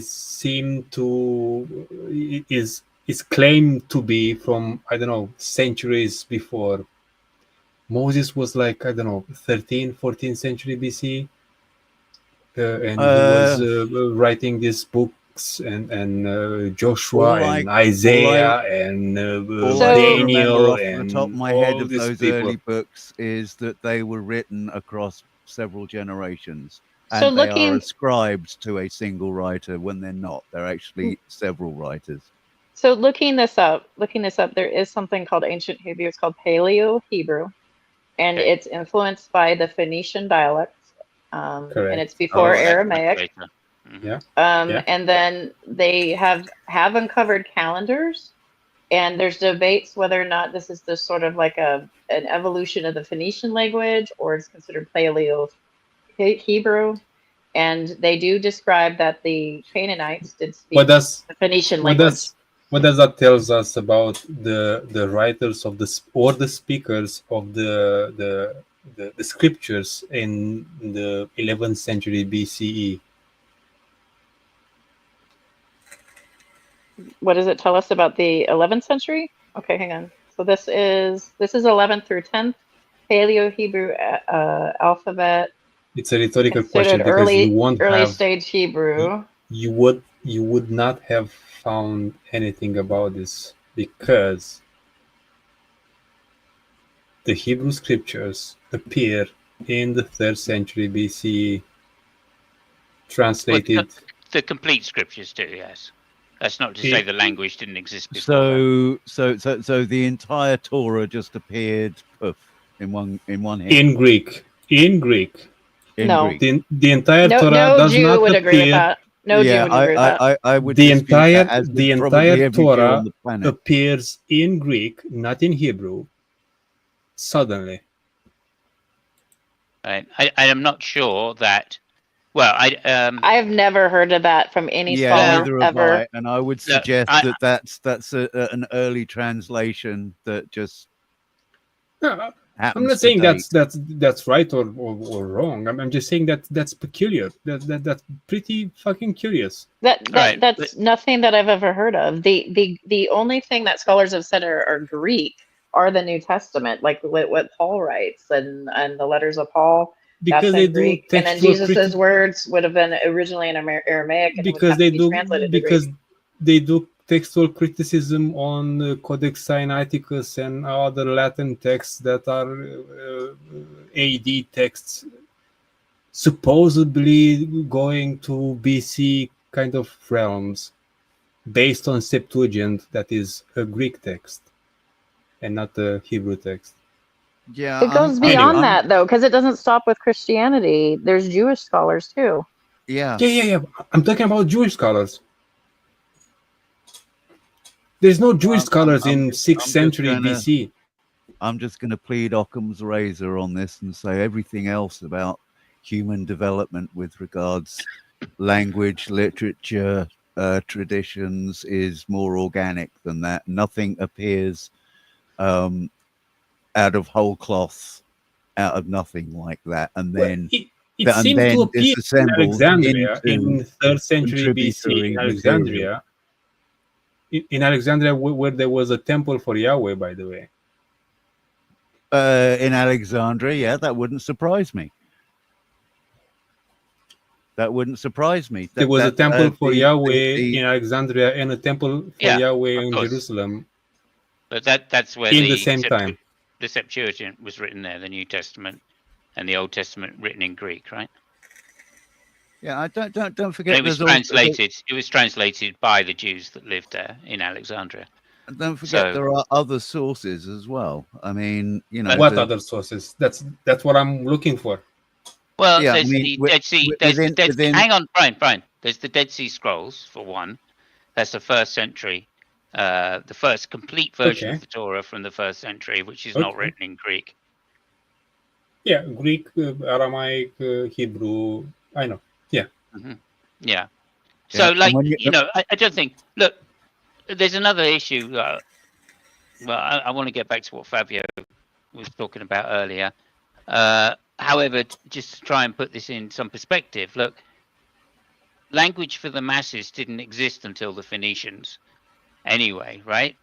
Speaker 12: seemed to is claimed to be from, I don't know, centuries before. Moses was like, I don't know, 13th, 14th century BC, and he was writing these books, and Joshua and Isaiah and
Speaker 6: All I can remember
Speaker 12: Daniel
Speaker 6: off
Speaker 12: and
Speaker 6: the top of my
Speaker 12: all
Speaker 6: head of
Speaker 12: these
Speaker 6: those
Speaker 12: people.
Speaker 6: early books is that they were written across several generations, and
Speaker 11: So
Speaker 6: they are
Speaker 11: looking-
Speaker 6: ascribed to a single writer when they're not. They're actually several writers.
Speaker 11: So looking this up, there is something called ancient Hebrew. It's called Paleo-Hebrew, and it's influenced by the Phoenician dialect, and it's before Aramaic.
Speaker 12: Yeah.
Speaker 11: And then they have uncovered calendars, and there's debates whether or not this is this sort of like an evolution of the Phoenician language, or it's considered Paleo-Hebrew. And they do describe that the Canaanites did speak the Phoenician language.
Speaker 12: What does that tells us about the writers of or the speakers of the scriptures in the 11th century BCE?
Speaker 11: What does it tell us about the 11th century? Okay, hang on. So this is 11th through 10th Paleo-Hebrew alphabet.
Speaker 12: It's a rhetorical question because
Speaker 11: Early,
Speaker 12: you won't
Speaker 11: early
Speaker 12: have
Speaker 11: stage Hebrew.
Speaker 12: you would not have found anything about this because the Hebrew scriptures appear in the 3rd century BC, translated.
Speaker 1: The complete scriptures do, yes. That's not to say the language didn't exist before.
Speaker 6: So the entire Torah just appeared in one hit.
Speaker 12: In Greek.
Speaker 11: No.
Speaker 6: Greek.
Speaker 12: The entire Torah does
Speaker 11: Jew
Speaker 12: not
Speaker 11: would
Speaker 12: appear.
Speaker 11: agree with that. No Jew would agree with that.
Speaker 6: I would
Speaker 12: the
Speaker 6: dispute
Speaker 12: entire
Speaker 6: that, as
Speaker 12: the
Speaker 6: would probably
Speaker 12: entire
Speaker 6: every Jew
Speaker 12: Torah
Speaker 6: on the planet.
Speaker 12: appears in Greek, not in Hebrew. Suddenly.
Speaker 1: Right. I am not sure that. Well,
Speaker 11: I've never heard of that from any scholar
Speaker 6: neither have
Speaker 11: ever.
Speaker 6: I, and I would suggest that's an early translation that just.
Speaker 12: No, I'm
Speaker 6: happens
Speaker 12: not saying
Speaker 6: to
Speaker 12: that's right or wrong. I'm just saying that's peculiar. That's pretty fucking curious.
Speaker 11: That's nothing that I've ever heard of. The only thing that scholars have said are Greek are the New Testament, like what Paul writes and the letters of Paul.
Speaker 12: Because
Speaker 11: that's
Speaker 12: they
Speaker 11: in Greek.
Speaker 12: do
Speaker 11: And then Jesus' words would have been originally in Aramaic and
Speaker 12: because
Speaker 11: would have to be translated to Greek.
Speaker 12: they do textual criticism on Codex Sinaiticus and other Latin texts that are AD texts, supposedly going to BC kind of realms, based on Septuagint, that is a Greek text and not a Hebrew text.
Speaker 6: Yeah,
Speaker 11: it goes beyond that though, because it doesn't stop with Christianity. There's Jewish scholars too.
Speaker 6: Yeah.
Speaker 12: I'm talking about Jewish scholars. There's no Jewish scholars in 6th century BC.
Speaker 6: I'm just going to plead Occam's razor on this and say everything else about human development with regards language, literature, traditions is more organic than that. Nothing appears out of whole cloth, out of nothing like that, and then
Speaker 12: it seems to appear in Alexandria in 3rd century BC. In Alexandria, where there was a temple for Yahweh, by the way.
Speaker 6: In Alexandria, yeah, that wouldn't surprise me. There was
Speaker 12: a temple for Yahweh in Alexandria and a temple for Yahweh in Jerusalem.
Speaker 1: But that's where
Speaker 12: in the same time.
Speaker 1: The Septuagint was written there, the New Testament, and the Old Testament written in Greek, right?
Speaker 6: Yeah, don't forget.
Speaker 1: And it was translated. It was translated by the Jews that lived there in Alexandria.
Speaker 6: And don't forget, there are other sources as well. I mean, you know,
Speaker 12: what other sources? That's what I'm looking for.
Speaker 1: Well, there's the Dead Sea. Hang on, Brian. There's the Dead Sea Scrolls for one. That's the 1st century. The first complete version of the Torah from the 1st century, which is not written in Greek.
Speaker 12: Yeah, Greek, Aramaic, Hebrew. I know. Yeah.
Speaker 1: Mm-hmm. Yeah. So, I don't think. Look, there's another issue. Well, I want to get back to what Fabio was talking about earlier. However, just to try and put this in some perspective, look, language for the masses didn't exist until the Phoenicians. Anyway, right?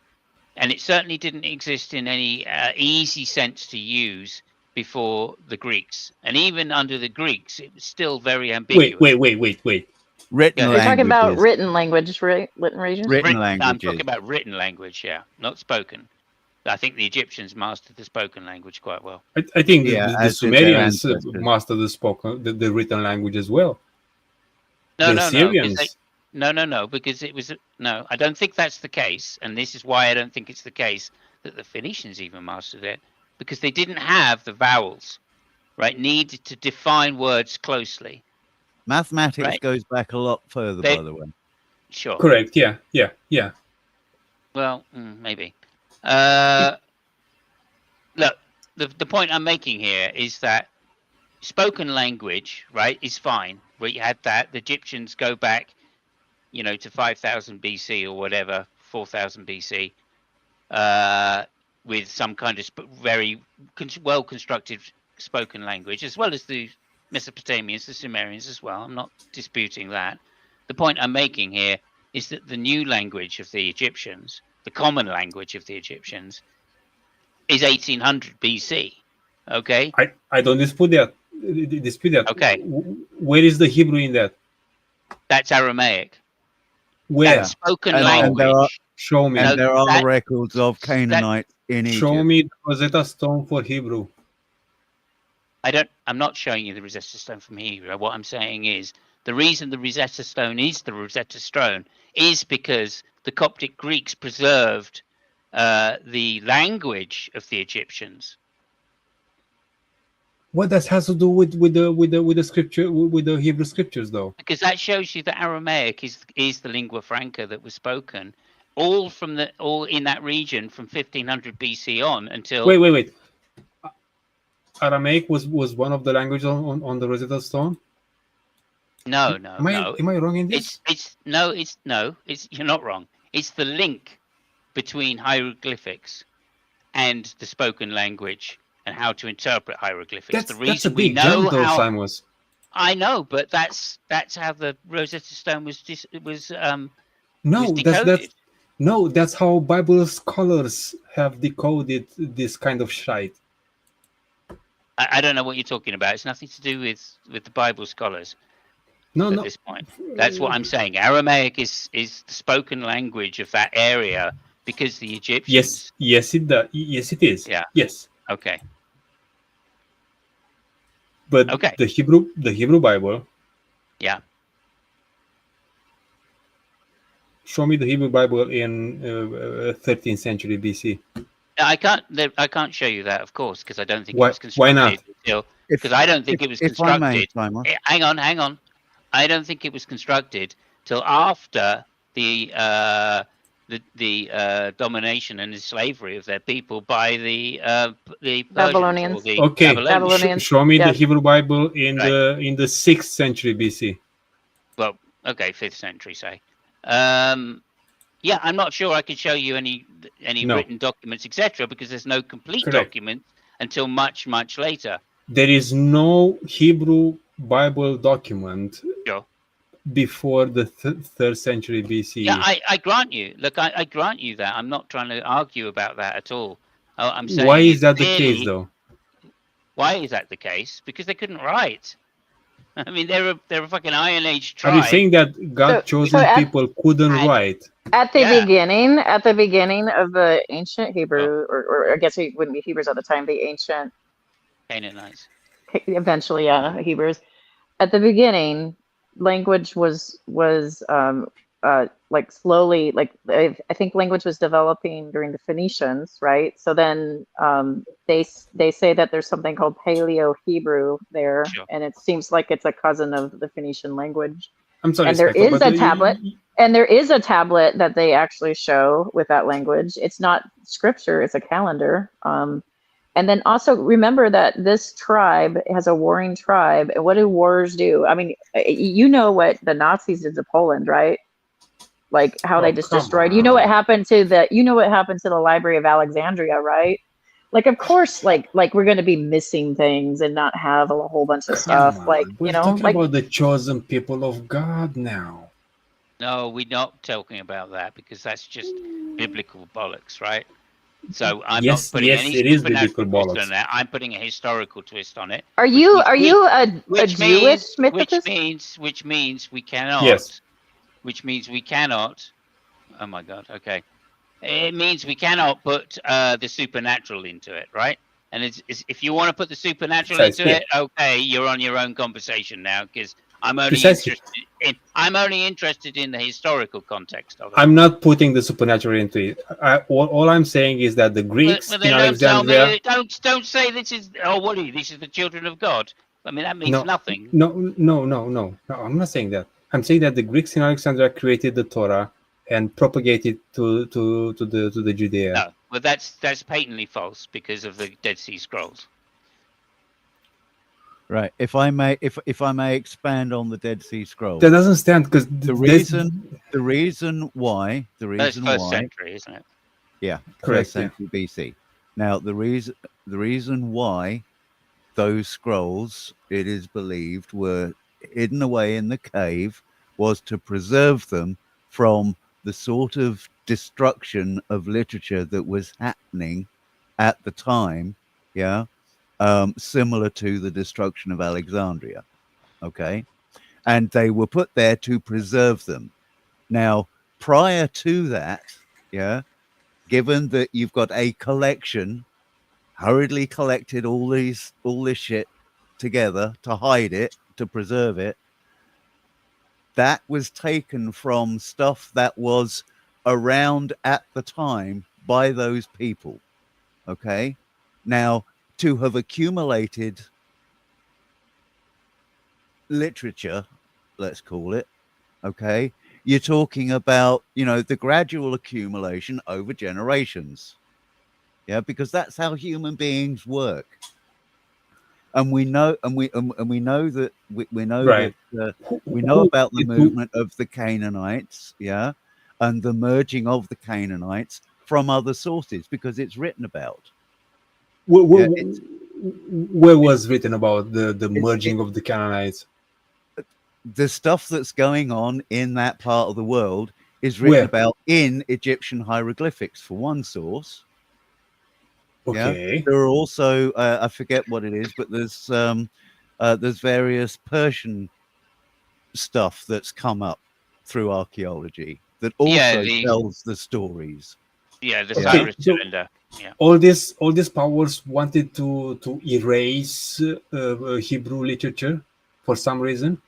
Speaker 1: And it certainly didn't exist in any easy sense to use before the Greeks. And even under the Greeks, it was still very ambiguous.
Speaker 12: Wait.
Speaker 6: Written
Speaker 11: You're talking about written language, right?
Speaker 6: Written languages.
Speaker 1: I'm talking about written language, not spoken. I think the Egyptians mastered the spoken language quite well.
Speaker 12: I think the Sumerians mastered the written language as well.
Speaker 1: No, Syrians. No, because it was I don't think that's the case, and this is why I don't think it's the case that the Phoenicians even mastered it, because they didn't have the vowels, right? Needed to define words closely.
Speaker 6: Mathematics goes back a lot further, by the way.
Speaker 1: Sure.
Speaker 12: Correct. Yeah.
Speaker 1: Well, maybe. Look, the point I'm making here is that spoken language, right, is fine. Where you had that, the Egyptians go back, to 5000 BC or whatever, 4000 BC, with some kind of very well-constructed spoken language, as well as the Mesopotamians, the Sumerians as well. I'm not disputing that. The point I'm making here is that the new language of the Egyptians, the common language of the Egyptians, is 1800 BC. Okay?
Speaker 12: I don't dispute that.
Speaker 1: Okay.
Speaker 12: Where is the Hebrew in that?
Speaker 1: That's Aramaic.
Speaker 12: Where?
Speaker 1: That's spoken language.
Speaker 12: Show me.
Speaker 6: And there are records of Canaanite in Egypt.
Speaker 12: Show me the Rosetta Stone for Hebrew.
Speaker 1: I'm not showing you the Rosetta Stone from Hebrew. What I'm saying is the reason the Rosetta Stone is the Rosetta Stone is because the Coptic Greeks preserved the language of the Egyptians.
Speaker 12: What that has to do with the scripture, with the Hebrew scriptures, though?
Speaker 1: Because that shows you that Aramaic is the lingua franca that was spoken all in that region from 1500 BC on until.
Speaker 12: Wait. Aramaic was one of the languages on the Rosetta Stone.
Speaker 1: No.
Speaker 12: Am I wrong in this?
Speaker 1: You're not wrong. It's the link between hieroglyphics and the spoken language and how to interpret hieroglyphics.
Speaker 12: That's a big jump, though, Simons.
Speaker 1: I know, but that's how the Rosetta Stone was
Speaker 12: that's how Bible scholars have decoded this kind of shite.
Speaker 1: I don't know what you're talking about. It's nothing to do with the Bible scholars.
Speaker 12: At
Speaker 1: this point, that's what I'm saying. Aramaic is the spoken language of that area because the Egyptians.
Speaker 12: Yes, it does. Yes, it is.
Speaker 1: Yeah.
Speaker 12: Yes.
Speaker 1: Okay.
Speaker 12: But the Hebrew Bible.
Speaker 1: Yeah.
Speaker 12: Show me the Hebrew Bible in 13th century BC.
Speaker 1: I can't show you that, of course, because I don't think it was constructed.
Speaker 12: Why not?
Speaker 1: Because I don't think it was constructed. Hang on. I don't think it was constructed till after the domination and the slavery of their people by the
Speaker 11: Babylonians.
Speaker 12: Okay,
Speaker 11: Babylonians.
Speaker 12: Show me the Hebrew Bible in the 6th century BC.
Speaker 1: Well, okay, 5th century, say. Yeah, I'm not sure I could show you any written documents, etc., because there's no complete document until much later.
Speaker 12: There is no Hebrew Bible document before the 3rd century BC.
Speaker 1: Yeah, I grant you. Look, I grant you that. I'm not trying to argue about that at all. I'm saying,
Speaker 12: why is that the case, though?
Speaker 1: Why is that the case? Because they couldn't write. I mean, they're a fucking Iron Age tribe.
Speaker 12: Are you saying that God chosen people couldn't write?
Speaker 11: At the beginning of the ancient Hebrew, or I guess it wouldn't be Hebrews at the time, the ancient
Speaker 1: Canaanites.
Speaker 11: Eventually, Hebrews. At the beginning, language was like slowly, like I think language was developing during the Phoenicians, right? So then they say that there's something called Paleo-Hebrew there, and it seems like it's a cousin of the Phoenician language.
Speaker 12: I'm sorry,
Speaker 11: and there is a tablet, and there is a tablet that they actually show with that language. It's not scripture; it's a calendar. And then also remember that this tribe has a warring tribe. And what do wars do? I mean, you know what the Nazis did to Poland, right? Like how they just destroyed. You know what happened to the Library of Alexandria, right? Like, of course, like we're going to be missing things and not have a whole bunch of stuff.
Speaker 12: We're talking about the chosen people of God now.
Speaker 1: No, we're not talking about that because that's just biblical bollocks, right? So I'm not putting any supernatural twist on that. I'm putting a historical twist on it.
Speaker 11: Are you a Jewish mythicist?
Speaker 1: Which means we cannot.
Speaker 12: Yes.
Speaker 1: Which means we cannot. Oh my God. Okay. It means we cannot put the supernatural into it, right? And if you want to put the supernatural into it, okay, you're on your own conversation now because I'm only interested in the historical context of it.
Speaker 12: I'm not putting the supernatural into it. All I'm saying is that the Greeks in Alexandria.
Speaker 1: Don't say this is this is the children of God. I mean that means nothing.
Speaker 12: No. I'm not saying that. I'm saying that the Greeks in Alexandria created the Torah and propagated to the Judea.
Speaker 1: No, well that's patently false because of the Dead Sea Scrolls.
Speaker 6: Right. If I may expand on the Dead Sea Scrolls.
Speaker 12: That doesn't stand because
Speaker 6: the reason why
Speaker 1: that's first century, isn't it?
Speaker 6: Yeah,
Speaker 12: correct.
Speaker 6: First century BC. Now the reason why those scrolls, it is believed, were hidden away in the cave was to preserve them from the sort of destruction of literature that was happening at the time. Yeah. Similar to the destruction of Alexandria, okay? And they were put there to preserve them. Now, prior to that, given that you've got a collection, hurriedly collected all this shit together to hide it, to preserve it, that was taken from stuff that was around at the time by those people. Okay. Now, to have accumulated literature, let's call it, okay, you're talking about, you know, the gradual accumulation over generations. Yeah, because that's how human beings work. And we know, and we know that we know
Speaker 12: Right.
Speaker 6: that we know about the movement of the Canaanites, yeah, and the merging of the Canaanites from other sources because it's written about.
Speaker 12: Where was written about the merging of the Canaanites?
Speaker 6: The stuff that's going on in that part of the world is written about in Egyptian hieroglyphics for one source.
Speaker 12: Okay.
Speaker 6: Yeah? There are also I forget what it is, but there's various Persian stuff that's come up through archaeology that also tells the stories.
Speaker 1: Yeah, the Cyrus cylinder. Yeah.
Speaker 12: All these powers wanted to erase Hebrew literature for some reason.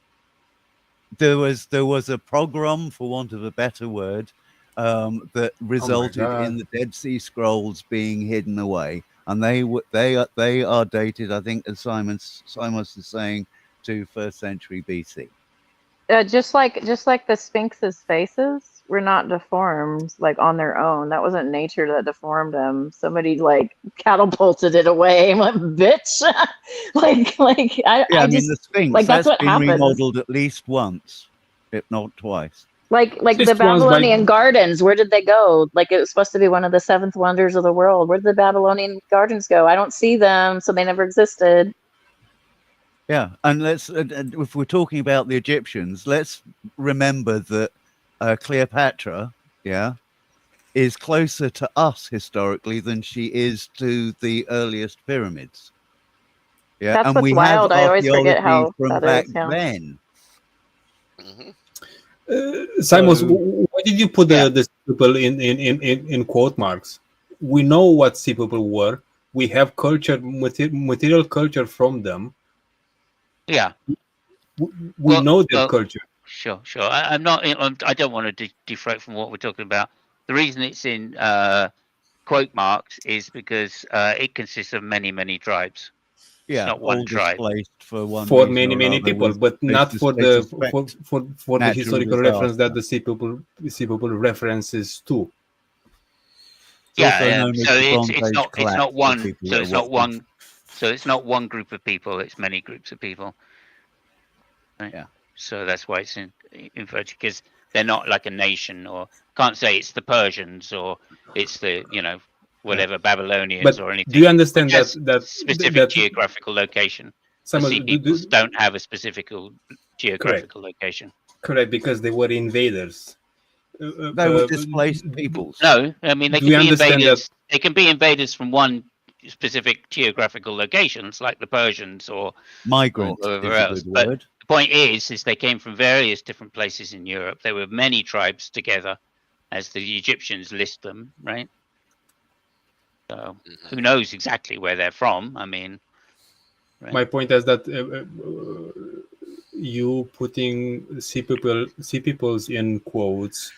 Speaker 6: There was a pogrom, for want of a better word, that resulted in the Dead Sea Scrolls being hidden away, and they are dated, I think, as Simons is saying, to 1st century BC.
Speaker 11: Just like the Sphinx's faces were not deformed like on their own. That wasn't nature that deformed them. Somebody like catapulted it away. I'm like, bitch. I mean,
Speaker 6: the Sphinx,
Speaker 11: like that's what
Speaker 6: been
Speaker 11: happens.
Speaker 6: remodeled at least once, if not twice.
Speaker 11: Like the Babylonian gardens, where did they go? Like it was supposed to be one of the 7th wonders of the world. Where did the Babylonian gardens go? I don't see them, so they never existed.
Speaker 6: Yeah, and if we're talking about the Egyptians, let's remember that Cleopatra, is closer to us historically than she is to the earliest pyramids. Yeah,
Speaker 11: That's
Speaker 6: and
Speaker 11: what's
Speaker 6: we
Speaker 11: wild.
Speaker 6: have
Speaker 11: I always forget
Speaker 6: archaeology
Speaker 11: how
Speaker 6: from
Speaker 11: that
Speaker 6: back
Speaker 11: is. Yeah.
Speaker 6: then.
Speaker 12: Simons, why did you put the people in quote marks? We know what sea people were. We have culture, material culture from them.
Speaker 1: Yeah,
Speaker 12: we know their culture.
Speaker 1: Sure. I'm not. I don't want to deflect from what we're talking about. The reason it's in quote marks is because it consists of many tribes.
Speaker 6: Yeah,
Speaker 1: it's not one tribe.
Speaker 12: For many people, but not for the historical reference that the sea people references to.
Speaker 1: It's not one. So it's not one group of people. It's many groups of people. Right?
Speaker 6: Yeah.
Speaker 1: So that's why it's inverted, because they're not like a nation, or can't say it's the Persians or it's the whatever Babylonians or anything.
Speaker 12: Do you understand that
Speaker 1: specific geographical location? Sea peoples don't have a specific geographical location.
Speaker 12: Correct, because they were invaders.
Speaker 6: They were displaced peoples.
Speaker 1: No, I mean they can be invaders. They can be invaders from one specific geographical locations, like the Persians or
Speaker 6: migrant.
Speaker 1: Or wherever else. But the point is they came from various different places in Europe. There were many tribes together, as the Egyptians list them, right? So who knows exactly where they're from? I mean, right?
Speaker 12: My point is that you putting sea peoples in quotes,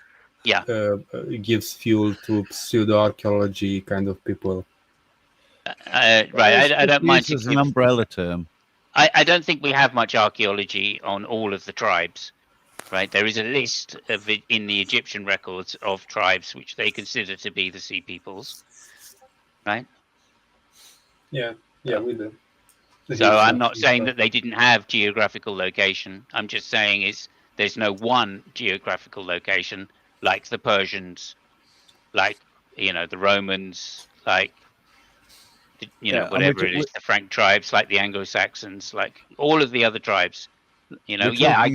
Speaker 12: gives fuel to pseudo archaeology kind of people.
Speaker 1: Right, I don't mind.
Speaker 6: It's an umbrella term.
Speaker 1: I don't think we have much archaeology on all of the tribes. Right, there is a list of in the Egyptian records of tribes which they consider to be the sea peoples. Right.
Speaker 12: Yeah, we do.
Speaker 1: So I'm not saying that they didn't have geographical location. I'm just saying there's no one geographical location like the Persians, like the Romans, like whatever it is, the Frank tribes, like the Anglo-Saxons, like all of the other tribes. I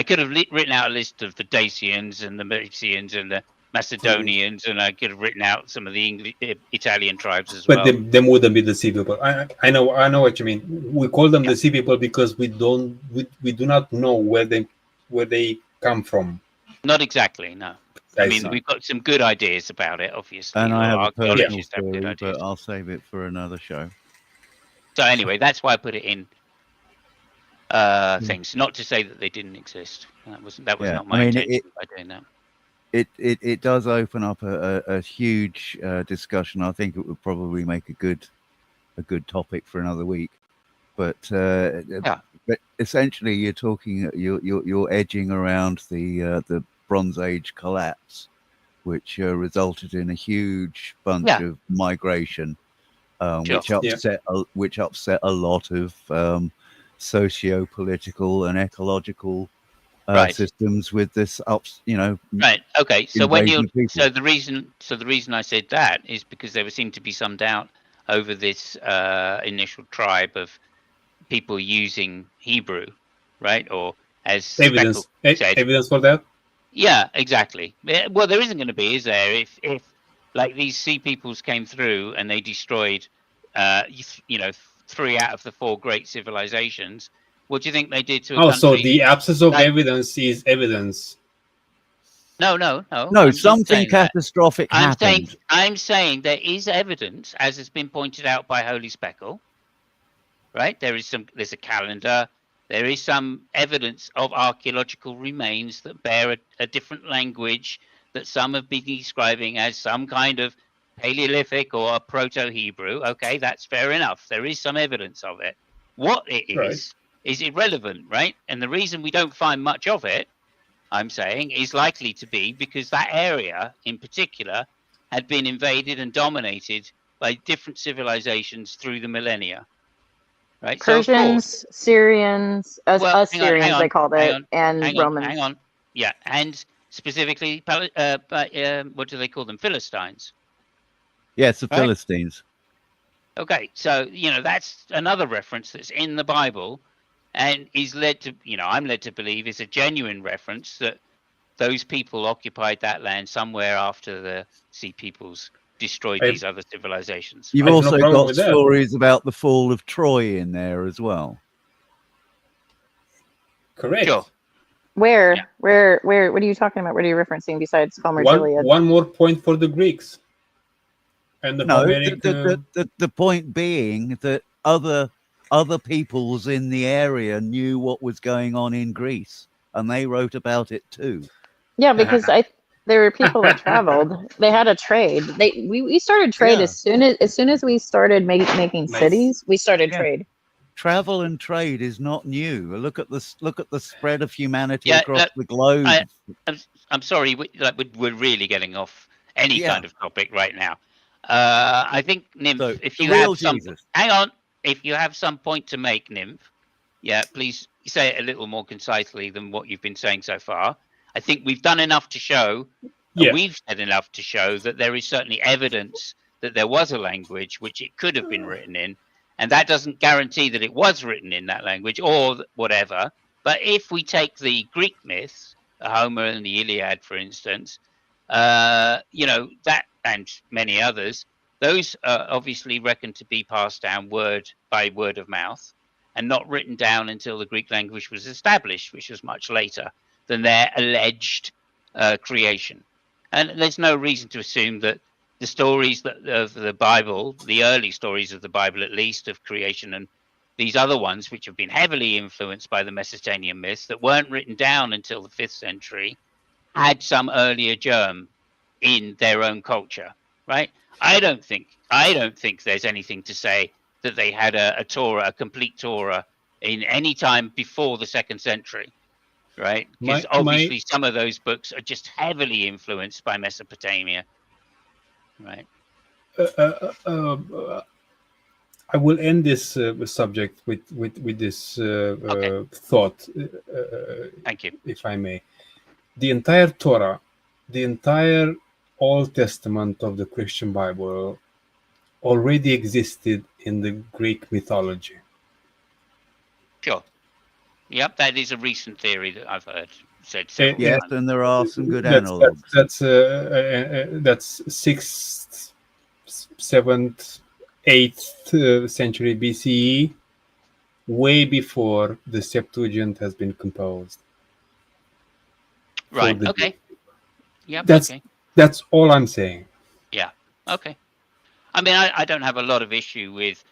Speaker 1: could have written out a list of the Dacians and the Mysians and the Macedonians, and I could have written out some of the Italian tribes as well.
Speaker 12: But them wouldn't be the sea people. I know what you mean. We call them the sea people because we do not know where they come from.
Speaker 1: Not exactly, no. I mean, we've got some good ideas about it, obviously.
Speaker 6: And I have a personal theory, but I'll save it for another show.
Speaker 1: So anyway, that's why I put it in things. Not to say that they didn't exist. That was
Speaker 6: Yeah,
Speaker 1: not my
Speaker 6: I mean,
Speaker 1: intention by doing that.
Speaker 6: It does open up a huge discussion. I think it would probably make a good topic for another week. But but essentially, you're edging around the Bronze Age collapse, which resulted in a huge bunch of migration, which upset a lot of socio-political and ecological systems with this
Speaker 1: Right. Okay. So when
Speaker 6: invasion
Speaker 1: you
Speaker 6: of people.
Speaker 1: the reason I said that is because there seemed to be some doubt over this initial tribe of people using Hebrew, right? Or as
Speaker 12: Evidence.
Speaker 1: Speckle said,
Speaker 12: Evidence for that?
Speaker 1: yeah, exactly. Well, there isn't going to be, is there? If like these sea peoples came through and they destroyed, 3 out of the 4 great civilizations, what do you think they did to a country?
Speaker 12: So the absence of
Speaker 1: like,
Speaker 12: evidence is evidence.
Speaker 1: No.
Speaker 6: No,
Speaker 1: I'm
Speaker 6: something catastrophic happened.
Speaker 1: I'm saying there is evidence, as has been pointed out by Holy Speckle. Right? There's a calendar. There is some evidence of archaeological remains that bear a different language that some have been describing as some kind of Paleolithic or a Proto-Hebrew. Okay, that's fair enough. There is some evidence of it. What it is irrelevant, right? And the reason we don't find much of it, I'm saying, is likely to be because that area in particular had been invaded and dominated by different civilizations through the millennia. Right?
Speaker 11: Persians, Syrians, Assyrians they called it, and Romans.
Speaker 1: Hang on. Yeah, and specifically, what do they call them? Philistines.
Speaker 6: Yes, the Philistines.
Speaker 1: Okay, so that's another reference that's in the Bible, and is led to I'm led to believe is a genuine reference that those people occupied that land somewhere after the Sea Peoples destroyed these other civilizations.
Speaker 6: You've also got stories about the fall of Troy in there as well.
Speaker 12: Correct.
Speaker 1: Sure.
Speaker 11: Where? What are you talking about? What are you referencing besides Homer Gilead?
Speaker 12: One more point for the Greeks. And
Speaker 6: the point being that other peoples in the area knew what was going on in Greece, and they wrote about it too.
Speaker 11: Yeah, because there were people that traveled. They had a trade. We started trade as soon as we started making cities. We started trade.
Speaker 6: Travel and trade is not new. Look at the spread of humanity across the globe.
Speaker 1: I'm sorry, we're really getting off any kind of topic right now. I think Nymph, if you have if you have some point to make, Nymph, please say it a little more concisely than what you've been saying so far. I think we've done enough to show, we've said enough to show that there is certainly evidence that there was a language which it could have been written in, and that doesn't guarantee that it was written in that language or whatever. But if we take the Greek myths, Homer and the Iliad, for instance, that and many others, those are obviously reckoned to be passed down word by word of mouth and not written down until the Greek language was established, which was much later than their alleged creation. And there's no reason to assume that the stories of the Bible, the early stories of the Bible at least, of creation, and these other ones which have been heavily influenced by the Mesopotamian myths that weren't written down until the 5th century, had some earlier germ in their own culture, right? I don't think there's anything to say that they had a Torah, a complete Torah, in any time before the 2nd century. Right, because obviously some of those books are just heavily influenced by Mesopotamia. Right.
Speaker 12: I will end this subject with this thought.
Speaker 1: Thank you,
Speaker 12: if I may. The entire Torah, the entire Old Testament of the Christian Bible, already existed in the Greek mythology.
Speaker 1: Sure. Yep, that is a recent theory that I've heard said.
Speaker 6: Yes, and there are some good analogs.
Speaker 12: That's 6th, 7th, 8th century BCE, way before the Septuagint has been composed.
Speaker 1: Right. Okay. Yep.
Speaker 12: That's all I'm saying.
Speaker 1: Yeah. Okay. I mean, I don't have a lot of issue with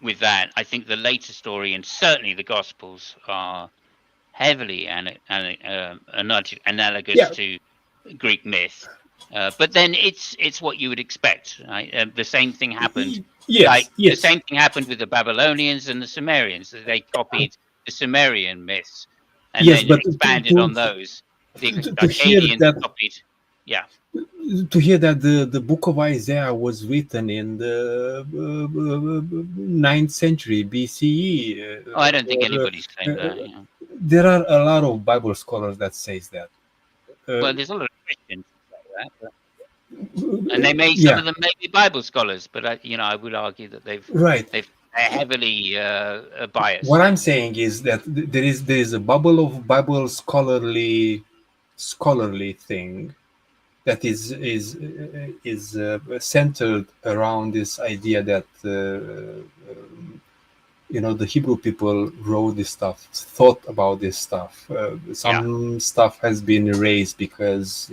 Speaker 1: with that. I think the later story and certainly the Gospels are heavily analogous
Speaker 12: Yeah.
Speaker 1: to Greek myth. But then it's what you would expect, right? The same thing happened.
Speaker 12: Yes,
Speaker 1: The
Speaker 12: yes.
Speaker 1: same thing happened with the Babylonians and the Sumerians. They copied the Sumerian myths and
Speaker 12: Yes,
Speaker 1: then
Speaker 12: but
Speaker 1: expanded on those. The
Speaker 12: to hear
Speaker 1: Akkadians
Speaker 12: that
Speaker 1: copied. Yeah.
Speaker 12: to hear that the book of Isaiah was written in the 9th century BCE.
Speaker 1: Oh, I don't think anybody's claimed that. You know.
Speaker 12: There are a lot of Bible scholars that says that.
Speaker 1: Well, there's a lot of Christians like that, and they may some of them may be Bible scholars, but I would argue that they're heavily biased.
Speaker 12: What I'm saying is that there is a bubble of Bible scholarly thing that is centered around this idea that the Hebrew people wrote this stuff, thought about this stuff. Some stuff has been erased because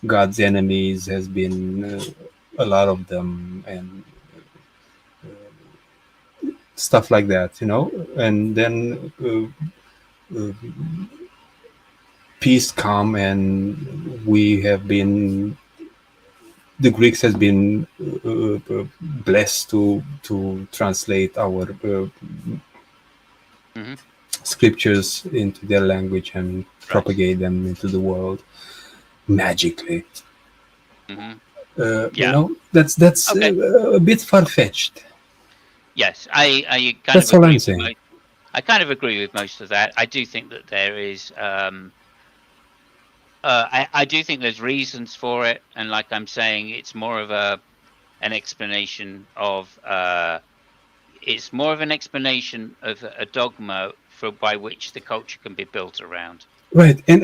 Speaker 12: God's enemies has been a lot of them, and stuff like that, and then peace come, and the Greeks has been blessed to translate our scriptures into their language and propagate them into the world magically. That's a bit far-fetched.
Speaker 1: Yes, I kind
Speaker 12: That's
Speaker 1: of
Speaker 12: all
Speaker 1: agree
Speaker 12: I'm saying.
Speaker 1: I kind of agree with most of that. I do think that there is I do think there's reasons for it, and like I'm saying, it's more of an explanation of a dogma by which the culture can be built around.
Speaker 12: Right, and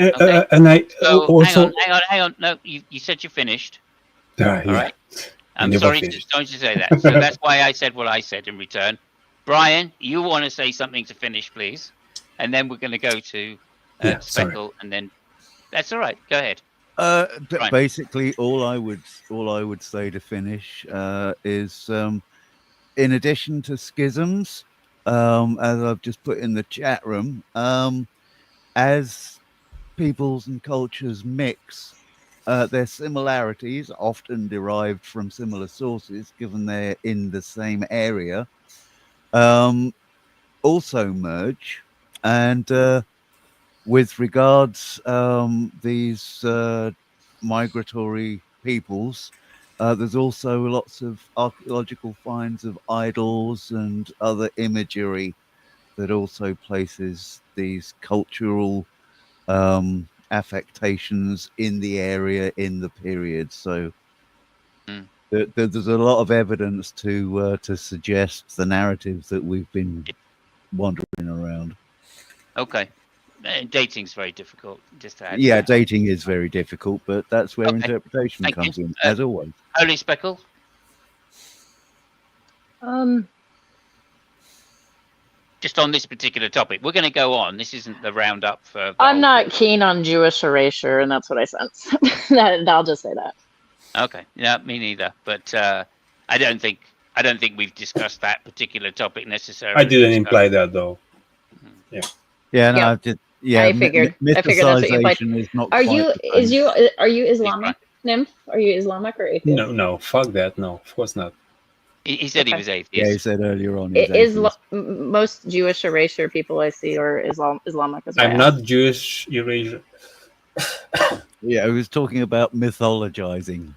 Speaker 12: I
Speaker 1: So
Speaker 12: also
Speaker 1: hang on. No, you said you finished.
Speaker 12: All
Speaker 1: All right. I'm
Speaker 12: never
Speaker 1: sorry
Speaker 12: finished.
Speaker 1: to say that. So that's why I said what I said in return. Brian, you want to say something to finish, please, and then we're going to go to
Speaker 6: sorry.
Speaker 1: Speckle, and then that's all right. Go ahead. Brian.
Speaker 6: Basically, all I would say to finish is, in addition to schisms, as I've just put in the chat room, as peoples and cultures mix, their similarities, often derived from similar sources, given they're in the same area, also merge. And with regards these migratory peoples, there's also lots of archaeological finds of idols and other imagery that also places these cultural affectations in the area in the period. So there's a lot of evidence to suggest the narratives that we've been wandering around.
Speaker 1: Okay. Dating's very difficult. Just to add.
Speaker 6: Yeah, dating is very difficult, but that's where interpretation
Speaker 1: Thank
Speaker 6: comes
Speaker 1: you.
Speaker 6: in, as always.
Speaker 1: Holy Speckle. Just on this particular topic, we're going to go on. This isn't the roundup for.
Speaker 11: I'm not keen on Jewish erasure, and that's what I sense. I'll just say that.
Speaker 1: Okay, yeah, me neither. But I don't think we've discussed that particular topic necessarily.
Speaker 12: I didn't imply that though. Yeah.
Speaker 6: Yeah, no,
Speaker 11: Yeah.
Speaker 6: I've just
Speaker 11: I figured that's what you implied.
Speaker 6: mythicization is not
Speaker 11: Are
Speaker 6: quite
Speaker 11: you
Speaker 6: the same.
Speaker 11: are you Islamic, Nymph? Are you Islamic or atheist?
Speaker 12: No, fuck that. No, of course not.
Speaker 1: He said he was atheist.
Speaker 6: Yeah, he said earlier on. He's
Speaker 11: Most Jewish erasure people I see are Islamic as well.
Speaker 12: I'm not Jewish erasure.
Speaker 6: Yeah, he was talking about mythologizing.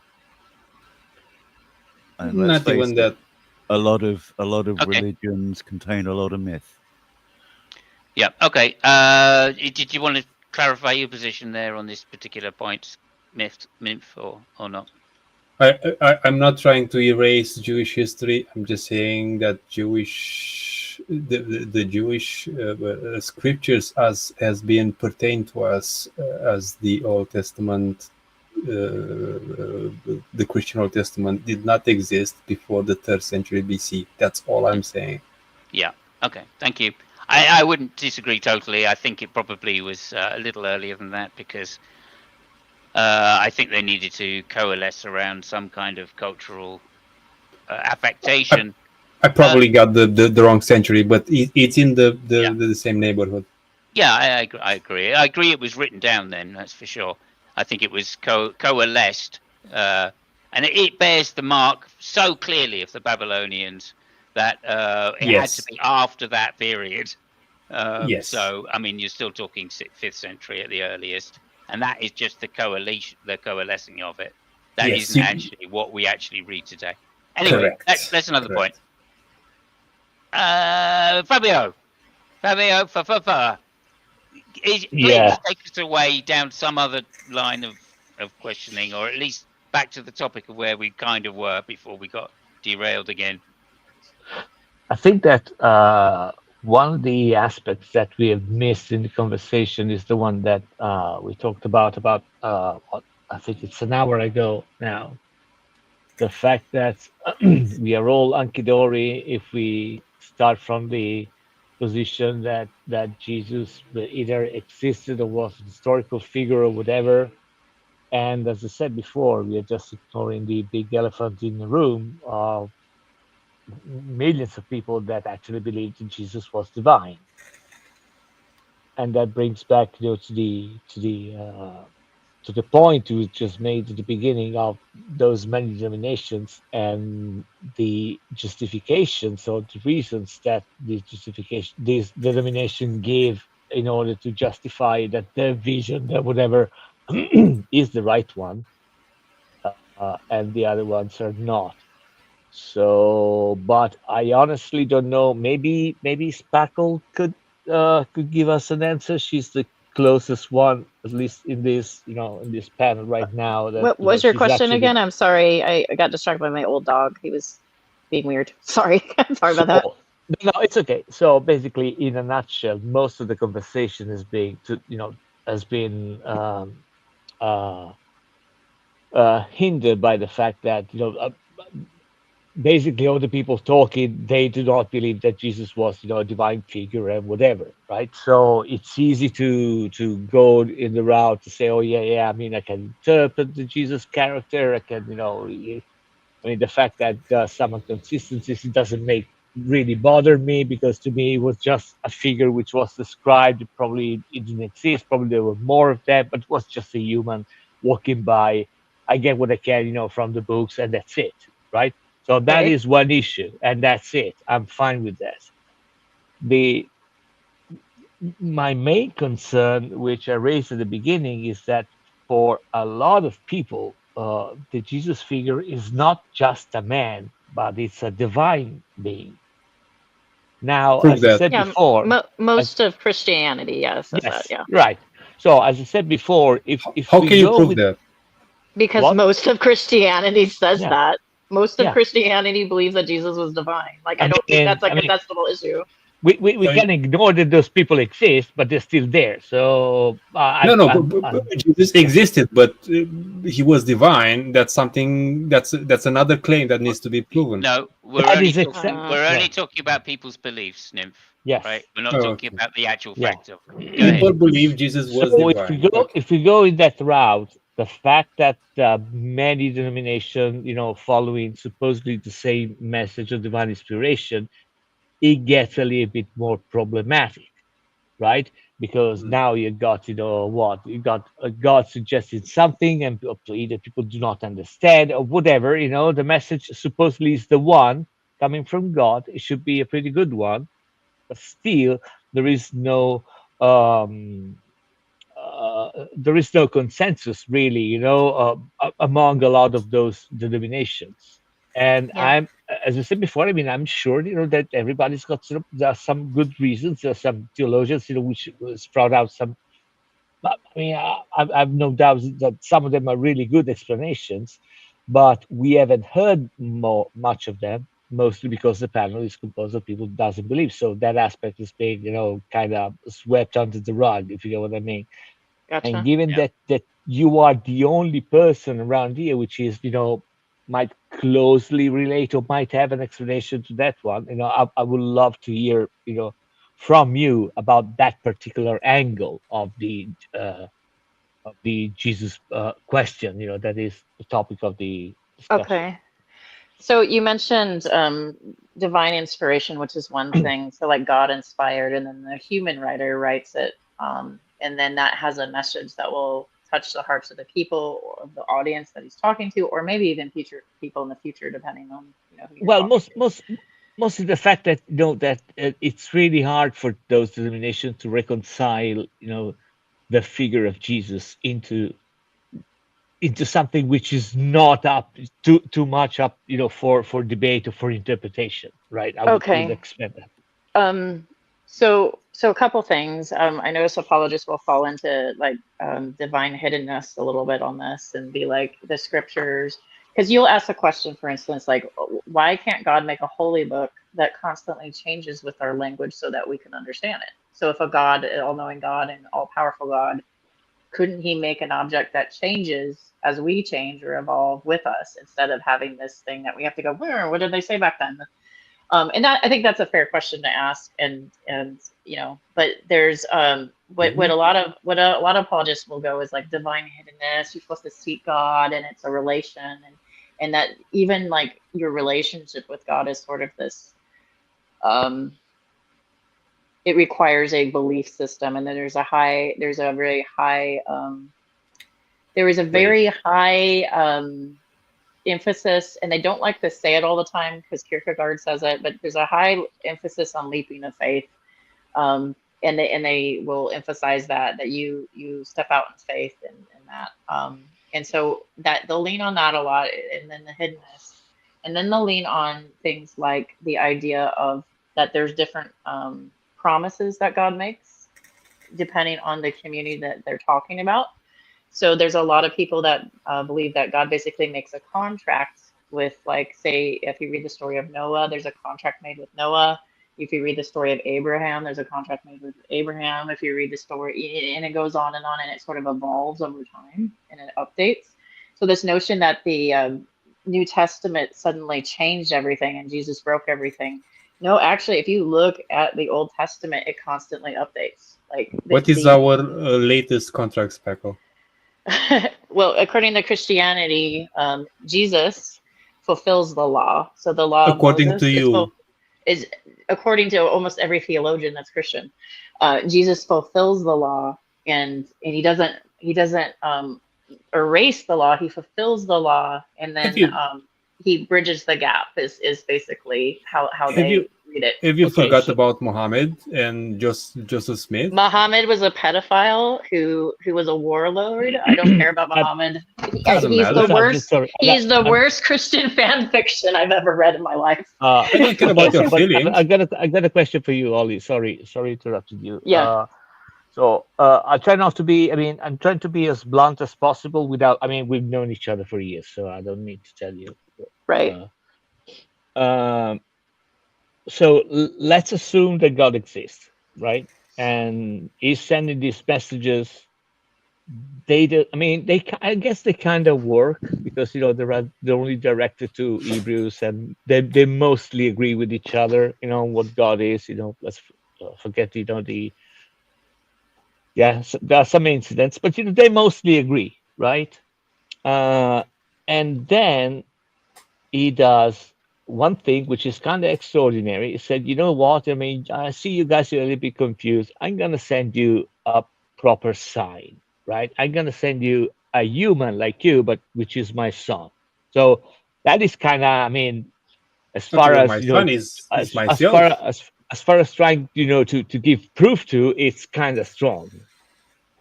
Speaker 6: And let's
Speaker 12: Not even
Speaker 6: face
Speaker 12: that.
Speaker 6: it, a lot of
Speaker 1: Okay.
Speaker 6: religions contain a lot of myth.
Speaker 1: Yeah. Okay. Did you want to clarify your position there on this particular point, myth, or not?
Speaker 12: I'm not trying to erase Jewish history. I'm just saying that the Jewish scriptures has been pertained to us as the Old Testament, the Christian Old Testament did not exist before the 3rd century BC. That's all I'm saying.
Speaker 1: Yeah. Okay. Thank you. I wouldn't disagree totally. I think it probably was a little earlier than that because I think they needed to coalesce around some kind of cultural affectation.
Speaker 12: I probably got the wrong century, but it's in the same neighborhood.
Speaker 1: Yeah, I agree. I agree it was written down then, that's for sure. I think it was coalesced. And it bears the mark so clearly of the Babylonians that it had to be after that period.
Speaker 12: Yes.
Speaker 1: So, I mean, you're still talking 5th century at the earliest. And that is just the coalescing of it. That isn't actually what we actually read today. Anyway, that's another point. Fabio, please take us away down some other line of questioning, or at least back to the topic of where we kind of were before we got derailed again.
Speaker 2: I think that one of the aspects that we have missed in the conversation is the one that we talked about I think it's an hour ago now. The fact that we are all Anchidori if we start from the position that Jesus either existed or was a historical figure or whatever. And as I said before, we are just ignoring the big elephant in the room of millions of people that actually believed that Jesus was divine. And that brings back to the point we just made at the beginning of those many denominations and the justifications or the reasons that this denomination gave in order to justify that their vision, that whatever, is the right one, and the other ones are not. So, but I honestly don't know. Maybe Spackle could give us an answer. She's the closest one, at least in this in this panel right now.
Speaker 11: What was your question again? I'm sorry, I got distracted by my old dog. He was being weird. Sorry, sorry about that.
Speaker 2: No, it's okay. So basically, in a nutshell, most of the conversation has been hindered by the fact that basically all the people talking, they do not believe that Jesus was a divine figure and whatever, right? So it's easy to go in the route to say, oh yeah, I mean, I can interpret the Jesus character, I can I mean, the fact that some inconsistencies, it doesn't really bother me, because to me it was just a figure which was described. Probably it didn't exist, probably there were more of them, but it was just a human walking by. I get what I can from the books, and that's it, right? So that is one issue, and that's it. I'm fine with that. My main concern, which I raised at the beginning, is that for a lot of people, the Jesus figure is not just a man, but it's a divine being. Now, as I said before,
Speaker 11: most of Christianity, yes, that, yeah,
Speaker 2: right. So, as I said before, if
Speaker 12: how can you prove that?
Speaker 11: Because most of Christianity says that. Most of Christianity believes that Jesus was divine. Like, I don't think that's a contestable issue.
Speaker 2: We can ignore that those people exist, but they're still there. So
Speaker 12: but Jesus existed, but he was divine. That's something. That's another claim that needs to be proven.
Speaker 1: No, we're only talking about people's beliefs, Nymph.
Speaker 2: Yes,
Speaker 1: right. We're not talking about the actual fact of.
Speaker 12: People believe Jesus was divine.
Speaker 2: If we go in that route, the fact that many denominations, following supposedly the same message of divine inspiration, it gets a little bit more problematic, right? Because now you got, you got God suggesting something, and either people do not understand or whatever, the message supposedly is the one coming from God. It should be a pretty good one, but still there is no consensus really, among a lot of those denominations. And as I said before, I mean, I'm sure, that everybody's got there are some good reasons. There are some theologians, which sprout out some. I mean, I've no doubt that some of them are really good explanations, but we haven't heard much of them, mostly because the panel is composed of people who doesn't believe. So that aspect is being, kind of swept under the rug, if you know what I mean.
Speaker 11: Gotcha.
Speaker 2: And given that you are the only person around here which is, might closely relate or might have an explanation to that one, I would love to hear, from you about that particular angle of the Jesus question, that is the topic of the discussion.
Speaker 11: Okay. So you mentioned divine inspiration, which is one thing. So like God inspired, and then the human writer writes it, and then that has a message that will touch the hearts of the people or of the audience that he's talking to, or maybe even future people in the future, depending on who you're
Speaker 2: Well,
Speaker 11: talking to.
Speaker 2: mostly the fact that that it's really hard for those denominations to reconcile the figure of Jesus into something which is not up too much up for debate or for interpretation, right? I would
Speaker 11: Okay.
Speaker 2: expect that.
Speaker 11: So a couple things. I notice apologists will fall into like divine hiddenness a little bit on this and be like the scriptures, because you'll ask a question, for instance, like why can't God make a holy book that constantly changes with our language so that we can understand it? So if a God, all-knowing God and all-powerful God, couldn't he make an object that changes as we change or evolve with us, instead of having this thing that we have to go, what did they say back then? And that, I think that's a fair question to ask, and but there's what a lot of apologists will go is like divine hiddenness. You're supposed to seek God, and it's a relation, and that even like your relationship with God is sort of this. It requires a belief system, and then there is a very high emphasis, and they don't like to say it all the time because Kierkegaard says it, but there's a high emphasis on leaping of faith, and they will emphasize that you step out in faith and that, and so that they'll lean on that a lot, and then the hiddenness, and then they'll lean on things like the idea of that there's different promises that God makes depending on the community that they're talking about. So there's a lot of people that believe that God basically makes a contract with, like, say, if you read the story of Noah, there's a contract made with Noah. If you read the story of Abraham, there's a contract made with Abraham. If you read the story, and it goes on, and it sort of evolves over time and it updates. So this notion that the New Testament suddenly changed everything and Jesus broke everything. No, actually, if you look at the Old Testament, it constantly updates. Like,
Speaker 12: what is our latest contract, Speckle?
Speaker 11: Well, according to Christianity, Jesus fulfills the law. So the law
Speaker 12: according
Speaker 11: of Moses
Speaker 12: to you
Speaker 11: is according to almost every theologian that's Christian. Jesus fulfills the law, and he doesn't erase the law. He fulfills the law, and then he bridges the gap. Is basically how they read it.
Speaker 12: Have you forgot about Muhammad and Joseph Smith?
Speaker 11: Muhammad was a pedophile who was a warlord. I don't care about Muhammad. He's the worst. He's the worst Christian fan fiction I've ever read in my life.
Speaker 12: I don't care about your feelings.
Speaker 2: I got a question for you, Ollie. Sorry interrupted you.
Speaker 11: Yeah.
Speaker 2: So I try not to be. I mean, I'm trying to be as blunt as possible without. I mean, we've known each other for years, so I don't need to tell you.
Speaker 11: Right.
Speaker 2: So let's assume that God exists, right? And he's sending these messages. I guess they kind of work because they're only directed to Hebrews, and they mostly agree with each other. What God is. Let's forget there are some incidents, but they mostly agree, right? And then he does one thing which is kind of extraordinary. He said, you know what? I mean, I see you guys are a little bit confused. I'm going to send you a proper sign, right? I'm going to send you a human like you, but which is my son. So that is kind of, I mean, as far as,
Speaker 12: my son is myself.
Speaker 2: As far as trying, to give proof to, it's kind of strong.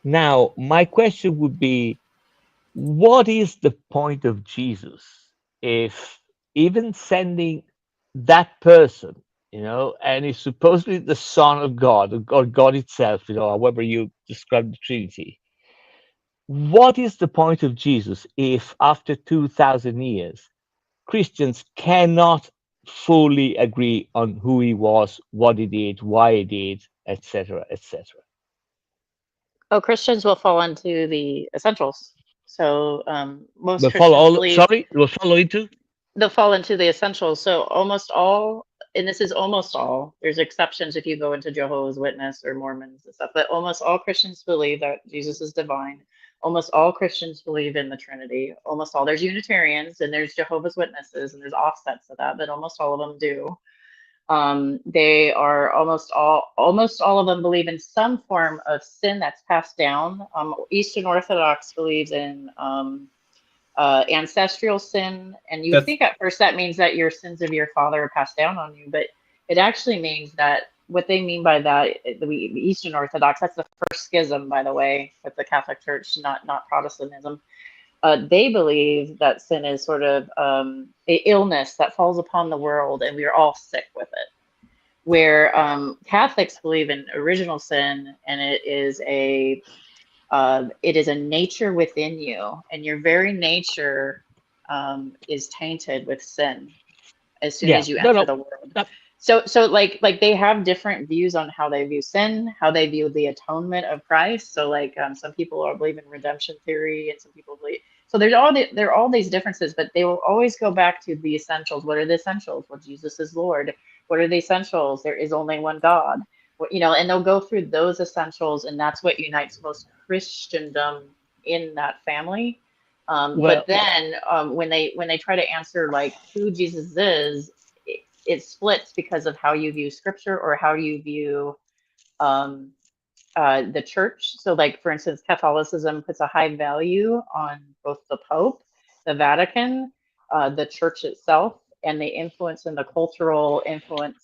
Speaker 2: Now, my question would be, what is the point of Jesus if even sending that person, and he's supposedly the Son of God, or God itself, however you describe the Trinity. What is the point of Jesus if after 2,000 years, Christians cannot fully agree on who he was, what he did, why he did, etc., etc.?
Speaker 11: Oh, Christians will fall into the essentials. So most
Speaker 2: They'll fall into?
Speaker 11: They'll fall into the essentials. So almost all, and this is almost all, there's exceptions if you go into Jehovah's Witness or Mormons and stuff, but almost all Christians believe that Jesus is divine. Almost all Christians believe in the Trinity. Almost all. There's Unitarians and there's Jehovah's Witnesses and there's offsets of that, but almost all of them do. They are almost all of them believe in some form of sin that's passed down. Eastern Orthodox believes in ancestral sin, and you think at first that means that your sins of your father are passed down on you, but it actually means that what they mean by that, the Eastern Orthodox, that's the first schism, by the way, with the Catholic Church, not Protestantism. They believe that sin is sort of an illness that falls upon the world, and we are all sick with it. Where Catholics believe in original sin, and it is a nature within you, and your very nature is tainted with sin as soon as you enter the world. So like they have different views on how they view sin, how they view the atonement of Christ. So like some people believe in redemption theory, and some people believe. So there are all these differences, but they will always go back to the essentials. What are the essentials? Well, Jesus is Lord. What are the essentials? There is only one God. And they'll go through those essentials, and that's what unites most Christendom in that family. But then when they try to answer like who Jesus is, it splits because of how you view Scripture or how you view the church. So like, for instance, Catholicism puts a high value on both the Pope, the Vatican, the church itself, and the influence and the cultural influence,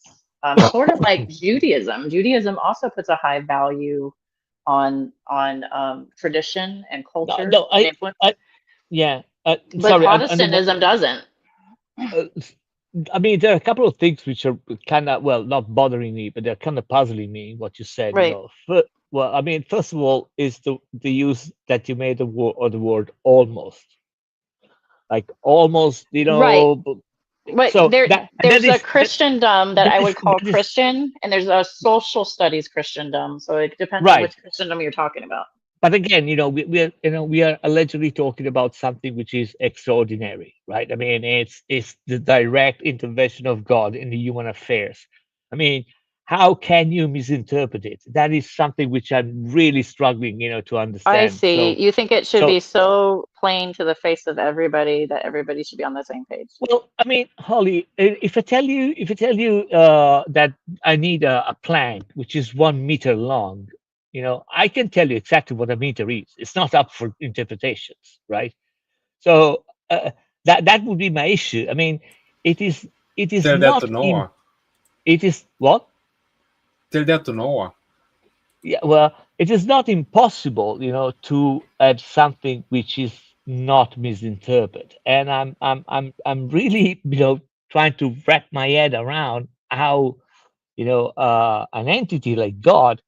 Speaker 11: sort of like Judaism. Judaism also puts a high value on tradition and culture.
Speaker 2: But
Speaker 11: Protestantism doesn't.
Speaker 2: I mean, there are a couple of things which are kind of, well, not bothering me, but they're kind of puzzling me, what you said.
Speaker 11: Right.
Speaker 2: Well, I mean, first of all, is the use that you made of the word almost. Like almost,
Speaker 11: Right. But
Speaker 2: So
Speaker 11: there's
Speaker 2: is-
Speaker 11: a Christendom that I would call
Speaker 2: that is-
Speaker 11: Christian, and there's a social studies Christendom. So it depends
Speaker 2: Right.
Speaker 11: on which Christendom you're talking about.
Speaker 2: But again, we are allegedly talking about something which is extraordinary, right? I mean, it's the direct intervention of God in the human affairs. I mean, how can you misinterpret it? That is something which I'm really struggling, to understand.
Speaker 11: I see.
Speaker 2: So,
Speaker 11: You think it should
Speaker 2: so-
Speaker 11: be so plain to the face of everybody that everybody should be on the same page.
Speaker 2: well, I mean, Holly, if I tell you that I need a plank which is 1 meter long, I can tell you exactly what a meter is. It's not up for interpretations, right? So that would be my issue. I mean, it is
Speaker 12: Tell that
Speaker 2: not
Speaker 12: to Noah.
Speaker 2: it is what?
Speaker 12: Tell that to Noah.
Speaker 2: Yeah, well, it is not impossible, to add something which is not misinterpreted. And I'm really, trying to wrap my head around how, an entity like God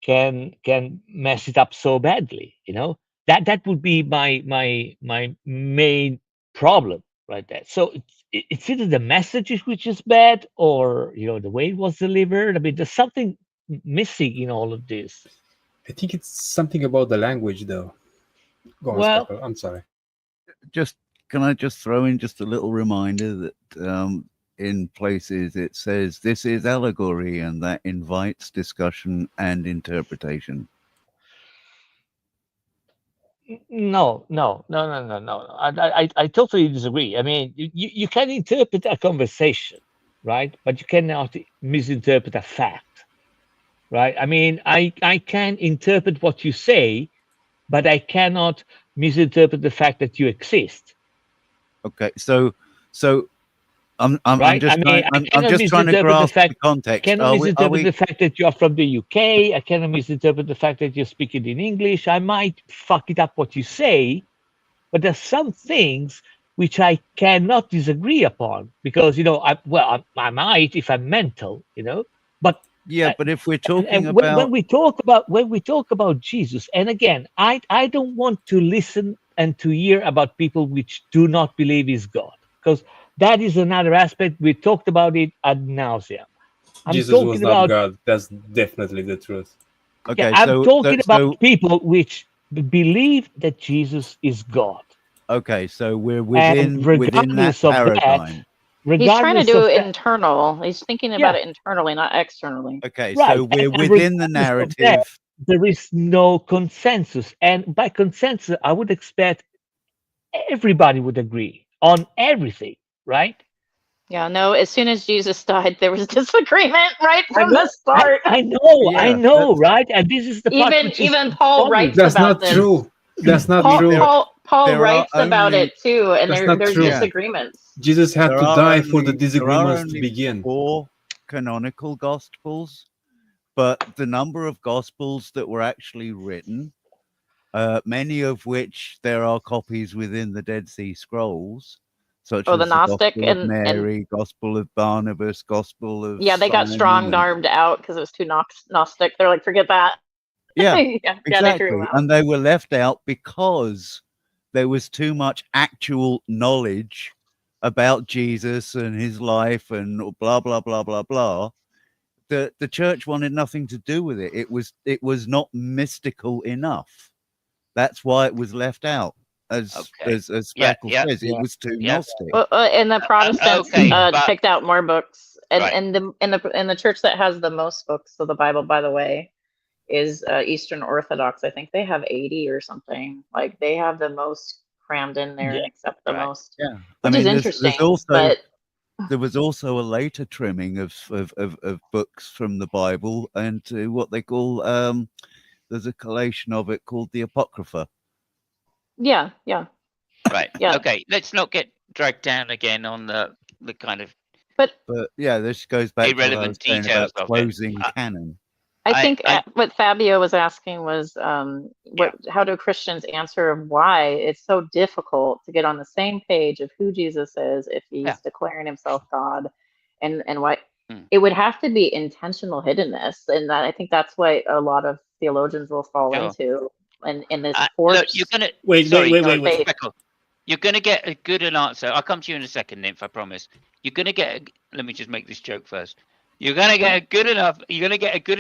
Speaker 2: can mess it up so badly. That would be my main problem right there. So it's either the message which is bad, or the way it was delivered. I mean, there's something missing in all of this.
Speaker 12: I think it's something about the language, though. Go on,
Speaker 2: Well-
Speaker 12: Sparkle. I'm sorry.
Speaker 6: Can I just throw in just a little reminder that in places it says this is allegory, and that invites discussion and interpretation.
Speaker 2: No. I totally disagree. I mean, you can interpret a conversation, right? But you cannot misinterpret a fact, right? I mean, I can interpret what you say, but I cannot misinterpret the fact that you exist.
Speaker 6: Okay, so I'm
Speaker 2: Right?
Speaker 6: just
Speaker 2: I mean,
Speaker 6: trying,
Speaker 2: I
Speaker 6: I'm
Speaker 2: cannot
Speaker 6: just trying to
Speaker 2: misinterpret the
Speaker 6: grasp the
Speaker 2: fact- I
Speaker 6: context.
Speaker 2: cannot
Speaker 6: Are we,
Speaker 2: misinterpret the fact that you are from the UK. I cannot misinterpret the fact that you're speaking in English. I might fuck it up what you say, but there's some things which I cannot disagree upon because I might if I'm mental, but
Speaker 6: yeah, but if we're talking
Speaker 2: and
Speaker 6: about
Speaker 2: when we talk about Jesus, and again, I don't want to listen and to hear about people which do not believe he's God, because that is another aspect. We talked about it ad nauseam. I'm
Speaker 12: Jesus
Speaker 2: talking
Speaker 12: was not
Speaker 2: about
Speaker 12: God. That's definitely the truth.
Speaker 6: okay,
Speaker 2: I'm talking about
Speaker 6: so
Speaker 2: people which believe that Jesus is God.
Speaker 6: okay, so we're
Speaker 2: And
Speaker 6: within that
Speaker 2: regardless of
Speaker 6: paradigm.
Speaker 11: He's trying to
Speaker 2: regardless
Speaker 11: do
Speaker 2: of
Speaker 11: it
Speaker 2: that-
Speaker 11: internal. He's thinking about
Speaker 2: Yeah.
Speaker 11: it internally, not externally.
Speaker 6: Okay,
Speaker 2: Right,
Speaker 6: so we're
Speaker 2: and
Speaker 6: within the
Speaker 2: regardless of that,
Speaker 6: narrative.
Speaker 2: there is no consensus, and by consensus, I would expect everybody would agree on everything, right?
Speaker 11: Yeah, no, as soon as Jesus died, there was disagreement right from the start.
Speaker 2: I know,
Speaker 4: Yeah,
Speaker 2: I know, right? And this is the part
Speaker 11: Even
Speaker 2: which is
Speaker 11: even Paul
Speaker 2: funny.
Speaker 11: writes
Speaker 12: That's
Speaker 11: about
Speaker 12: not
Speaker 11: this.
Speaker 12: true. That's not
Speaker 11: Paul,
Speaker 12: true.
Speaker 11: Paul
Speaker 6: there are
Speaker 11: writes about
Speaker 6: only-
Speaker 11: it too, and
Speaker 12: That's not
Speaker 11: there's
Speaker 12: true.
Speaker 11: disagreements.
Speaker 12: Jesus had
Speaker 6: There
Speaker 12: to
Speaker 6: are
Speaker 12: die for the
Speaker 6: only- there are
Speaker 12: disagreements to
Speaker 6: only
Speaker 12: begin.
Speaker 6: 4 canonical gospels, but the number of gospels that were actually written, many of which there are copies within the Dead Sea Scrolls, such
Speaker 11: Oh,
Speaker 6: as
Speaker 11: the Gnostic
Speaker 6: Gospel of
Speaker 11: and
Speaker 6: Mary, Gospel of Barnabas, Gospel of
Speaker 11: yeah, they got
Speaker 6: Simon,
Speaker 11: strong
Speaker 6: and-
Speaker 11: armed out because it was too Gnostic. They're like, forget that.
Speaker 6: Yeah,
Speaker 11: yeah, they
Speaker 6: exactly.
Speaker 11: threw 'em out.
Speaker 6: And they were left out because there was too much actual knowledge about Jesus and his life and blah blah blah blah blah. The church wanted nothing to do with it. It was not mystical enough. That's why it was left out. As Speckle says, it was too Gnostic.
Speaker 11: Well, and the Protestants
Speaker 1: but-
Speaker 11: picked out more books, and
Speaker 1: Right.
Speaker 11: and the church that has the most books of the Bible, by the way, is Eastern Orthodox. I think they have 80 or something. Like they have the most crammed in there and accept the most.
Speaker 6: Yeah,
Speaker 11: which is interesting. But
Speaker 6: there was also a later trimming of books from the Bible into what they call there's a collation of it called the Apocrypha.
Speaker 11: yeah.
Speaker 1: Right.
Speaker 11: Yeah.
Speaker 1: Okay. Let's not get dragged down again on the kind of
Speaker 6: But yeah, this goes back to what I was
Speaker 1: irrelevant
Speaker 6: saying
Speaker 1: details
Speaker 6: about
Speaker 1: of it.
Speaker 6: closing canon.
Speaker 11: I think what Fabio was asking was, how do Christians answer why it's so difficult to get on the same page of who Jesus is if he's declaring himself God, and why it would have to be intentional hiddenness, and that I think that's what a lot of theologians will fall
Speaker 1: Sure.
Speaker 11: into, and in this
Speaker 1: Look,
Speaker 11: force.
Speaker 1: you're gonna
Speaker 2: Wait.
Speaker 11: faith.
Speaker 1: Speckle. You're gonna get a good answer. I'll come to you in a second, Nymph. I promise. You're gonna get. Let me just make this joke first. You're gonna get a good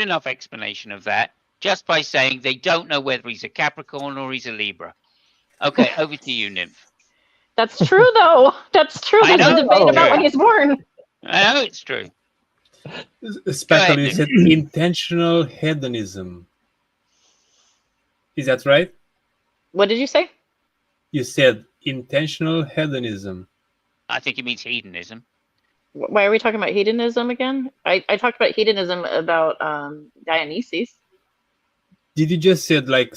Speaker 1: enough explanation of that just by saying they don't know whether he's a Capricorn or he's a Libra. Okay, over to you, Nymph.
Speaker 11: That's true, though. That's true.
Speaker 1: I
Speaker 11: There's a
Speaker 1: know.
Speaker 11: debate about when he's born.
Speaker 1: I know it's true.
Speaker 12: Speckle, you said intentional hedonism. Is that right?
Speaker 11: What did you say?
Speaker 12: You said intentional hedonism.
Speaker 1: I think it means hedonism.
Speaker 11: Why are we talking about hedonism again? I talked about hedonism about Dionysus.
Speaker 12: Did you just said like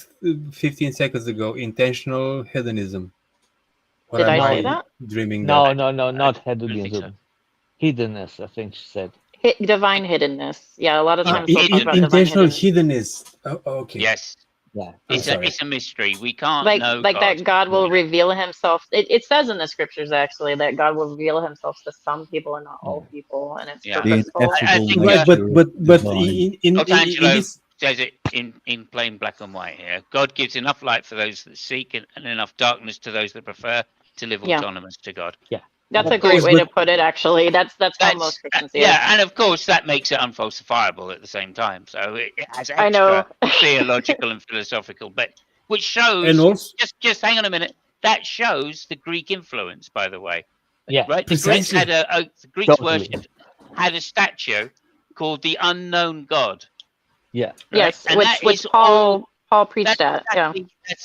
Speaker 12: 15 seconds ago intentional hedonism? Or
Speaker 11: Did
Speaker 12: am
Speaker 11: I say that?
Speaker 12: Dreaming
Speaker 2: No,
Speaker 12: that?
Speaker 2: not hedonism. Hiddenness, I think she said.
Speaker 11: Divine hiddenness. Yeah, a lot of times they'll talk about divine
Speaker 12: intentional
Speaker 11: hiddenness.
Speaker 12: hiddenness. Oh, okay.
Speaker 1: Yes.
Speaker 2: Yeah.
Speaker 1: It's a mystery. We can't
Speaker 11: Like
Speaker 1: know
Speaker 11: that God will reveal himself. It says in the scriptures actually that God will reveal himself to some people and not all people, and it's purposeful.
Speaker 1: I think
Speaker 12: Right, but in
Speaker 1: Otangelo
Speaker 12: this,
Speaker 1: says it in plain black and white here. God gives enough light for those that seek and enough darkness to those that prefer to live
Speaker 11: Yeah.
Speaker 1: autonomous to God.
Speaker 2: Yeah.
Speaker 11: That's
Speaker 1: Of
Speaker 11: a great
Speaker 1: course,
Speaker 11: way
Speaker 1: but-
Speaker 11: to put it. Actually, that's how most Christians see it.
Speaker 1: Yeah, and of course that makes it unfalsifiable at the same time. So it has
Speaker 11: I know.
Speaker 1: extra theological and philosophical, but which shows.
Speaker 12: And also-
Speaker 1: just hang on a minute. That shows the Greek influence, by the way.
Speaker 2: Yeah,
Speaker 1: Right. The Greeks
Speaker 12: precisely.
Speaker 1: had the Greeks
Speaker 2: Totally.
Speaker 1: worshipped had a statue called the unknown God.
Speaker 2: Yeah.
Speaker 1: Right?
Speaker 11: Yes,
Speaker 1: And
Speaker 11: which
Speaker 1: that
Speaker 11: which
Speaker 1: is
Speaker 11: Paul preached
Speaker 1: that's
Speaker 11: at. Yeah.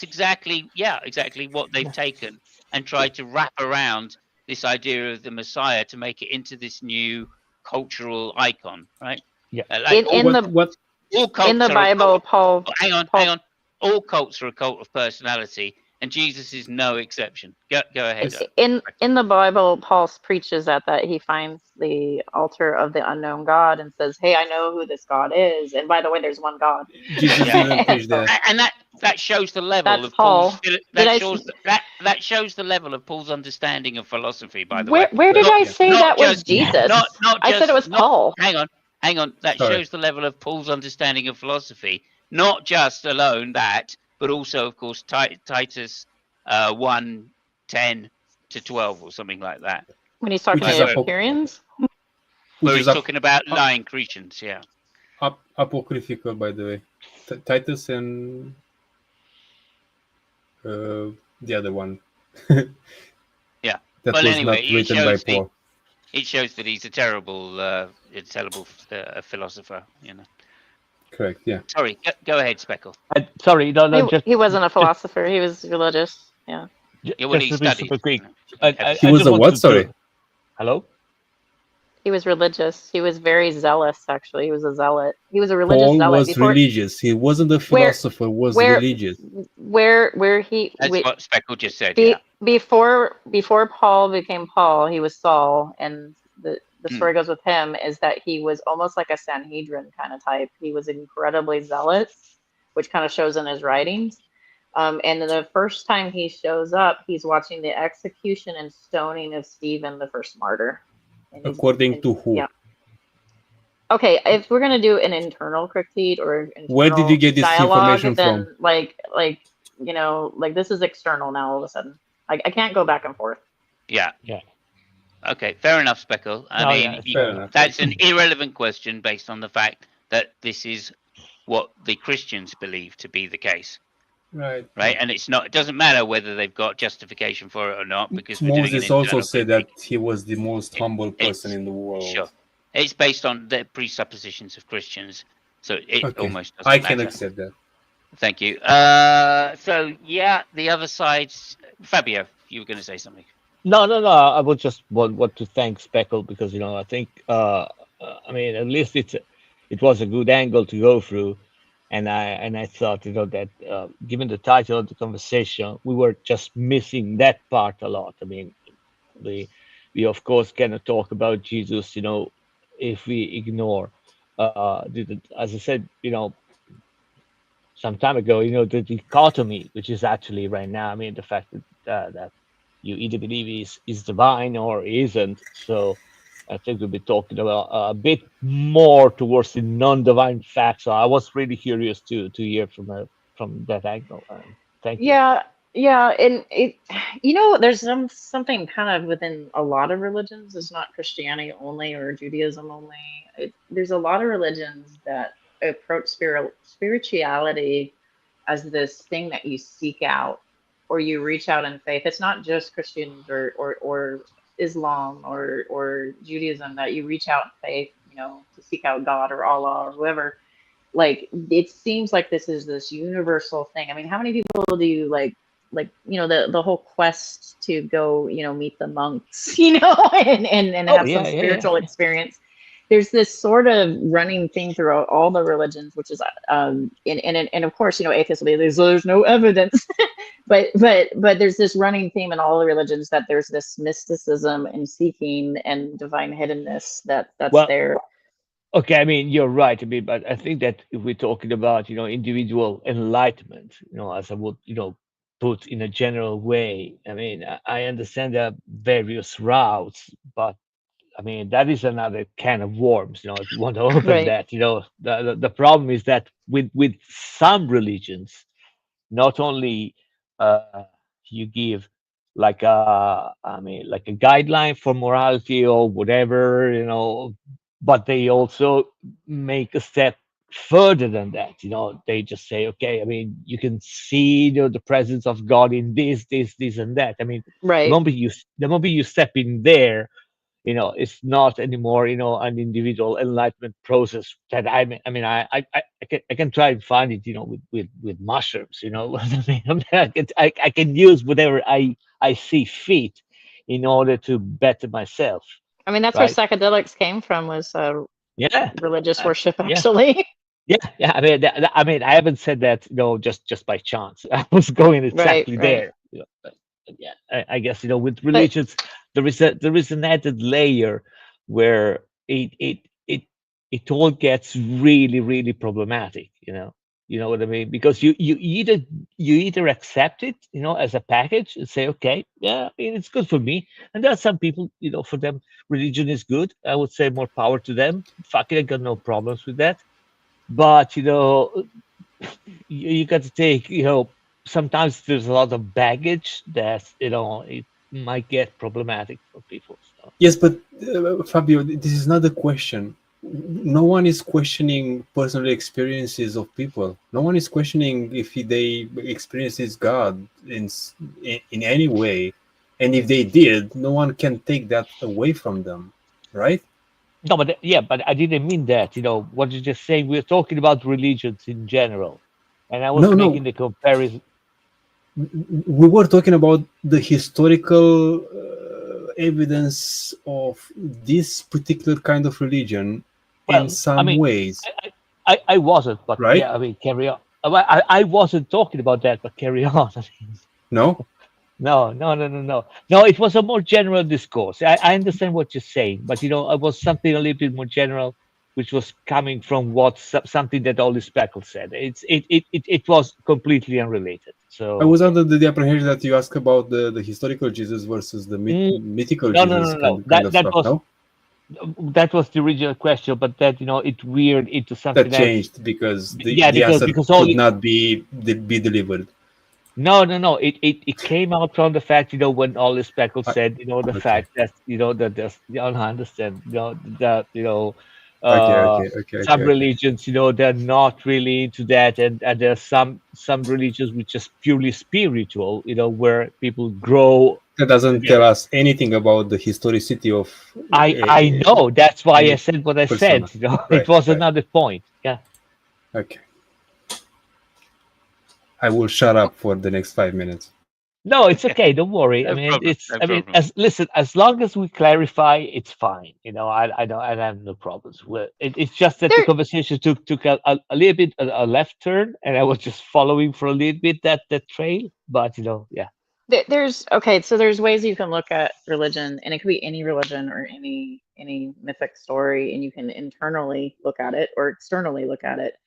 Speaker 1: exactly, that's exactly what they've taken and tried to wrap around this idea of the Messiah to make it into this new cultural icon, right?
Speaker 2: Yeah.
Speaker 1: Like
Speaker 11: In the
Speaker 1: all cults
Speaker 11: in the
Speaker 1: are a
Speaker 11: Bible,
Speaker 1: cult-
Speaker 11: Paul.
Speaker 1: hang on. All cults are a cult of personality, and Jesus is no exception. Go ahead.
Speaker 11: In the Bible, Paul preaches that he finds the altar of the unknown God and says, "Hey, I know who this God is, and by the way, there's one God."
Speaker 12: Jesus didn't preach that.
Speaker 1: And that shows the level
Speaker 11: That's
Speaker 1: of
Speaker 11: Paul.
Speaker 1: Paul's.
Speaker 11: Did I
Speaker 1: That shows the level of Paul's understanding of philosophy. By the
Speaker 11: Where
Speaker 1: way,
Speaker 11: did
Speaker 1: Not-
Speaker 11: I say
Speaker 1: not
Speaker 11: that was
Speaker 1: just-
Speaker 11: Jesus?
Speaker 1: Not
Speaker 11: I said
Speaker 1: just-
Speaker 11: it was
Speaker 1: not-
Speaker 11: Paul.
Speaker 1: Hang on. That
Speaker 12: Sorry.
Speaker 1: shows the level of Paul's understanding of philosophy. Not just alone that, but also, of course, Titus 1:10 to 12 or something like that,
Speaker 11: When he's talking
Speaker 12: Which is
Speaker 11: to
Speaker 12: apo-
Speaker 11: Epicureans.
Speaker 1: where
Speaker 12: Which
Speaker 1: he's
Speaker 12: is
Speaker 1: talking about lying Cretans. Yeah.
Speaker 12: apocryphal, by the way. Titus and the other one.
Speaker 1: Yeah.
Speaker 12: That
Speaker 1: Well,
Speaker 12: was
Speaker 1: anyway,
Speaker 12: not written by Paul.
Speaker 1: It shows that he's a terrible philosopher. You know.
Speaker 12: Correct. Yeah.
Speaker 1: Sorry. Go ahead, Speckle.
Speaker 2: Sorry, no, just
Speaker 11: He wasn't a philosopher. He was religious. Yeah.
Speaker 1: Yeah, well,
Speaker 2: just
Speaker 1: he
Speaker 2: to be
Speaker 1: studied.
Speaker 2: super quick.
Speaker 12: He was
Speaker 2: just
Speaker 12: a
Speaker 2: wanted
Speaker 12: what?
Speaker 2: to-
Speaker 12: Sorry.
Speaker 2: Hello?
Speaker 11: He was religious. He was very zealous, actually. He was a zealot. He was a religious
Speaker 12: Paul
Speaker 11: zealot.
Speaker 12: was religious. He wasn't a philosopher, was religious.
Speaker 11: Where he...
Speaker 1: That's what Speckle just said,
Speaker 11: Before Paul became Paul, he was Saul, and the story goes with him is that he was almost like a Sanhedrin kind of type. He was incredibly zealous, which kind of shows in his writings. And the first time he shows up, he's watching the execution and stoning of Stephen, the first martyr.
Speaker 12: According to who?
Speaker 11: Yeah. Okay, if we're gonna do an internal critique or
Speaker 12: where did you get this
Speaker 11: dialogue,
Speaker 12: information
Speaker 11: then
Speaker 12: from?
Speaker 11: like this is external now. All of a sudden, I can't go back and forth.
Speaker 1: Yeah. Okay, fair enough, Speckle. I mean, that's an irrelevant question based on the fact that this is what the Christians believe to be the case.
Speaker 12: Right.
Speaker 1: And it's not. It doesn't matter whether they've got justification for it or not, because we're doing
Speaker 12: Moses
Speaker 1: an
Speaker 12: also
Speaker 1: internal
Speaker 12: said that he was the most humble person in the world.
Speaker 1: Sure. It's based on the presuppositions of Christians, so it almost doesn't
Speaker 12: I
Speaker 1: matter.
Speaker 12: can accept that.
Speaker 1: Thank you. So yeah, the other side's Fabio. You were going to say something.
Speaker 2: No. I would just want to thank Speckle because I think I mean at least it was a good angle to go through, and I thought that given the title of the conversation, we were just missing that part a lot. I mean, we of course cannot talk about Jesus, if we ignore as I said, some time ago, the dichotomy, which is actually right now, I mean, the fact that you either believe is divine or isn't. So I think we'll be talking about a bit more towards the non-divine facts. So I was really curious to hear from that angle. Thank you.
Speaker 11: Yeah, and it, there's something kind of within a lot of religions. It's not Christianity only or Judaism only. There's a lot of religions that approach spirituality as this thing that you seek out or you reach out in faith. It's not just Christians or Islam or Judaism that you reach out in faith, to seek out God or Allah or whoever. Like, it seems like this is this universal thing. I mean, how many people do you the whole quest to go, meet the monks, and have some spiritual experience. There's this sort of running thing throughout all the religions, which is, and of course, atheists will be there's no evidence, but there's this running theme in all the religions that there's this mysticism and seeking and divine hiddenness that's there.
Speaker 2: Okay, I mean, you're right. I mean, but I think that if we're talking about, individual enlightenment, as I would, put in a general way, I mean, I understand there are various routes, but I mean, that is another can of worms, if you want to open that, the problem is that with some religions, not only you give like a guideline for morality or whatever, but they also make a step further than that. They just say, okay, I mean, you can see the presence of God in this, and that. I mean, the moment you step in there, it's not anymore, an individual enlightenment process that I can try and find it, with mushrooms, I can use whatever I see fit in order to better myself.
Speaker 11: I mean, that's where psychedelics came from, was religious worship, actually.
Speaker 2: Yeah. I mean, I haven't said that, just by chance. I was going exactly there. I guess with religions, there is an added layer where it all gets really, really problematic. You know what I mean? Because you either accept it, as a package and say, okay, yeah, I mean, it's good for me. And there are some people, for them, religion is good. I would say more power to them. Fuck it, I got no problems with that. But, you got to take, sometimes there's a lot of baggage that, it might get problematic for people. So.
Speaker 12: Yes, but Fabio, this is not the question. No one is questioning personal experiences of people. No one is questioning if they experiences God in any way, and if they did, no one can take that away from them, right?
Speaker 2: No, but I didn't mean that. What you're just saying, we're talking about religions in general, and I was making the comparison.
Speaker 12: We were talking about the historical evidence of this particular kind of religion
Speaker 2: Well,
Speaker 12: in some ways.
Speaker 2: I wasn't, but
Speaker 12: Right?
Speaker 2: yeah, I mean, carry on. I wasn't talking about that, but carry on.
Speaker 12: No?
Speaker 2: No. No, it was a more general discourse. I understand what you're saying, but it was something a little bit more general, which was coming from something that Ollie Speckle said. It was completely unrelated. So
Speaker 12: I was under the apprehension that you asked about the historical Jesus versus the mythical Jesus kind of stuff. No?
Speaker 2: That was the original question, but that it veered into something
Speaker 12: that changed
Speaker 2: else.
Speaker 12: because the answer could not be delivered.
Speaker 2: No. It came out from the fact, when Ollie Speckle said, the fact that, that there's, I understand, that, some religions, they're not really into that, and there's some religions which is purely spiritual, where people grow.
Speaker 12: That doesn't tell us anything about the historicity of.
Speaker 2: I know. That's why I said what I said. It was another point. Yeah.
Speaker 12: Okay. I will shut up for the next 5 minutes.
Speaker 2: No, it's okay. Don't worry.
Speaker 1: No
Speaker 2: I mean,
Speaker 1: problem.
Speaker 2: as long as we clarify, it's fine. I have no problems with it. It's just that the conversation took a little bit a left turn, and I was just following for a little bit that trail. But yeah.
Speaker 11: There's ways you can look at religion, and it could be any religion or any mythic story, and you can internally look at it or externally look at it.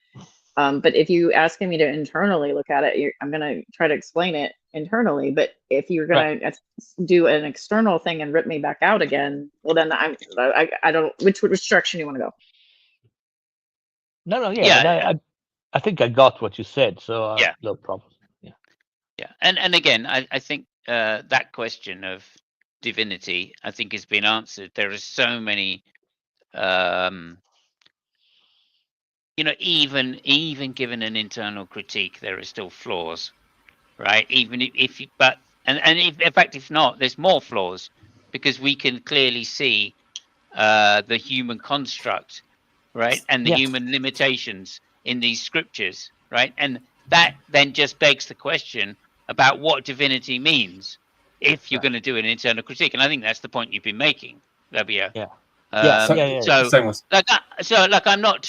Speaker 11: But if you asking me to internally look at it, I'm going to try to explain it internally. But if you're going to do an external thing and rip me back out again, well, then I don't. Which direction you want to go?
Speaker 2: No. Yeah. I think I got what you said. So
Speaker 1: yeah,
Speaker 2: no problem.
Speaker 1: Yeah, and again, I think that question of divinity, I think, has been answered. There are so many, even given an internal critique, there are still flaws, right? Even if you, but in fact, if not, there's more flaws, because we can clearly see the human construct, right, and the human limitations in these scriptures, right, and that then just begs the question about what divinity means if you're going to do an internal critique, and I think that's the point you've been making, Rabia. So I'm not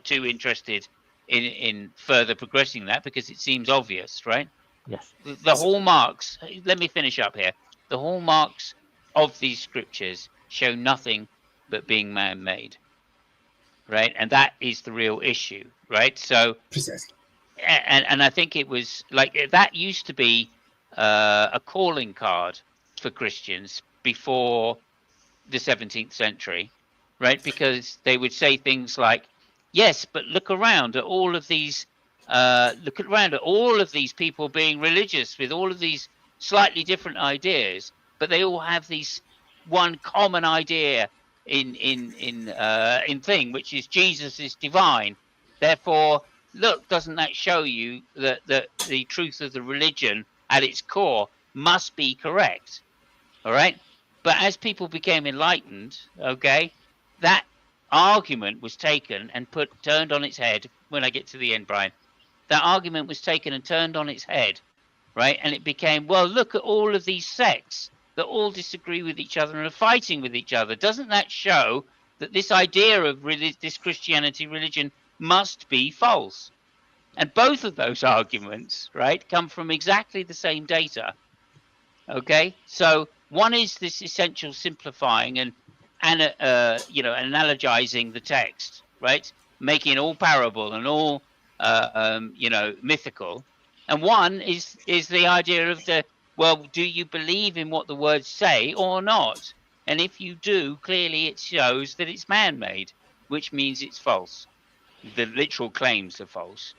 Speaker 1: too interested in further progressing that, because it seems obvious, right?
Speaker 2: Yes.
Speaker 1: The hallmarks. Let me finish up here. The hallmarks of these scriptures show nothing but being man-made, right? And that is the real issue, right? So.
Speaker 12: Precisely.
Speaker 1: And I think it was like that used to be a calling card for Christians before the 17th century, right? Because they would say things like, "Yes, but look around at all of these. People being religious with all of these slightly different ideas, but they all have these one common idea in thing, which is Jesus is divine. Therefore." Look, doesn't that show you that the truth of the religion at its core must be correct? All right. But as people became enlightened, okay, that argument was taken and turned on its head. When I get to the end, Brian, that argument was taken and turned on its head, right? And it became, well, look at all of these sects that all disagree with each other and are fighting with each other. Doesn't that show that this idea of this Christianity religion must be false? And both of those arguments, right, come from exactly the same data. Okay, so one is this essential simplifying and analogizing the text, right, making it all parable and all mythical. And one is the idea of do you believe in what the words say or not? And if you do, clearly it shows that it's man-made, which means it's false. The literal claims are false.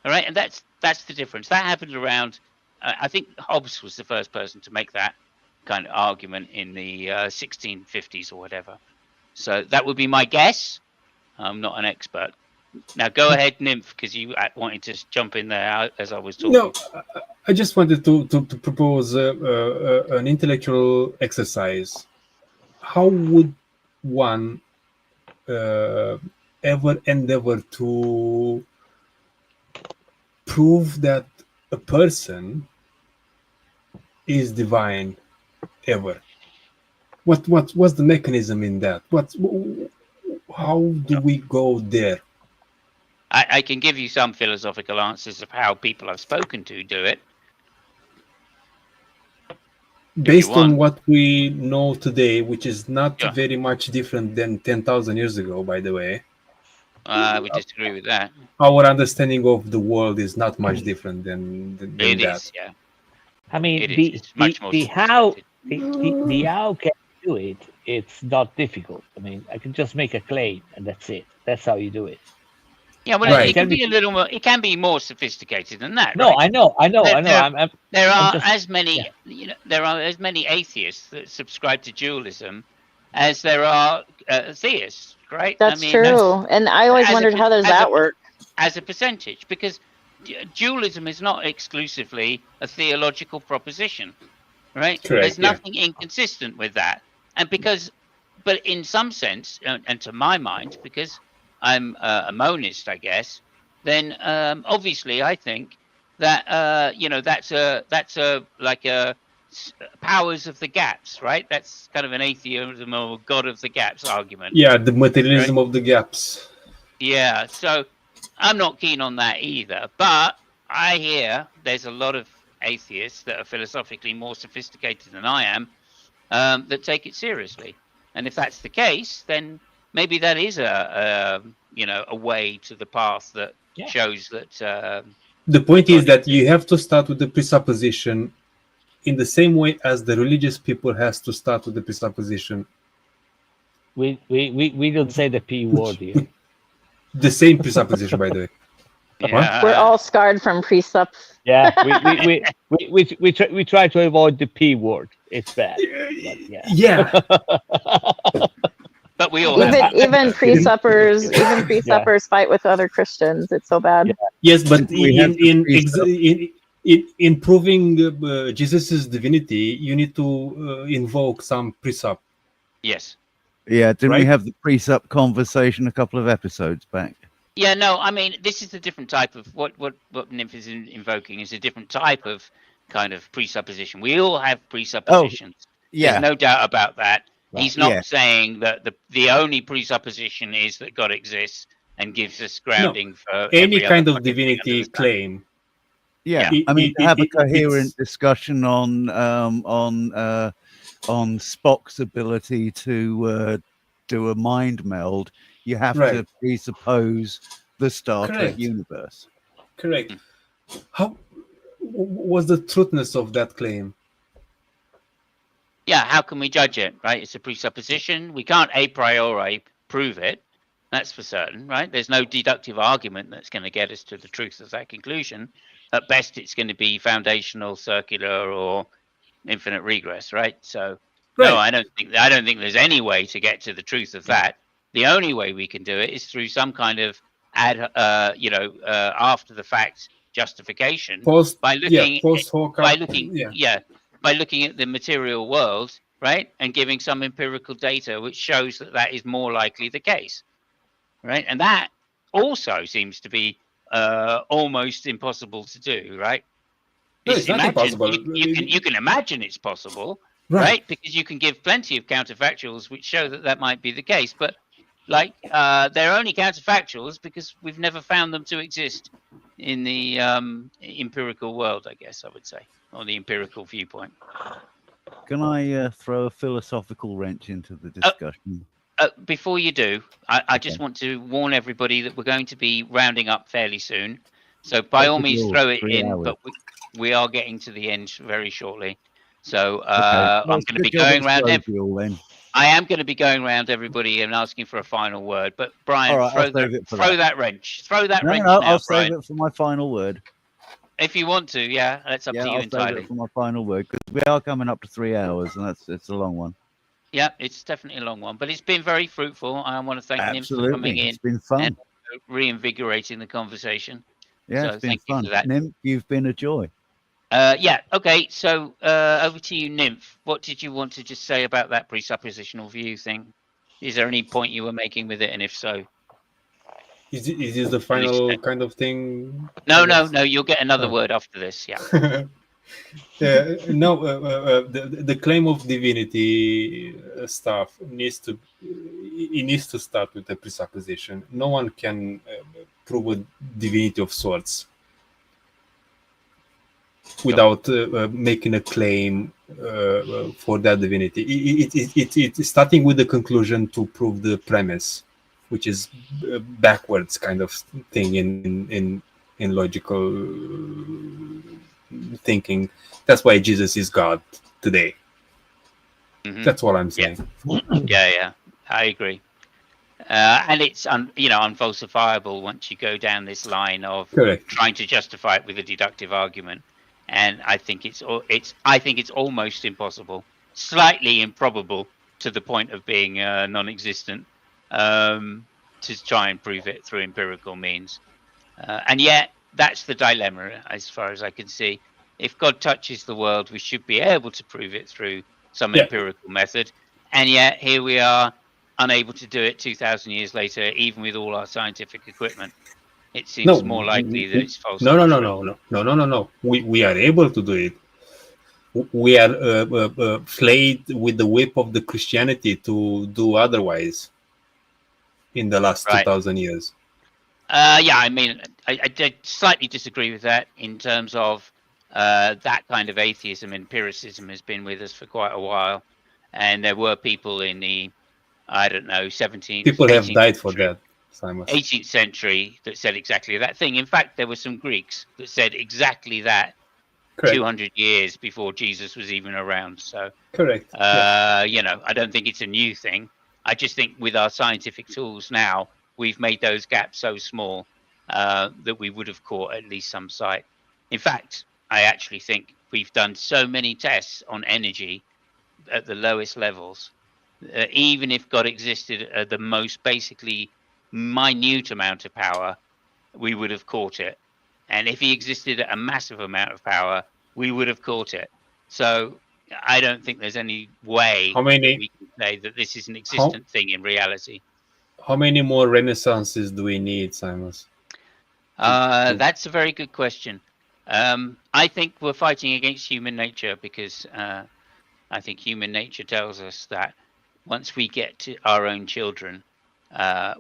Speaker 1: All right, and that's the difference. That happened around. I think Hobbes was the first person to make that kind of argument in the 1650s or whatever. So that would be my guess. I'm not an expert. Now go ahead, Nymph, because you wanted to jump in there as I was talking.
Speaker 12: No, I just wanted to propose an intellectual exercise. How would one ever endeavor to prove that a person is divine ever? What's the mechanism in that? How do we go there?
Speaker 1: I can give you some philosophical answers of how people I've spoken to do it.
Speaker 12: Based on what we know today, which is not very much different than 10,000 years ago, by the way.
Speaker 1: I would disagree with that.
Speaker 12: Our understanding of the world is not much different than
Speaker 1: It
Speaker 12: that.
Speaker 1: is, yeah.
Speaker 2: I mean,
Speaker 1: It's much more
Speaker 2: the how the how can you do it? It's not difficult. I mean, I can just make a claim, and that's it. That's how you do it.
Speaker 1: Yeah, well, it can be a little more. It can be more sophisticated than that.
Speaker 2: No,
Speaker 1: right?
Speaker 2: I know.
Speaker 1: There are
Speaker 2: just-
Speaker 1: as many, there are as many atheists that subscribe to dualism as there are theists, right?
Speaker 11: That's true. And I always wondered how does that work?
Speaker 1: As a percentage, because dualism is not exclusively a theological proposition, right?
Speaker 12: Correct,
Speaker 1: There's
Speaker 12: yeah.
Speaker 1: nothing inconsistent with that, and but in some sense, and to my mind, because I'm a monist, I guess, then obviously I think that that's a like a powers of the gaps, right? That's kind of an atheism or God of the gaps argument.
Speaker 12: Yeah, the materialism of the gaps.
Speaker 1: Yeah, so I'm not keen on that either. But I hear there's a lot of atheists that are philosophically more sophisticated than I am that take it seriously. And if that's the case, then maybe that is a way to the path that shows that.
Speaker 12: The point is that you have to start with the presupposition in the same way as the religious people has to start with the presupposition.
Speaker 2: We don't say the P word here.
Speaker 12: The same presupposition, by the way.
Speaker 1: Yeah.
Speaker 11: We're all scarred from precepts.
Speaker 2: Yeah, we try to avoid the P word. It's bad. But
Speaker 12: yeah.
Speaker 1: But we all
Speaker 11: even presuppers fight with other Christians. It's so bad.
Speaker 12: Yes, but in proving Jesus's divinity, you need to invoke some precept.
Speaker 1: Yes.
Speaker 6: Yeah, didn't we
Speaker 12: Right?
Speaker 6: have the precept conversation a couple of episodes back?
Speaker 1: Yeah, no, I mean, this is a different type of what Nymph is invoking is a different type of kind of presupposition. We all have presuppositions.
Speaker 6: yeah.
Speaker 1: There's no doubt about that.
Speaker 6: Right.
Speaker 1: He's not
Speaker 6: Yeah.
Speaker 1: saying that the only presupposition is that God exists and gives us grounding for
Speaker 12: Any
Speaker 1: every
Speaker 12: kind
Speaker 1: other
Speaker 12: of
Speaker 1: fucking thing
Speaker 12: divinity
Speaker 1: under the sun.
Speaker 12: claim.
Speaker 6: Yeah,
Speaker 12: It-
Speaker 6: I mean,
Speaker 12: it-
Speaker 6: to have a
Speaker 12: it-
Speaker 6: coherent
Speaker 12: it's-
Speaker 6: discussion on Spock's ability to do a mind meld, you have to
Speaker 12: Right.
Speaker 6: presuppose the Star Trek
Speaker 12: Correct.
Speaker 6: universe.
Speaker 12: Correct. How was the truthness of that claim?
Speaker 1: Yeah, how can we judge it, right? It's a presupposition. We can't a priori prove it. That's for certain, right? There's no deductive argument that's going to get us to the truth of that conclusion. At best, it's going to be foundational, circular, or infinite regress, right? So, no,
Speaker 12: Right.
Speaker 1: I don't think there's any way to get to the truth of that. The only way we can do it is through some kind of after the fact justification
Speaker 12: Post
Speaker 1: by looking
Speaker 12: hoc.
Speaker 1: by looking at the material world, right, and giving some empirical data which shows that that is more likely the case, right, and that also seems to be almost impossible to do, right?
Speaker 12: No, it's not impossible.
Speaker 1: You can imagine it's possible,
Speaker 12: Right.
Speaker 1: right? Because you can give plenty of counterfactuals which show that that might be the case, but they're only counterfactuals because we've never found them to exist in the empirical world, I guess I would say, or the empirical viewpoint.
Speaker 6: Can I throw a philosophical wrench into the discussion?
Speaker 1: Before you do, I just want to warn everybody that we're going to be rounding up fairly soon. So by all means, throw it
Speaker 6: 3
Speaker 1: in,
Speaker 6: hours.
Speaker 1: but we are getting to the end very shortly. So
Speaker 6: Okay.
Speaker 1: I'm
Speaker 6: Well,
Speaker 1: going to
Speaker 6: good
Speaker 1: be
Speaker 6: job
Speaker 1: going
Speaker 6: at
Speaker 1: around.
Speaker 6: Slovial then.
Speaker 1: I am going to be going around everybody and asking for a final word. But Brian,
Speaker 6: All right, I'll
Speaker 1: throw
Speaker 6: save it for
Speaker 1: that
Speaker 6: that.
Speaker 1: wrench. Throw that
Speaker 6: No,
Speaker 1: wrench
Speaker 6: no,
Speaker 1: now,
Speaker 6: I'll
Speaker 1: Brian.
Speaker 6: save it for my final word.
Speaker 1: If you want to, yeah, that's up
Speaker 6: Yeah,
Speaker 1: to you
Speaker 6: I'll save
Speaker 1: entirely.
Speaker 6: it for my final word because we are coming up to 3 hours, and it's a long one.
Speaker 1: Yeah, it's definitely a long one, but it's been very fruitful. I want to thank Nim for coming
Speaker 6: Absolutely,
Speaker 1: in
Speaker 6: it's been fun.
Speaker 1: and reinvigorating the conversation.
Speaker 6: Yeah,
Speaker 1: So
Speaker 6: it's been
Speaker 1: thank you
Speaker 6: fun.
Speaker 1: for that.
Speaker 6: Nymph, you've been a joy.
Speaker 1: Yeah, okay, so over to you, Nymph. What did you want to just say about that presuppositional view thing? Is there any point you were making with it, and if so?
Speaker 12: Is this the final kind of thing?
Speaker 1: No, you'll get another word after this, yeah.
Speaker 12: The claim of divinity stuff needs to start with a presupposition. No one can prove a divinity of sorts without making a claim for that divinity. It's starting with the conclusion to prove the premise, which is backwards kind of thing in logical thinking. That's why Jesus is God today.
Speaker 1: Mhm.
Speaker 12: That's what I'm saying.
Speaker 1: Yeah, I agree. And it's unfalsifiable once you go down this line of
Speaker 12: Correct.
Speaker 1: trying to justify it with a deductive argument. And I think it's almost impossible, slightly improbable to the point of being non-existent, to try and prove it through empirical means. And yet that's the dilemma, as far as I can see. If God touches the world, we should be able to prove it through some empirical method. And yet here we are, unable to do it 2,000 years later, even with all our scientific equipment. It seems more likely that it's false.
Speaker 12: No. We are able to do it. We are flayed with the whip of the Christianity to do otherwise in the last 2,000 years.
Speaker 1: I mean, I slightly disagree with that in terms of that kind of atheism. Empiricism has been with us for quite a while, and there were people in the, 17th.
Speaker 12: People have died for that, Simon.
Speaker 1: 18th century that said exactly that thing. In fact, there were some Greeks that said exactly that.
Speaker 12: Correct.
Speaker 1: 200 years before Jesus was even around. So,
Speaker 12: correct.
Speaker 1: I don't think it's a new thing. I just think with our scientific tools now, we've made those gaps so small that we would have caught at least some sight. In fact, I actually think we've done so many tests on energy at the lowest levels. Even if God existed at the most basically minute amount of power, we would have caught it. And if he existed at a massive amount of power, we would have caught it. So I don't think there's any way we can say that this is an existent thing in reality.
Speaker 12: How many more renaissances do we need, Simon?
Speaker 1: That's a very good question. I think we're fighting against human nature because I think human nature tells us that once we get to our own children,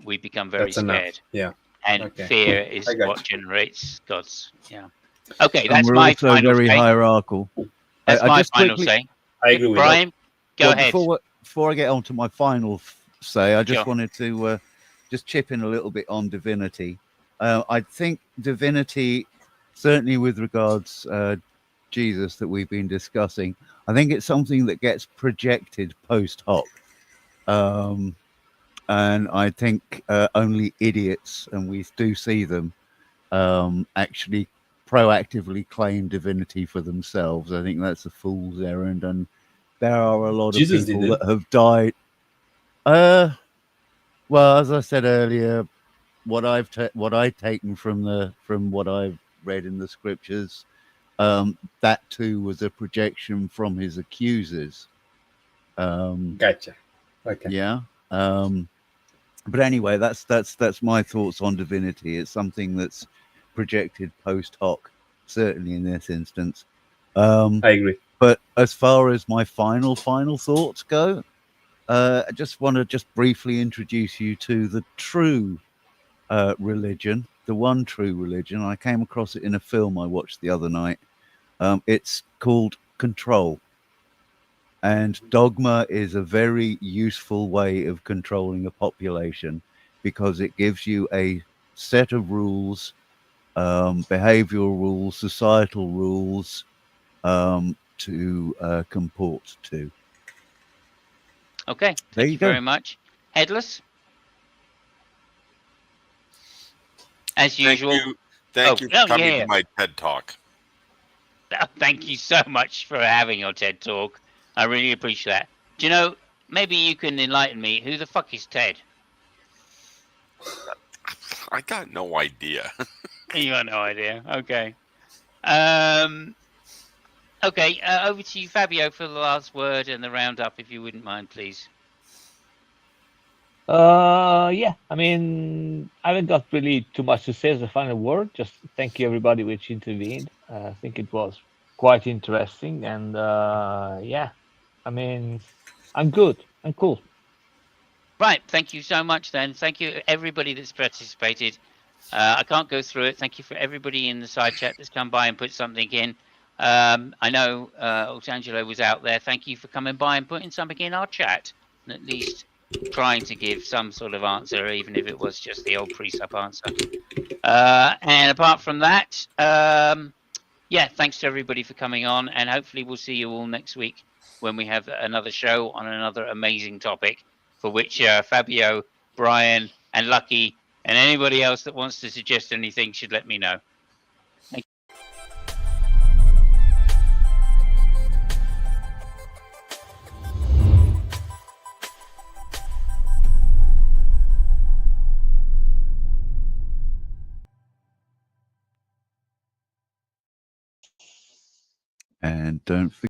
Speaker 1: we become very scared.
Speaker 12: Enough. Yeah.
Speaker 1: And fear is what generates gods. Yeah. Okay, that's
Speaker 6: we're
Speaker 1: my
Speaker 6: also
Speaker 1: final
Speaker 6: very
Speaker 1: say.
Speaker 6: hierarchical.
Speaker 1: That's my final say.
Speaker 12: I agree with
Speaker 1: Brian, go ahead.
Speaker 6: Before I get on to my final say, I just
Speaker 1: Sure.
Speaker 6: wanted to just chip in a little bit on divinity. I think divinity, certainly with regards Jesus that we've been discussing, I think it's something that gets projected post hoc. And I think only idiots, and we do see them, actually proactively claim divinity for themselves. I think that's a fool's errand, and there are a lot of
Speaker 12: Jesus
Speaker 6: people
Speaker 12: did it.
Speaker 6: that have died. Well, as I said earlier, what I've taken from what I've read in the scriptures, that too was a projection from his accusers.
Speaker 12: Gotcha. Okay.
Speaker 6: Yeah. But anyway, that's my thoughts on divinity. It's something that's projected post hoc, certainly in this instance.
Speaker 12: I agree.
Speaker 6: But as far as my final thoughts go, I just want to briefly introduce you to the true religion, the one true religion. I came across it in a film I watched the other night. It's called Control. And dogma is a very useful way of controlling a population because it gives you a set of rules, behavioral rules, societal rules to comport to.
Speaker 1: Okay,
Speaker 6: There
Speaker 1: thank
Speaker 6: you
Speaker 1: you
Speaker 6: go.
Speaker 1: very much. Headless? As usual.
Speaker 10: Thank you for coming to my TED Talk.
Speaker 1: Thank you so much for having your TED Talk. I really appreciate that. Do you know, maybe you can enlighten me. Who the fuck is Ted?
Speaker 10: I got no idea.
Speaker 1: You got no idea. Okay. Okay, over to you, Fabio, for the last word and the roundup, if you wouldn't mind, please.
Speaker 2: Yeah, I mean, I haven't got really too much to say as a final word. Just thank you everybody which intervened. I think it was quite interesting, and yeah, I mean, I'm good. I'm cool.
Speaker 1: Right. Thank you so much, then. Thank you, everybody that's participated. I can't go through it. Thank you for everybody in the side chat that's come by and put something in. I know Altangelo was out there. Thank you for coming by and putting something in our chat, and at least trying to give some sort of answer, even if it was just the old pre-sup answer. And apart from that, yeah, thanks to everybody for coming on, and hopefully we'll see you all next week when we have another show on another amazing topic, for which Fabio, Brian, and Lucky, and anybody else that wants to suggest anything should let me know. Thank
Speaker 6: And don't forget.